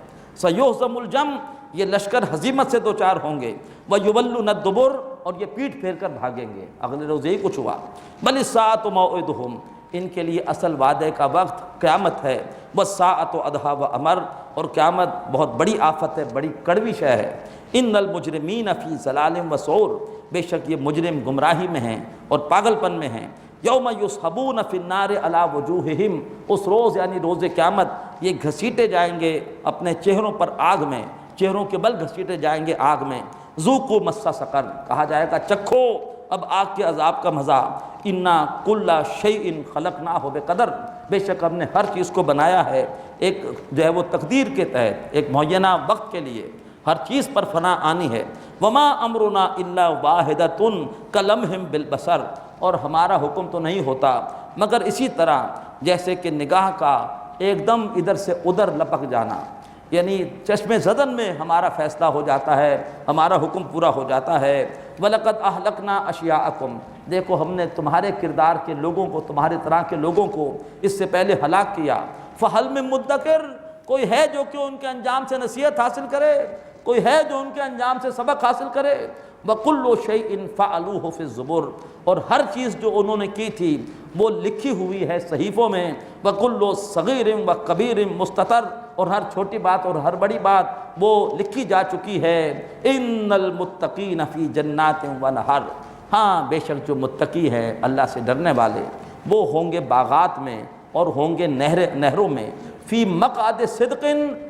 سیہزم الجمع، یہ لشکر ہزیمت سے دوچار ہوں گے، ویولون الدبر، اور یہ پیٹھ پھیر کر بھاگیں گے۔ اگلے روز یہی کچھ ہوا۔ بل الساعۃ موعدہم، ان کے لیے اصل وعدے کا وقت قیامت ہے۔ والساعۃ ادھیٰ وامر، اور قیامت بہت بڑی آفت ہے، بڑی کڑوی شے ہے۔ ان المجرمین فی ضلال وسعور، بے شک یہ مجرم گمراہی میں ہیں اور پاگل پن میں ہیں۔ یوم یسحبون فی النار علی وجوہہم، اس روز یعنی روز قیامت یہ گھسیٹے جائیں گے اپنے چہروں پر آگ میں، چہروں کے بل گھسیٹے جائیں گے آگ میں۔ ذوقوا مس سقر، کہا جائے گا چکھو اب آگ کے عذاب کا مزہ۔ انا کل شیء خلقناہ بقدر، بے شک ہم نے ہر چیز کو بنایا ہے ایک جو ہے وہ تقدیر کے تحت، ایک معینہ وقت کے لیے، ہر چیز پر فنا آنی ہے۔ وما امرنا الا واحدۃ کلمح بالبصر، اور ہمارا حکم تو نہیں ہوتا مگر اسی طرح جیسے کہ نگاہ کا ایک دم ادھر سے ادھر لپک جانا، یعنی چشم زدن میں ہمارا فیصلہ ہو جاتا ہے، ہمارا حکم پورا ہو جاتا ہے۔ وَلَقَدْ أَهْلَكْنَا أَشْيَاءَكُمْ، دیکھو ہم نے تمہارے کردار کے لوگوں کو، تمہارے طرح کے لوگوں کو اس سے پہلے ہلاک کیا۔ فَهَلْ مِن مُدَّكِرٍ، کوئی ہے جو کہ ان کے انجام سے نصیحت حاصل کرے، کوئی ہے جو ان کے انجام سے سبق حاصل کرے۔ وَكُلُّ شَيْءٍ فَعَلُوهُ فِي الزُّبُرِ، اور ہر چیز جو انہوں نے کی تھی وہ لکھی ہوئی ہے صحیفوں میں۔ وَكُلُّ صَغِيرٍ وَكَبِيرٍ مُسْتَطَرٍ، اور ہر چھوٹی بات اور ہر بڑی بات وہ لکھی جا چکی ہے۔ اِنَّ الْمُتَّقِينَ فِي جَنَّاتٍ وَنَہَرٍ، ہاں بے شک جو متقی ہے اللہ سے ڈرنے والے وہ ہوں گے باغات میں اور ہوں گے نہروں میں۔ فی مقعد صدق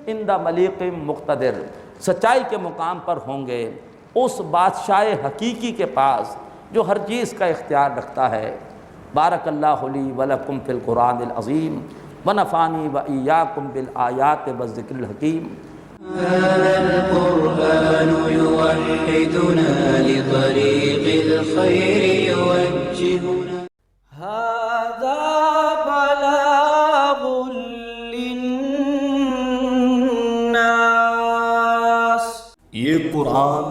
عند ملیق مقتدر، سچائی کے مقام پر ہوں گے اس بادشاہ حقیقی کے پاس جو ہر چیز کا اختیار رکھتا ہے۔ بارک اللہ لی ولکم فی القرآن العظیم ونفعنی وإیاکم بالآیات والذکر الحکیم۔ هذا القرآن يوحدنا لطريق الخير يوجهنا، هذا بلاغ للناس، یہ قرآن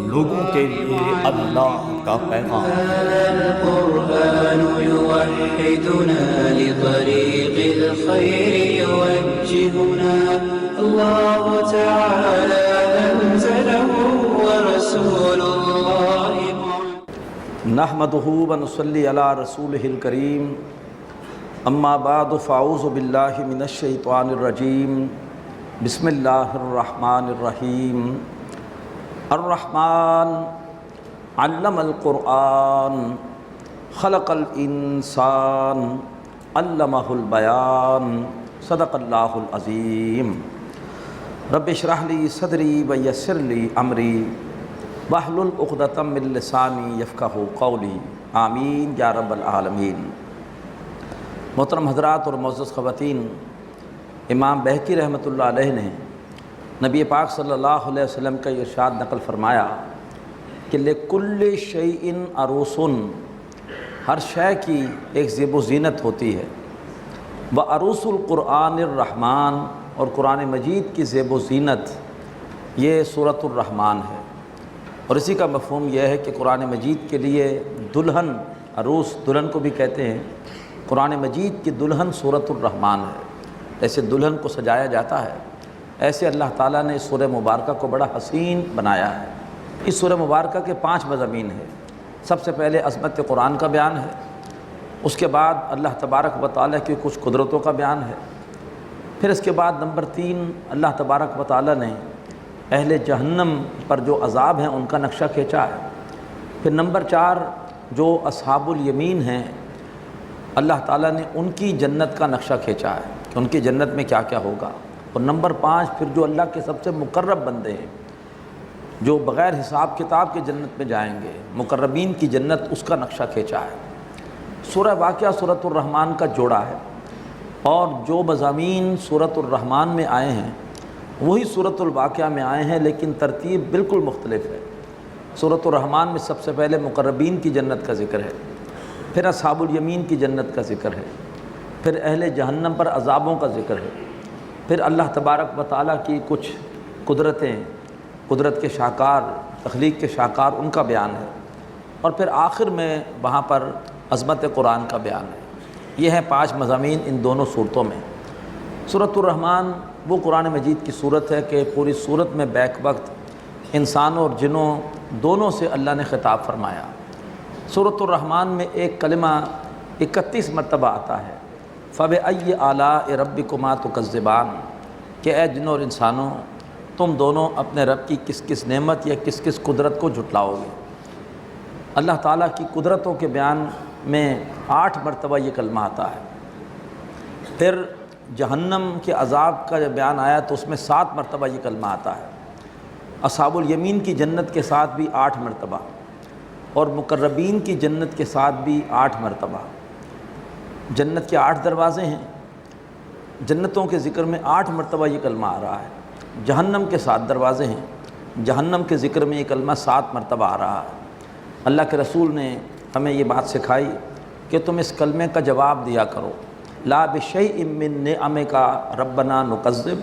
لوگوں کے لیے اللہ کا پیغام۔ هذا القرآن يوحدنا لطريق الخير يوجهنا يوجهنا الله تعالى أنزله ورسول الله نحمده ونصلي على رسوله الكريم اما بعد فاعوذ باللہ من الشیطان الرجیم بسم اللہ الرحمن الرحیم الرحمن علم القرآن خلق الانسان علمہ البیان صدق اللہ العظیم رب اشرح لی صدری ویسر لی امری واحلل عقدۃ من لسانی یفقہوا قولی آمین یا رب العالمین۔ محترم حضرات اور معزز خواتین، امام بہقی رحمۃ اللہ علیہ نے نبی پاک صلی اللہ علیہ وسلم کا یہ ارشاد نقل فرمایا کہ لِكُلِّ شَيْءٍ عَرُوسٌ، ہر شے کی ایک زیب و زینت ہوتی ہے، وَعَرُوسُ القرآن الرحمن، اور قرآن مجید کی زیب و زینت یہ سورۃ الرحمن ہے۔ اور اسی کا مفہوم یہ ہے کہ قرآن مجید کے لیے دلہن، عروس دلہن کو بھی کہتے ہیں، قرآن مجید کی دلہن سورۃ الرحمن ہے۔ ایسے دلہن کو سجایا جاتا ہے، ایسے اللہ تعالیٰ نے اس سورہ مبارکہ کو بڑا حسین بنایا ہے۔ اس سورہ مبارکہ کے 5 مضامین ہیں۔ سب سے پہلے عظمت قرآن کا بیان ہے، اس کے بعد اللہ تبارک و تعالیٰ کی کچھ قدرتوں کا بیان ہے، پھر اس کے بعد نمبر 3 اللہ تبارک و تعالیٰ نے اہل جہنم پر جو عذاب ہیں ان کا نقشہ کھینچا ہے، پھر نمبر 4 جو اصحاب الیمین ہیں اللہ تعالیٰ نے ان کی جنت کا نقشہ کھینچا ہے کہ ان کی جنت میں کیا کیا ہوگا، اور نمبر 5 پھر جو اللہ کے سب سے مقرب بندے ہیں جو بغیر حساب کتاب کے جنت میں جائیں گے، مقربین کی جنت، اس کا نقشہ کھینچا ہے۔ سورہ واقعہ سورۃ الرحمن کا جوڑا ہے، اور جو مضامین سورۃ الرحمن میں آئے ہیں وہی سورۃ الواقعہ میں آئے ہیں، لیکن ترتیب بالکل مختلف ہے۔ سورۃ الرحمن میں سب سے پہلے مقربین کی جنت کا ذکر ہے، پھر اصحاب الیمین کی جنت کا ذکر ہے، پھر اہل جہنم پر عذابوں کا ذکر ہے، پھر اللہ تبارک و تعالیٰ کی کچھ قدرتیں، قدرت کے شاہکار، تخلیق کے شاہکار، ان کا بیان ہے، اور پھر آخر میں وہاں پر عظمت قرآن کا بیان ہے۔ یہ ہیں 5 مضامین ان دونوں صورتوں میں۔ سورۃ الرحمن وہ قرآن مجید کی صورت ہے کہ پوری صورت میں بیک وقت انسانوں اور جنوں دونوں سے اللہ نے خطاب فرمایا۔ سورۃ الرحمن میں ایک کلمہ 31 مرتبہ آتا ہے، فَبِأَيِّ آلَاءِ رَبِّكُمَا تُكَذِّبَانِ، کہ اے جنوں اور انسانوں تم دونوں اپنے رب کی کس کس نعمت یا کس کس قدرت کو جھٹلاؤ گے۔ اللہ تعالیٰ کی قدرتوں کے بیان میں 8 مرتبہ یہ کلمہ آتا ہے۔ پھر جہنم کے عذاب کا جب بیان آیا تو اس میں 7 مرتبہ یہ کلمہ آتا ہے۔ اصحاب الیمین کی جنت کے ساتھ بھی 8 مرتبہ، اور مقربین کی جنت کے ساتھ بھی 8 مرتبہ۔ جنت کے 8 دروازے ہیں، جنتوں کے ذکر میں 8 مرتبہ یہ کلمہ آ رہا ہے۔ جہنم کے 7 دروازے ہیں، جہنم کے ذکر میں یہ کلمہ 7 مرتبہ آ رہا ہے۔ اللہ کے رسول نے ہمیں یہ بات سکھائی کہ تم اس کلمے کا جواب دیا کرو، لا بشیء من نعمک ربنا نکذب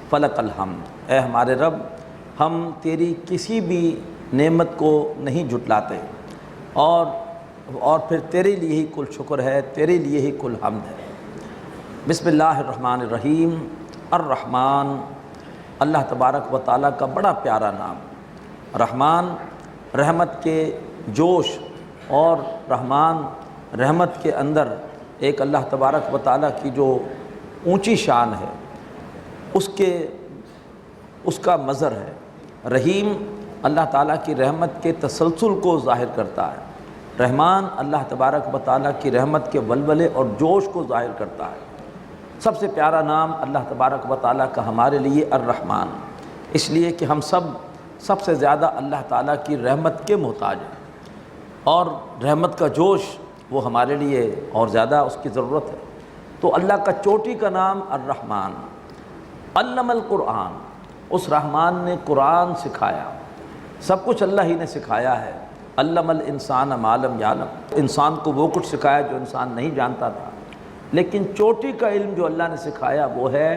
فلک الحمد، اے ہمارے رب ہم تیری کسی بھی نعمت کو نہیں جھٹلاتے، اور پھر تیرے لیے ہی کل شکر ہے، تیرے لیے ہی کل حمد ہے۔ بسم اللہ الرحمن الرحیم۔ الرحمن اللہ تبارک و تعالیٰ کا بڑا پیارا نام۔ رحمان رحمت کے جوش، اور رحمان رحمت کے اندر ایک اللہ تبارک و تعالیٰ کی جو اونچی شان ہے اس کا مظہر ہے۔ رحیم اللہ تعالیٰ کی رحمت کے تسلسل کو ظاہر کرتا ہے۔ رحمان اللہ تبارک و تعالیٰ کی رحمت کے ولولے اور جوش کو ظاہر کرتا ہے۔ سب سے پیارا نام اللہ تبارک و تعالیٰ کا ہمارے لیے الرحمن، اس لیے کہ ہم سب سے زیادہ اللہ تعالیٰ کی رحمت کے محتاج ہیں، اور رحمت کا جوش وہ ہمارے لیے اور زیادہ اس کی ضرورت ہے۔ تو اللہ کا چوٹی کا نام الرحمن۔ علم القرآن، اس رحمان نے قرآن سکھایا، سب کچھ اللہ ہی نے سکھایا ہے۔ علم الانسان ما لم یعلم، انسان کو وہ کچھ سکھایا جو انسان نہیں جانتا تھا، لیکن چوٹی کا علم جو اللہ نے سکھایا وہ ہے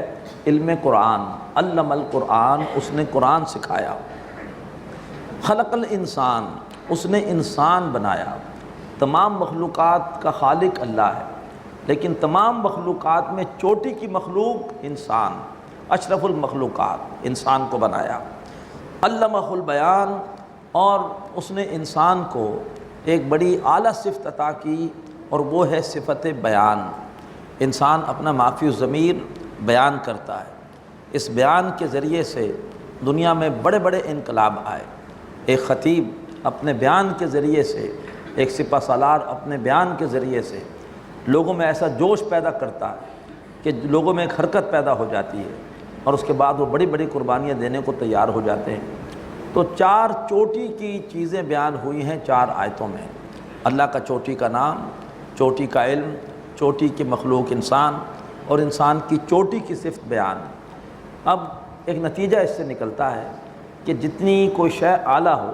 علم قرآن۔ علم القرآن، اس نے قرآن سکھایا۔ خلق الانسان، اس نے انسان بنایا۔ تمام مخلوقات کا خالق اللہ ہے، لیکن تمام مخلوقات میں چوٹی کی مخلوق انسان، اشرف المخلوقات انسان کو بنایا، علمہ البیان، اور اس نے انسان کو ایک بڑی اعلیٰ صفت عطا کی، اور وہ ہے صفت بیان۔ انسان اپنا معافی الضمیر بیان کرتا ہے، اس بیان کے ذریعے سے دنیا میں بڑے بڑے انقلاب آئے۔ ایک خطیب اپنے بیان کے ذریعے سے، ایک سپہ سالار اپنے بیان کے ذریعے سے لوگوں میں ایسا جوش پیدا کرتا ہے کہ لوگوں میں ایک حرکت پیدا ہو جاتی ہے، اور اس کے بعد وہ بڑی بڑی قربانیاں دینے کو تیار ہو جاتے ہیں۔ تو 4 چوٹی کی چیزیں بیان ہوئی ہیں 4 آیتوں میں۔ اللہ کا چوٹی کا نام، چوٹی کا علم، چوٹی کی مخلوق انسان، اور انسان کی چوٹی کی صفت بیان۔ اب ایک نتیجہ اس سے نکلتا ہے کہ جتنی کوئی شے اعلیٰ ہو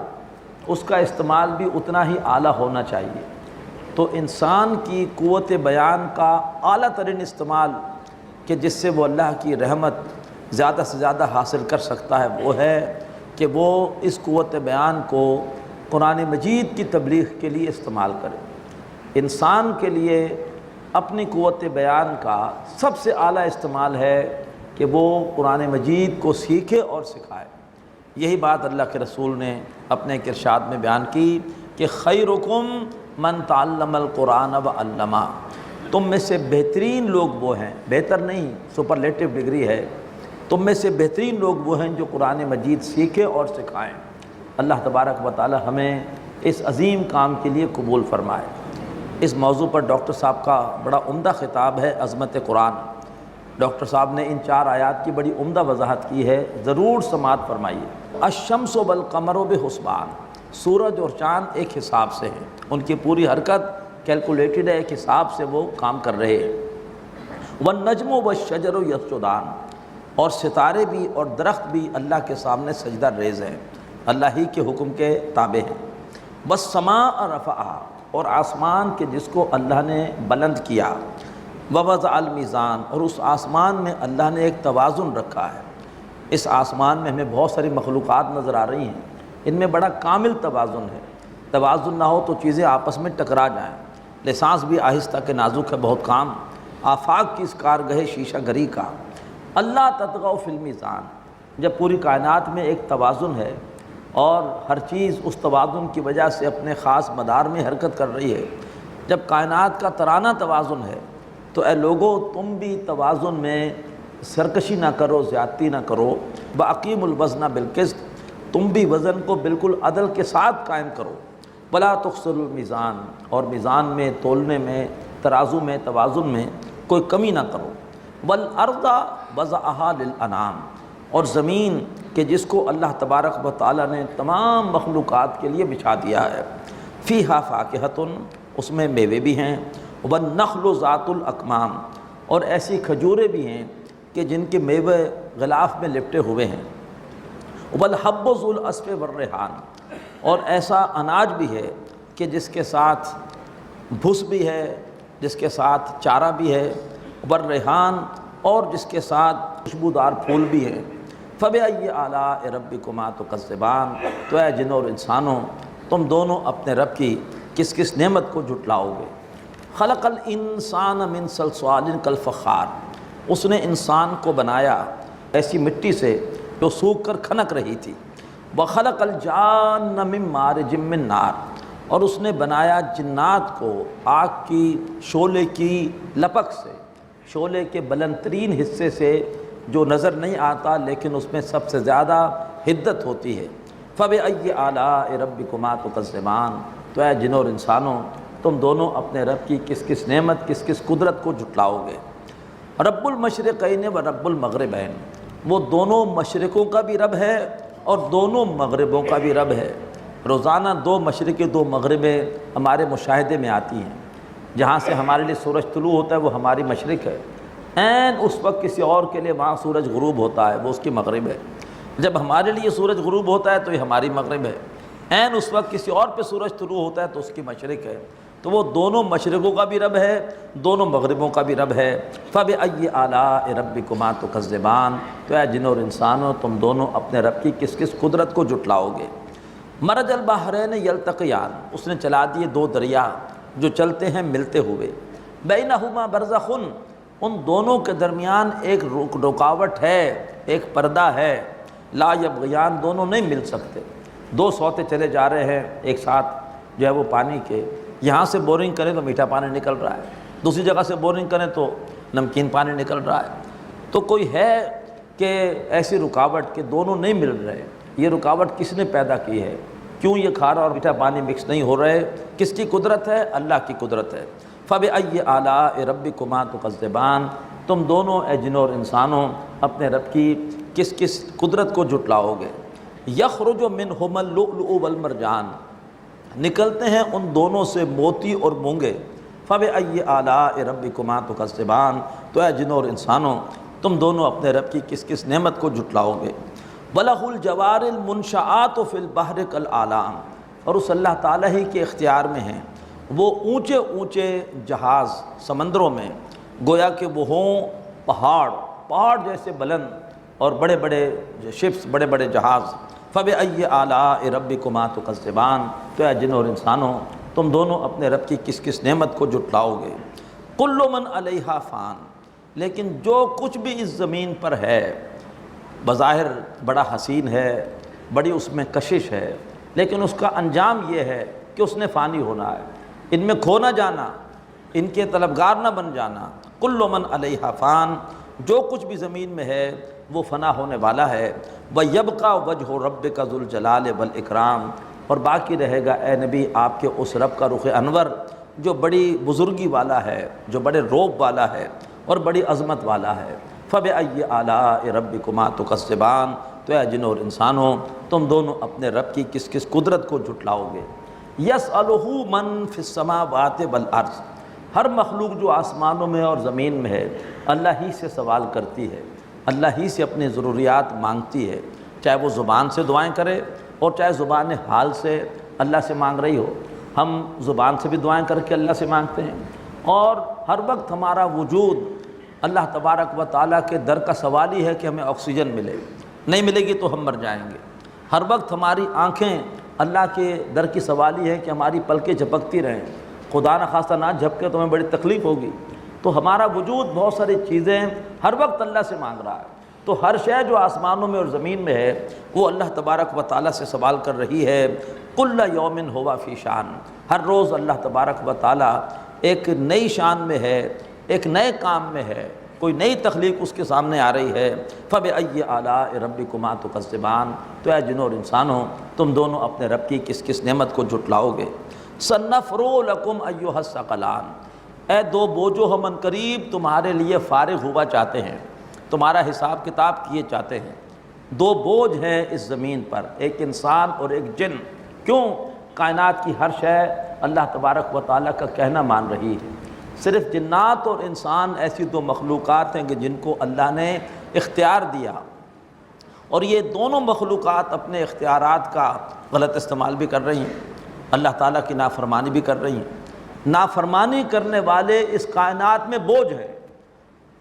اس کا استعمال بھی اتنا ہی اعلیٰ ہونا چاہیے۔ تو انسان کی قوت بیان کا اعلیٰ ترین استعمال کہ جس سے وہ اللہ کی رحمت زیادہ سے زیادہ حاصل کر سکتا ہے، وہ ہے کہ وہ اس قوت بیان کو قرآن مجید کی تبلیغ کے لیے استعمال کرے۔ انسان کے لیے اپنی قوت بیان کا سب سے اعلیٰ استعمال ہے کہ وہ قرآن مجید کو سیکھے اور سکھائے۔ یہی بات اللہ کے رسول نے اپنے ایک ارشاد میں بیان کی کہ خیرکم من تعلم القرآن وعلمہ، تم میں سے بہترین لوگ وہ ہیں، بہتر نہیں سپرلیٹو ڈگری ہے، تم میں سے بہترین لوگ وہ ہیں جو قرآن مجید سیکھیں اور سکھائیں۔ اللہ تبارک و تعالی ہمیں اس عظیم کام کے لیے قبول فرمائے۔ اس موضوع پر ڈاکٹر صاحب کا بڑا عمدہ خطاب ہے، عظمت قرآن۔ ڈاکٹر صاحب نے ان 4 آیات کی بڑی عمدہ وضاحت کی ہے، ضرور سماعت فرمائیے۔ الشمس والقمر بحسبان، سورج اور چاند ایک حساب سے ہیں، ان کی پوری حرکت کیلکولیٹڈ ہے، ایک حساب سے وہ کام کر رہے ہیں۔ والنجم والشجر یسجدان، اور ستارے بھی اور درخت بھی اللہ کے سامنے سجدہ ریز ہیں، اللہ ہی کے حکم کے تابع ہیں۔ والسماء رفعہا، اور آسمان کے جس کو اللہ نے بلند کیا، ووضع المیزان، اور اس آسمان میں اللہ نے ایک توازن رکھا ہے۔ اس آسمان میں ہمیں بہت ساری مخلوقات نظر آ رہی ہیں، ان میں بڑا کامل توازن ہے۔ توازن نہ ہو تو چیزیں آپس میں ٹکرا جائیں۔ لسانس بھی آہستہ کہ نازک ہے بہت کام، آفاق کی اس کارگہ شیشہ گری کا۔ اللہ تطغوا فی المیزان، جب پوری کائنات میں ایک توازن ہے اور ہر چیز اس توازن کی وجہ سے اپنے خاص مدار میں حرکت کر رہی ہے، جب کائنات کا ترانہ توازن ہے، تو اے لوگو تم بھی توازن میں سرکشی نہ کرو، زیادتی نہ کرو۔ وَأَقِیمُوا الْوَزْنَ بِالْقِسْطِ، تم بھی وزن کو بالکل عدل کے ساتھ قائم کرو۔ وَلَا تُخْسِرُوا الْمِيزَانَ، اور میزان میں، تولنے میں، ترازو میں، توازن میں کوئی کمی نہ کرو۔ وَالْأَرْضَ وَضَعَهَا لِلْأَنَامِ، اور زمین کہ جس کو اللہ تبارک و تعالیٰ نے تمام مخلوقات کے لیے بچھا دیا ہے۔ فِيهَا فَاكِهَةٌ، اس میں میوے بھی ہیں۔ وَالنَّخْلُ ذَاتُ الْأَكْمَامِ، اور ایسی کھجوریں بھی ہیں کہ جن کے میوے غلاف میں لپٹے ہوئے ہیں۔ وَالْحَبُّ ذُو الْعَصْفِ وَالرَّيْحَانُ، اور ایسا اناج بھی ہے کہ جس کے ساتھ بھس بھی ہے، جس کے ساتھ چارہ بھی ہے، وَالرَّيْحَانُ، اور جس کے ساتھ خوشبودار پھول بھی ہے۔ فَبِأَيِّ آلَاءِ رَبِّكُمَا تُكَذِّبَانِ، تو اے جنوں اور انسانوں تم دونوں اپنے رب کی کس کس نعمت کو جھٹلاؤ گے۔ خلق الانسان من صلصال کالفخار، اس نے انسان کو بنایا ایسی مٹی سے جو سوکھ کر کھنک رہی تھی۔ وخلق الجان من مارج من نار، اور اس نے بنایا جنات کو آگ کی شعلے کی لپک سے، شعلے کے بلند ترین حصے سے جو نظر نہیں آتا لیکن اس میں سب سے زیادہ حدت ہوتی ہے۔ فَبِأَيِّ آلَاءِ رَبِّكُمَا تُكَذِّبَانِ، تو اے جنوں اور انسانوں تم دونوں اپنے رب کی کس کس نعمت، کس کس قدرت کو جھٹلاؤ گے۔ رب المشرقین و رب المغربین، وہ دونوں مشرقوں کا بھی رب ہے اور دونوں مغربوں کا بھی رب ہے۔ روزانہ 2 مشرقیں 2 مغربیں ہمارے مشاہدے میں آتی ہیں۔ جہاں سے ہمارے لیے سورج طلوع ہوتا ہے وہ ہماری مشرق ہے، عین اس وقت کسی اور کے لیے وہاں سورج غروب ہوتا ہے، وہ اس کی مغرب ہے۔ جب ہمارے لیے سورج غروب ہوتا ہے تو یہ ہماری مغرب ہے، عین اس وقت کسی اور پہ سورج طلوع ہوتا ہے تو اس کی مشرق ہے۔ تو وہ دونوں مشرقوں کا بھی رب ہے، دونوں مغربوں کا بھی رب ہے۔ فَبِأَيِّ آلَاءِ رَبِّكُمَا تُكَذِّبَانِ، تو اے جنوں اور انسانوں تم دونوں اپنے رب کی کس کس قدرت کو جھٹلاؤ گے۔ مرج البحرین یلتقیان، اس نے چلا دیے 2 دریا جو چلتے ہیں ملتے ہوئے۔ بینہما برزخ، ان دونوں کے درمیان ایک رکاوٹ ہے، ایک پردہ ہے، لا یبغیان، دونوں نہیں مل سکتے۔ دو سوتے چلے جا رہے ہیں ایک ساتھ جو ہے وہ پانی کے، یہاں سے بورنگ کریں تو میٹھا پانی نکل رہا ہے، دوسری جگہ سے بورنگ کریں تو نمکین پانی نکل رہا ہے۔ تو کوئی ہے کہ ایسی رکاوٹ کہ دونوں نہیں مل رہے، یہ رکاوٹ کس نے پیدا کی ہے؟ کیوں یہ کھارا اور میٹھا پانی مکس نہیں ہو رہے؟ کس کی قدرت ہے؟ اللہ کی قدرت ہے۔ فَبِأَيِّ آلَاءِ رَبِّكُمَا تُكَذِّبَانِ، تم دونوں اے جنوں اور انسانوں اپنے رب کی کس کس قدرت کو جھٹلاؤ گے؟ یخرج منہما اللؤلؤ والمرجان، نکلتے ہیں ان دونوں سے موتی اور مونگے۔ فَبِأَيِّ آلَاءِ رَبِّكُمَا تُكَذِّبَانِ، تو اے جنوں اور انسانوں تم دونوں اپنے رب کی کس کس نعمت کو جھٹلاؤ گے؟ وَلَهُ الْجَوَارِ الْمُنشَآتُ فِي الْبَحْرِ كَالْأَعْلَامِ، اور اس اللہ تعالیٰ ہی کے اختیار میں ہیں وہ اونچے اونچے جہاز سمندروں میں، گویا کہ وہ ہوں پہاڑ جیسے بلند، اور بڑے بڑے شپس، بڑے بڑے جہاز۔ فَبِأَيِّ آلَاءِ رَبِّكُمَا تُكَذِّبَانِ، تو اے جنوں اور انسانوں تم دونوں اپنے رب کی کس کس نعمت کو جھٹلاؤ گے؟ كُلُّ مَنْ عَلَيْهَا فَانٍ، لیکن جو کچھ بھی اس زمین پر ہے بظاہر بڑا حسین ہے، بڑی اس میں کشش ہے، لیکن اس کا انجام یہ ہے کہ اس نے فانی ہونا ہے، ان میں کھو نہ جانا، ان کے طلبگار نہ بن جانا۔ كُلُّ مَنْ عَلَيْهَا فَانٍ، جو کچھ بھی زمین میں ہے وہ فنا ہونے والا ہے۔ وَيَبْقَى وَجْهُ رَبِّكَ ذُو الْجَلَالِ وَالْإِكْرَامِ، اور باقی رہے گا اے نبی آپ کے اس رب کا رخ انور جو بڑی بزرگی والا ہے، جو بڑے روب والا ہے اور بڑی عظمت والا ہے۔ فَبِأَيِّ آلَاءِ رَبِّكُمَا تُكَذِّبَانِ، تو اے جنوں اور انسانوں تم دونوں اپنے رب کی کس کس قدرت کو جھٹلاؤ گے؟ يَسْأَلُهُ مَن فِي السَّمَاوَاتِ وَالْأَرْضِ، ہر مخلوق جو آسمانوں میں اور زمین میں ہے اللہ ہی سے سوال کرتی ہے، اللہ ہی سے اپنی ضروریات مانگتی ہے، چاہے وہ زبان سے دعائیں کرے اور چاہے زبان حال سے اللہ سے مانگ رہی ہو۔ ہم زبان سے بھی دعائیں کر کے اللہ سے مانگتے ہیں، اور ہر وقت ہمارا وجود اللہ تبارک و تعالیٰ کے در کا سوال ہی ہے کہ ہمیں آکسیجن ملے، نہیں ملے گی تو ہم مر جائیں گے۔ ہر وقت ہماری آنکھیں اللہ کے در کی سوال ہی ہے کہ ہماری پلکیں جھپکتی رہیں، خدا نخواستہ نہ جھپکے تو ہمیں بڑی تکلیف ہوگی۔ تو ہمارا وجود بہت ساری چیزیں ہر وقت اللہ سے مانگ رہا ہے، تو ہر شے جو آسمانوں میں اور زمین میں ہے وہ اللہ تبارک و تعالیٰ سے سوال کر رہی ہے۔ کل یوم ہوا فی شان، ہر روز اللہ تبارک و تعالیٰ ایک نئی شان میں ہے، ایک نئے کام میں ہے، کوئی نئی تخلیق اس کے سامنے آ رہی ہے۔ فَبِأَيِّ آلَاءِ رَبِّكُمَا تُكَذِّبَانِ، تو اے جنوں اور انسانوں تم دونوں اپنے رب کی کس کس نعمت کو جھٹلاؤ گے؟ سَنَفْرُغُ لَكُمْ أَيُّهَ الثَّقَلَانِ، اے دو بوجھو ہم قریب تمہارے لیے فارغ ہوا چاہتے ہیں، تمہارا حساب کتاب کیے چاہتے ہیں۔ دو بوجھ ہیں اس زمین پر، ایک انسان اور ایک جن۔ کیوں؟ کائنات کی ہر شے اللہ تبارک و تعالیٰ کا کہنا مان رہی ہے، صرف جنات اور انسان ایسی دو مخلوقات ہیں کہ جن کو اللہ نے اختیار دیا، اور یہ دونوں مخلوقات اپنے اختیارات کا غلط استعمال بھی کر رہی ہیں، اللہ تعالیٰ کی نافرمانی بھی کر رہی ہیں۔ نافرمانی کرنے والے اس کائنات میں بوجھ ہے،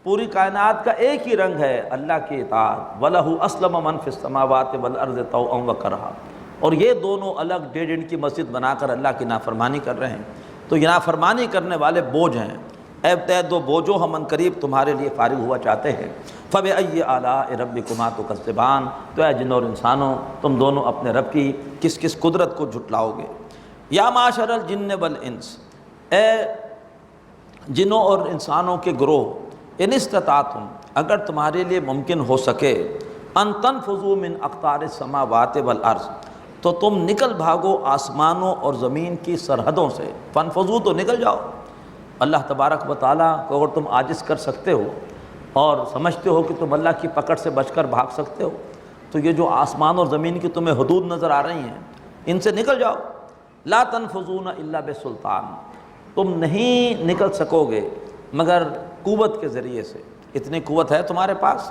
پوری کائنات کا ایک ہی رنگ ہے اللہ کی اطاعت۔ وَلَهُ أَسْلَمَ مَن فِي السَّمَاوَاتِ وَالْأَرْضِ طَوْعًا وَكَرْهًا، اور یہ دونوں الگ ڈیڑھ ان کی مسجد بنا کر اللہ کی نافرمانی کر رہے ہیں، تو یہ نافرمانی کرنے والے بوجھ ہیں۔ اے دو بوجھو ہم قریب تمہارے لیے فارغ ہوا چاہتے ہیں۔ فَبِأَيِّ آلَاءِ رَبِّكُمَا تُكَذِّبَانِ، تو اے جنوں اور انسانوں تم دونوں اپنے رب کی کس کس قدرت کو جھٹلاؤ گے؟ یا معاشر الجن والانس، اے جنوں اور انسانوں کے گروہ، ان استطاعتم، اگر تمہارے لیے ممکن ہو سکے، ان تنفذوا من اقطار السماوات والارض، تو تم نکل بھاگو آسمانوں اور زمین کی سرحدوں سے۔ فانفذوا تو نکل جاؤ۔ اللہ تبارک و تعالیٰ کو اگر تم عاجز کر سکتے ہو اور سمجھتے ہو کہ تم اللہ کی پکڑ سے بچ کر بھاگ سکتے ہو، تو یہ جو آسمان اور زمین کی تمہیں حدود نظر آ رہی ہیں ان سے نکل جاؤ۔ لا تنفذون الا بسلطان، تم نہیں نکل سکو گے مگر قوت کے ذریعے سے۔ اتنی قوت ہے تمہارے پاس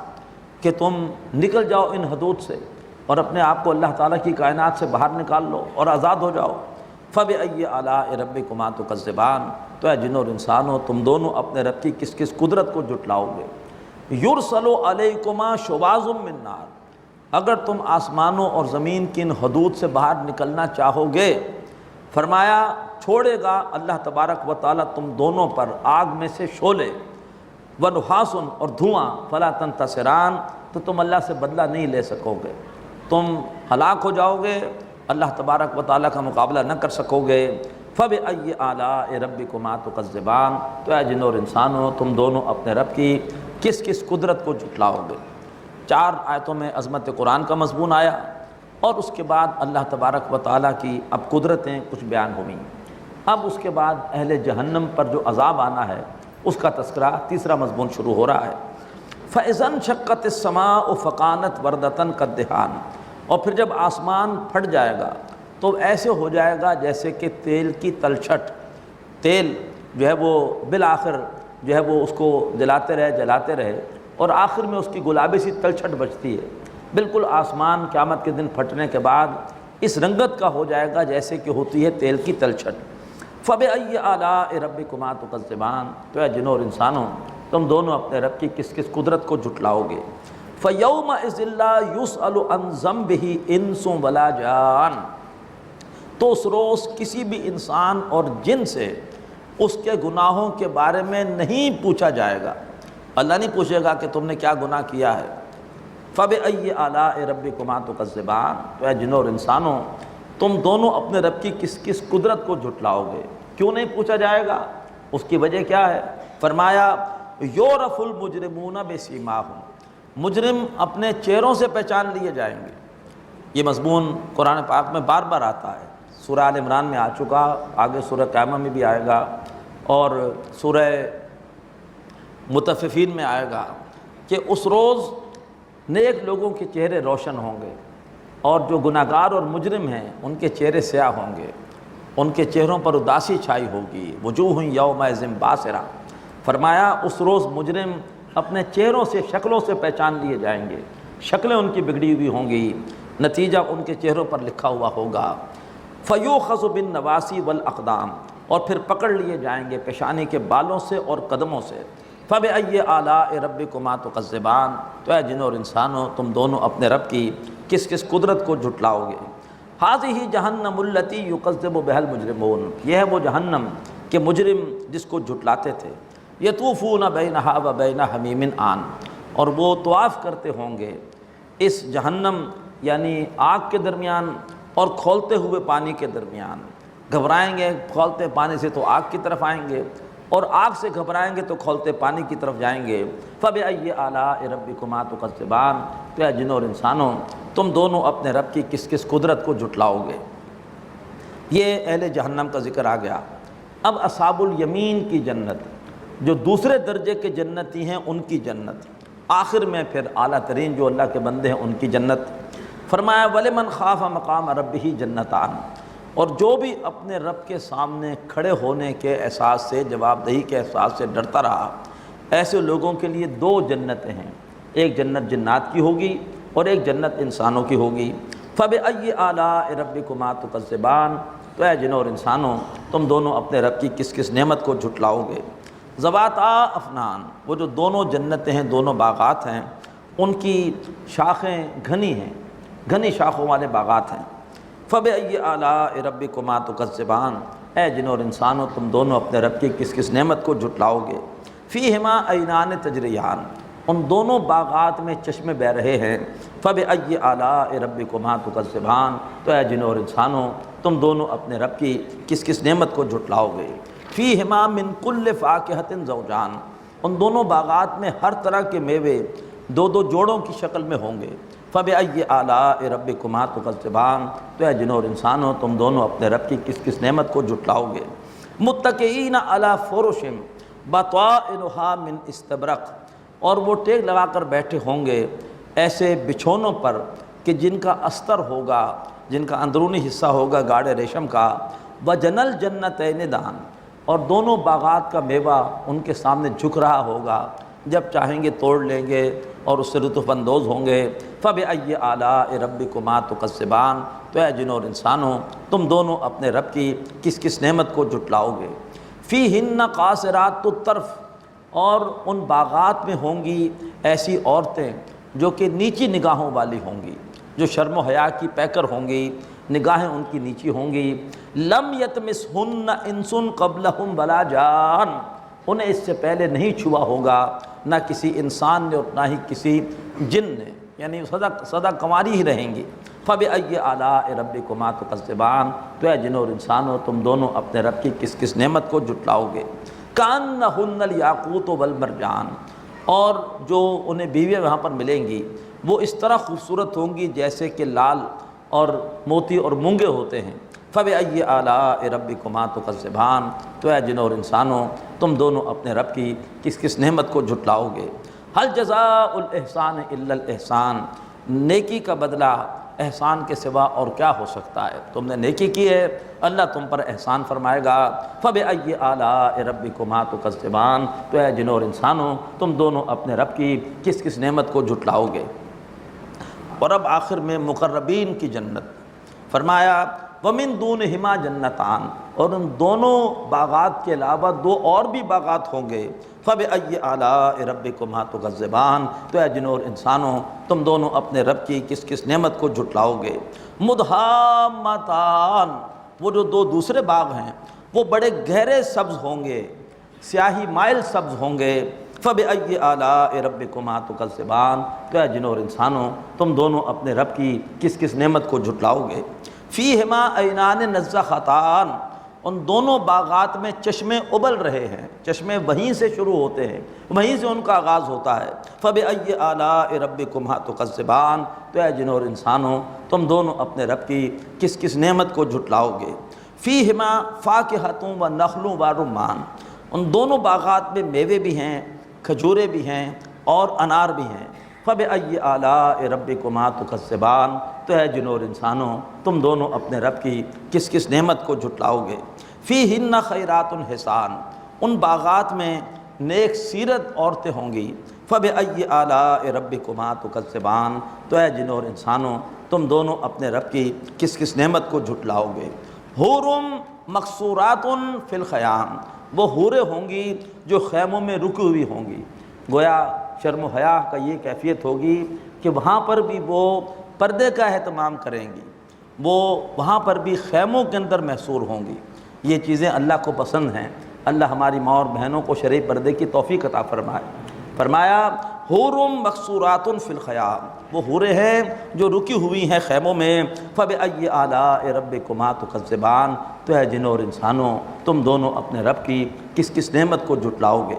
کہ تم نکل جاؤ ان حدود سے اور اپنے آپ کو اللہ تعالیٰ کی کائنات سے باہر نکال لو اور آزاد ہو جاؤ۔ فَبِأَيِّ آلَاءِ رَبِّكُمَا تُكَذِّبَانِ، تو اے جنوں اور انسانوں تم دونوں اپنے رب کی کس کس قدرت کو جھٹلاؤ گے؟ يُرْسَلُ عَلَيْكُمَا شُوَاظٌ مِّن نَّارٍ، اگر تم آسمانوں اور زمین کی ان حدود سے باہر نکلنا چاہو گے، فرمایا چھوڑے گا اللہ تبارک و تعالیٰ تم دونوں پر آگ میں سے شعلے، ونحاس اور دھواں فلا تنتصران تو تم اللہ سے بدلہ نہیں لے سکو گے، تم ہلاک ہو جاؤ گے، اللہ تبارک و تعالیٰ کا مقابلہ نہ کر سکو گے۔ فَبِأَيِّ آلَاءِ رَبِّكُمَا تُكَذِّبَانِ تو اے جن اور انسانوں تم دونوں اپنے رب کی کس کس قدرت کو جھٹلاؤ گے۔ 4 آیتوں میں عظمت قرآن کا مضمون آیا، اور اس کے بعد اللہ تبارک و تعالیٰ کی اب قدرتیں کچھ بیان ہوئیں۔ اب اس کے بعد اہل جہنم پر جو عذاب آنا ہے اس کا تذکرہ، تیسرا مضمون شروع ہو رہا ہے۔ فَإِذَا انشَقَّتِ السَّمَاءُ فَكَانَتْ وَرْدَةً كَالدِّهَانِ اور پھر جب آسمان پھٹ جائے گا تو ایسے ہو جائے گا جیسے کہ تیل کی تلچھٹ، تیل جو ہے وہ بالآخر جو ہے وہ اس کو جلاتے رہے اور آخر میں اس کی گلابی سی تلچھٹ بچتی ہے، بالکل آسمان قیامت کے دن پھٹنے کے بعد اس رنگت کا ہو جائے گا جیسے کہ ہوتی ہے تیل کی تلچھٹ۔ فَبِأَيِّ آلَاءِ رَبِّكُمَا تُكَذِّبَانِ تو اے جنوں اور انسانوں تم دونوں اپنے رب کی کس کس قدرت کو جھٹلاؤ گے۔ فَيَوْمَئِذٍ لَا يُسْأَلُ عَنْ ذَنبِهِ إِنسٌ وَلَا جَانٌ تو اس روز کسی بھی انسان اور جن سے اس کے گناہوں کے بارے میں نہیں پوچھا جائے گا، اللہ نہیں پوچھے گا کہ تم نے کیا گناہ کیا ہے۔ فَبِأَيِّ آلَاءِ رَبِّكُمَا تُكَذِّبَانِ تو اے جنوں اور انسانوں تم دونوں اپنے رب کی کس کس قدرت کو جھٹلاؤ گے۔ کیوں نہیں پوچھا جائے گا؟ اس کی وجہ کیا ہے؟ فرمایا یعرف المجرمون بسیماہم مجرم اپنے چہروں سے پہچان لیے جائیں گے۔ یہ مضمون قرآن پاک میں بار بار آتا ہے، سورہ آل عمران میں آ چکا، آگے سورہ قیامہ میں بھی آئے گا اور سورہ مطففین میں آئے گا کہ اس روز نیک لوگوں کے چہرے روشن ہوں گے اور جو گناہگار اور مجرم ہیں ان کے چہرے سیاہ ہوں گے، ان کے چہروں پر اداسی چھائی ہوگی۔ وجوہ یومئذ باسرہ فرمایا اس روز مجرم اپنے چہروں سے، شکلوں سے پہچان لیے جائیں گے، شکلیں ان کی بگڑی ہوئی ہوں گی، نتیجہ ان کے چہروں پر لکھا ہوا ہوگا۔ فَيُؤْخَذُ بِالنَّوَاصِي وَالْأَقْدَامِ اور پھر پکڑ لیے جائیں گے پیشانی کے بالوں سے اور قدموں سے۔ فَبِأَيِّ آلَاءِ رَبِّكُمَا تُكَذِّبَانِ تو اے جنوں اور انسانوں تم دونوں اپنے رب کی کس کس قدرت کو جھٹلاؤ گے۔ هَذِهِ جَهَنَّمُ الَّتِي يُكَذِّبُ بِهَا الْمُجْرِمُونَ یہ ہے وہ جہنم کہ مجرم جس کو جھٹلاتے تھے۔ يَطُوفُونَ بَيْنَهَا وَبَيْنَ حَمِيمٍ آن اور وہ طواف کرتے ہوں گے اس جہنم یعنی آگ کے درمیان اور کھولتے ہوئے پانی کے درمیان۔ گھبرائیں گے کھولتے پانی سے تو آگ کی طرف آئیں گے، اور آگ سے گھبرائیں گے تو کھولتے پانی کی طرف جائیں گے۔ فَبِأَيِّ آلَاءِ رَبِّكُمَا تُكَذِّبَانِ تو اے جنوں اور انسانوں تم دونوں اپنے رب کی کس کس قدرت کو جھٹلاؤ گے۔ یہ اہل جہنم کا ذکر آ گیا۔ اب اصحاب الیمین کی جنت، جو دوسرے درجے کے جنتی ہیں ان کی جنت، آخر میں پھر اعلیٰ ترین جو اللہ کے بندے ہیں ان کی جنت۔ فرمایا وَلِمَنْ خَافَ مَقَامَ رَبِّهِ جَنَّتَانِ اور جو بھی اپنے رب کے سامنے کھڑے ہونے کے احساس سے، جواب دہی کے احساس سے ڈرتا رہا، ایسے لوگوں کے لیے 2 جنتیں ہیں، ایک جنت جنات کی ہوگی اور ایک جنت انسانوں کی ہوگی۔ فَبِأَيِّ آلَاءِ رَبِّكُمَا تُكَذِّبَانِ تو اے جنوں اور انسانوں تم دونوں اپنے رب کی کس کس نعمت کو جھٹلاؤ گے۔ ذواتا افنان وہ جو دونوں جنتیں ہیں، دونوں باغات ہیں، ان کی شاخیں گھنی ہیں، گھنی شاخوں والے باغات ہیں۔ فَبِأَيِّ آلَاءِ رَبِّكُمَا تُكَذِّبَانِ اے جنوں اور انسانوں تم دونوں اپنے رب کی کس کس نعمت کو جھٹلاؤ گے۔ فِيهِمَا عَيْنَانِ تَجْرِيَانِ ان دونوں باغات میں چشمے بہہ رہے ہیں۔ فَبِأَيِّ آلَاءِ رَبِّكُمَا تُكَذِّبَانِ تو اے جنوں اور انسانوں تم دونوں اپنے رب کی کس کس نعمت کو جھٹلاؤ گے۔ فِيهِمَا مِن كُلِّ فَاكِهَةٍ زَوْجَانِ ان دونوں باغات میں ہر طرح کے میوے 2 جوڑوں کی شکل میں ہوں گے۔ فَبِأَيِّ آلَاءِ رَبِّكُمَا تُكَذِّبَانِ تو اے جنوں اور انسانوں تم دونوں اپنے رب کی کس کس نعمت کو جھٹلاؤ گے۔ مُتَّكِئِينَ عَلَىٰ فُرُشٍ بَطَائِنُهَا مِنْ اسْتَبْرَقٍ اور وہ ٹیک لگا کر بیٹھے ہوں گے ایسے بچھونوں پر کہ جن کا استر ہوگا، جن کا اندرونی حصہ ہوگا گاڑے ریشم کا۔ وَجَنَى الْجَنَّتَيْنِ دَانٍ اور دونوں باغات کا میوہ ان کے سامنے جھک رہا ہوگا، جب چاہیں گے توڑ لیں گے اور اس سے لطف اندوز ہوں گے۔ فَبِأَيِّ آلَاءِ رَبِّكُمَا تُكَذِّبَانِ تو اے جنوں اور انسانوں تم دونوں اپنے رب کی کس کس نعمت کو جھٹلاؤ گے۔ فِيهِنَّ قَاصِرَاتُ الطَّرْفِ اور ان باغات میں ہوں گی ایسی عورتیں جو کہ نیچی نگاہوں والی ہوں گی، جو شرم و حیا کی پیکر ہوں گی، نگاہیں ان کی نیچی ہوں گی۔ لَمْ يَطْمِثْهُنَّ إِنسٌ قَبْلَهُمْ وَلَا جَانٌ انہیں اس سے پہلے نہیں چھوا ہوگا، نہ کسی انسان نے اور نہ ہی کسی جن نے، یعنی سدا کنواری ہی رہیں گی۔ فَبِأَيِّ آلَاءِ رَبِّكُمَا تُكَذِّبَانِ، تو اے جنوں اور انسانوں تم دونوں اپنے رب کی کس کس نعمت کو جھٹلاؤ گے۔ كَأَنَّهُنَّ الْيَاقُوتُ وَالْمَرْجَانُ، اور جو انہیں بیویاں وہاں پر ملیں گی وہ اس طرح خوبصورت ہوں گی جیسے کہ لال اور موتی اور مونگے ہوتے ہیں۔ فَبِأَيِّ آلَاءِ رَبِّكُمَا تُكَذِّبَانِ، تو اے جنوں اور انسانوں تم دونوں اپنے رب کی کس کس نعمت کو جھٹلاؤ گے۔ هَلْ جَزَاءُ الْإِحْسَانِ إِلَّا الْإِحْسَانُ، نیکی کا بدلہ احسان کے سوا اور کیا ہو سکتا ہے؟ تم نے نیکی کی ہے، اللہ تم پر احسان فرمائے گا۔ فَبِأَيِّ آلَاءِ رَبِّكُمَا تُكَذِّبَانِ، تو اے جنوں اور انسانوں تم دونوں اپنے رب کی کس کس نعمت کو جھٹلاؤ گے۔ اور اب آخر میں مقربین کی جنت فرمایا وَمِن دُونِهِمَا جَنَّتَانِ، اور ان دونوں باغات کے علاوہ دو اور بھی باغات ہوں گے۔ فَبِأَيِّ آلَاءِ رَبِّكُمَا تُكَذِّبَانِ، تو اے جنوں اور انسانوں تم دونوں اپنے رب کی کس کس نعمت کو جھٹلاؤ گے۔ مُدْهَامَّتَانِ، وہ جو دو دوسرے باغ ہیں وہ بڑے گہرے سبز ہوں گے، سیاہی مائل سبز ہوں گے۔ فَبِأَيِّ آلَاءِ رَبِّكُمَا تُكَذِّبَانِ، تو اے جنوں اور انسانوں تم دونوں اپنے رب کی کس کس نعمت کو جھٹلاؤ گے۔ فِيهِمَا عَيْنَانِ نَضَّاخَتَانِ، ان دونوں باغات میں چشمے ابل رہے ہیں، چشمے وہیں سے شروع ہوتے ہیں، وہیں سے ان کا آغاز ہوتا ہے۔ فَبِأَيِّ آلَاءِ رَبِّكُمَا تُكَذِّبَانِ، تو اے جنوں اور انسانوں تم دونوں اپنے رب کی کس کس نعمت کو جھٹلاؤ گے۔ فِيهِمَا فَاكِهَةٌ وَنَخْلٌ وَرُمَّانٌ، ان دونوں باغات میں میوے بھی ہیں، کھجورے بھی ہیں اور انار بھی ہیں۔ فَبِأَيِّ آلَاءِ رَبِّكُمَا تُكَذِّبَانِ، تو اے جنوں اور انسانوں تم دونوں اپنے رب کی کس کس نعمت کو جھٹلاؤ گے۔ فِيهِنَّ خَيْرَاتٌ حِسَانٌ، ان باغات میں نیک سیرت عورتیں ہوں گی۔ فَبِأَيِّ آلَاءِ رَبِّكُمَا تُكَذِّبَانِ، تو اے جنوں اور انسانوں تم دونوں اپنے رب کی کس کس نعمت کو جھٹلاؤ گے۔ حورٌ مقصوراتٌ فی الخیام، وہ حوریں ہوں گی جو خیموں میں رکی ہوئی ہوں گی۔ گویا شرم و حیا کا یہ کیفیت ہوگی کہ وہاں پر بھی وہ پردے کا اہتمام کریں گی، وہ وہاں پر بھی خیموں کے اندر محصور ہوں گی۔ یہ چیزیں اللہ کو پسند ہیں۔ اللہ ہماری ماں اور بہنوں کو شرعی پردے کی توفیق عطا فرمائے۔ فرمایا حور مقصورات فی الخیام، وہ حوریں ہیں جو رکی ہوئی ہیں خیموں میں۔ فَبِأَيِّ آلَاءِ رَبِّكُمَا تُكَذِّبَانِ، تو اے جنوں اور انسانوں تم دونوں اپنے رب کی کس کس نعمت کو جھٹلاؤ گے۔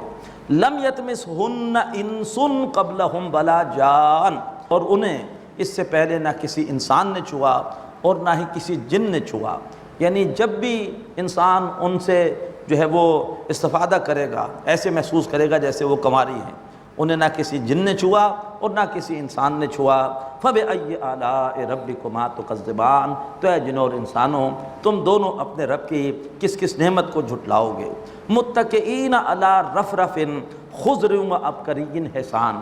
لم یطمثہن انس قبلہم ولا جان، اور انہیں اس سے پہلے نہ کسی انسان نے چھوا اور نہ ہی کسی جن نے چھوا۔ یعنی جب بھی انسان ان سے جو ہے وہ استفادہ کرے گا ایسے محسوس کرے گا جیسے وہ کنواری ہیں۔ انہیں نہ کسی جن نے چھوا اور نہ کسی انسان نے چھوا۔ فَبِأَيِّ آلَاءِ رَبِّكُمَا تُكَذِّبَانِ، تو اے جنوں اور انسانوں تم دونوں اپنے رب کی کس کس نعمت کو جھٹلاؤ گے۔ مُتَّكِئِينَ عَلَىٰ رَفْرَفٍ خُضْرٍ وَأَبْقَرِيٍّ حِسَانٍ،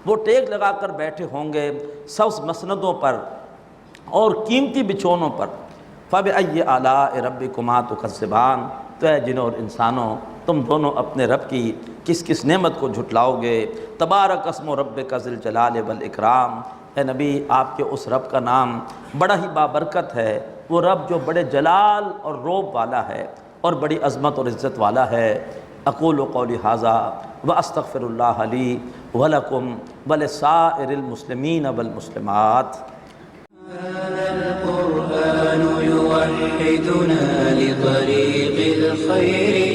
وہ ٹیک لگا کر بیٹھے ہوں گے سبز مسندوں پر اور قیمتی بچھونوں پر۔ فَبِأَيِّ آلَاءِ رَبِّكُمَا تُكَذِّبَانِ، تو اے جنوں اور انسانوں تم دونوں اپنے رب کی کس کس نعمت کو جھٹلاؤ گے۔ تبارک اسم ربک ذی الجلال والاکرام، اے نبی آپ کے اس رب کا نام بڑا ہی بابرکت ہے، وہ رب جو بڑے جلال اور روب والا ہے اور بڑی عظمت اور عزت والا ہے۔ اقول قولی ھذا واستغفر اللہ لی ولکم ولسائر المسلمین والمسلمات۔ هذا القرآن يوحدنا لطريق الخير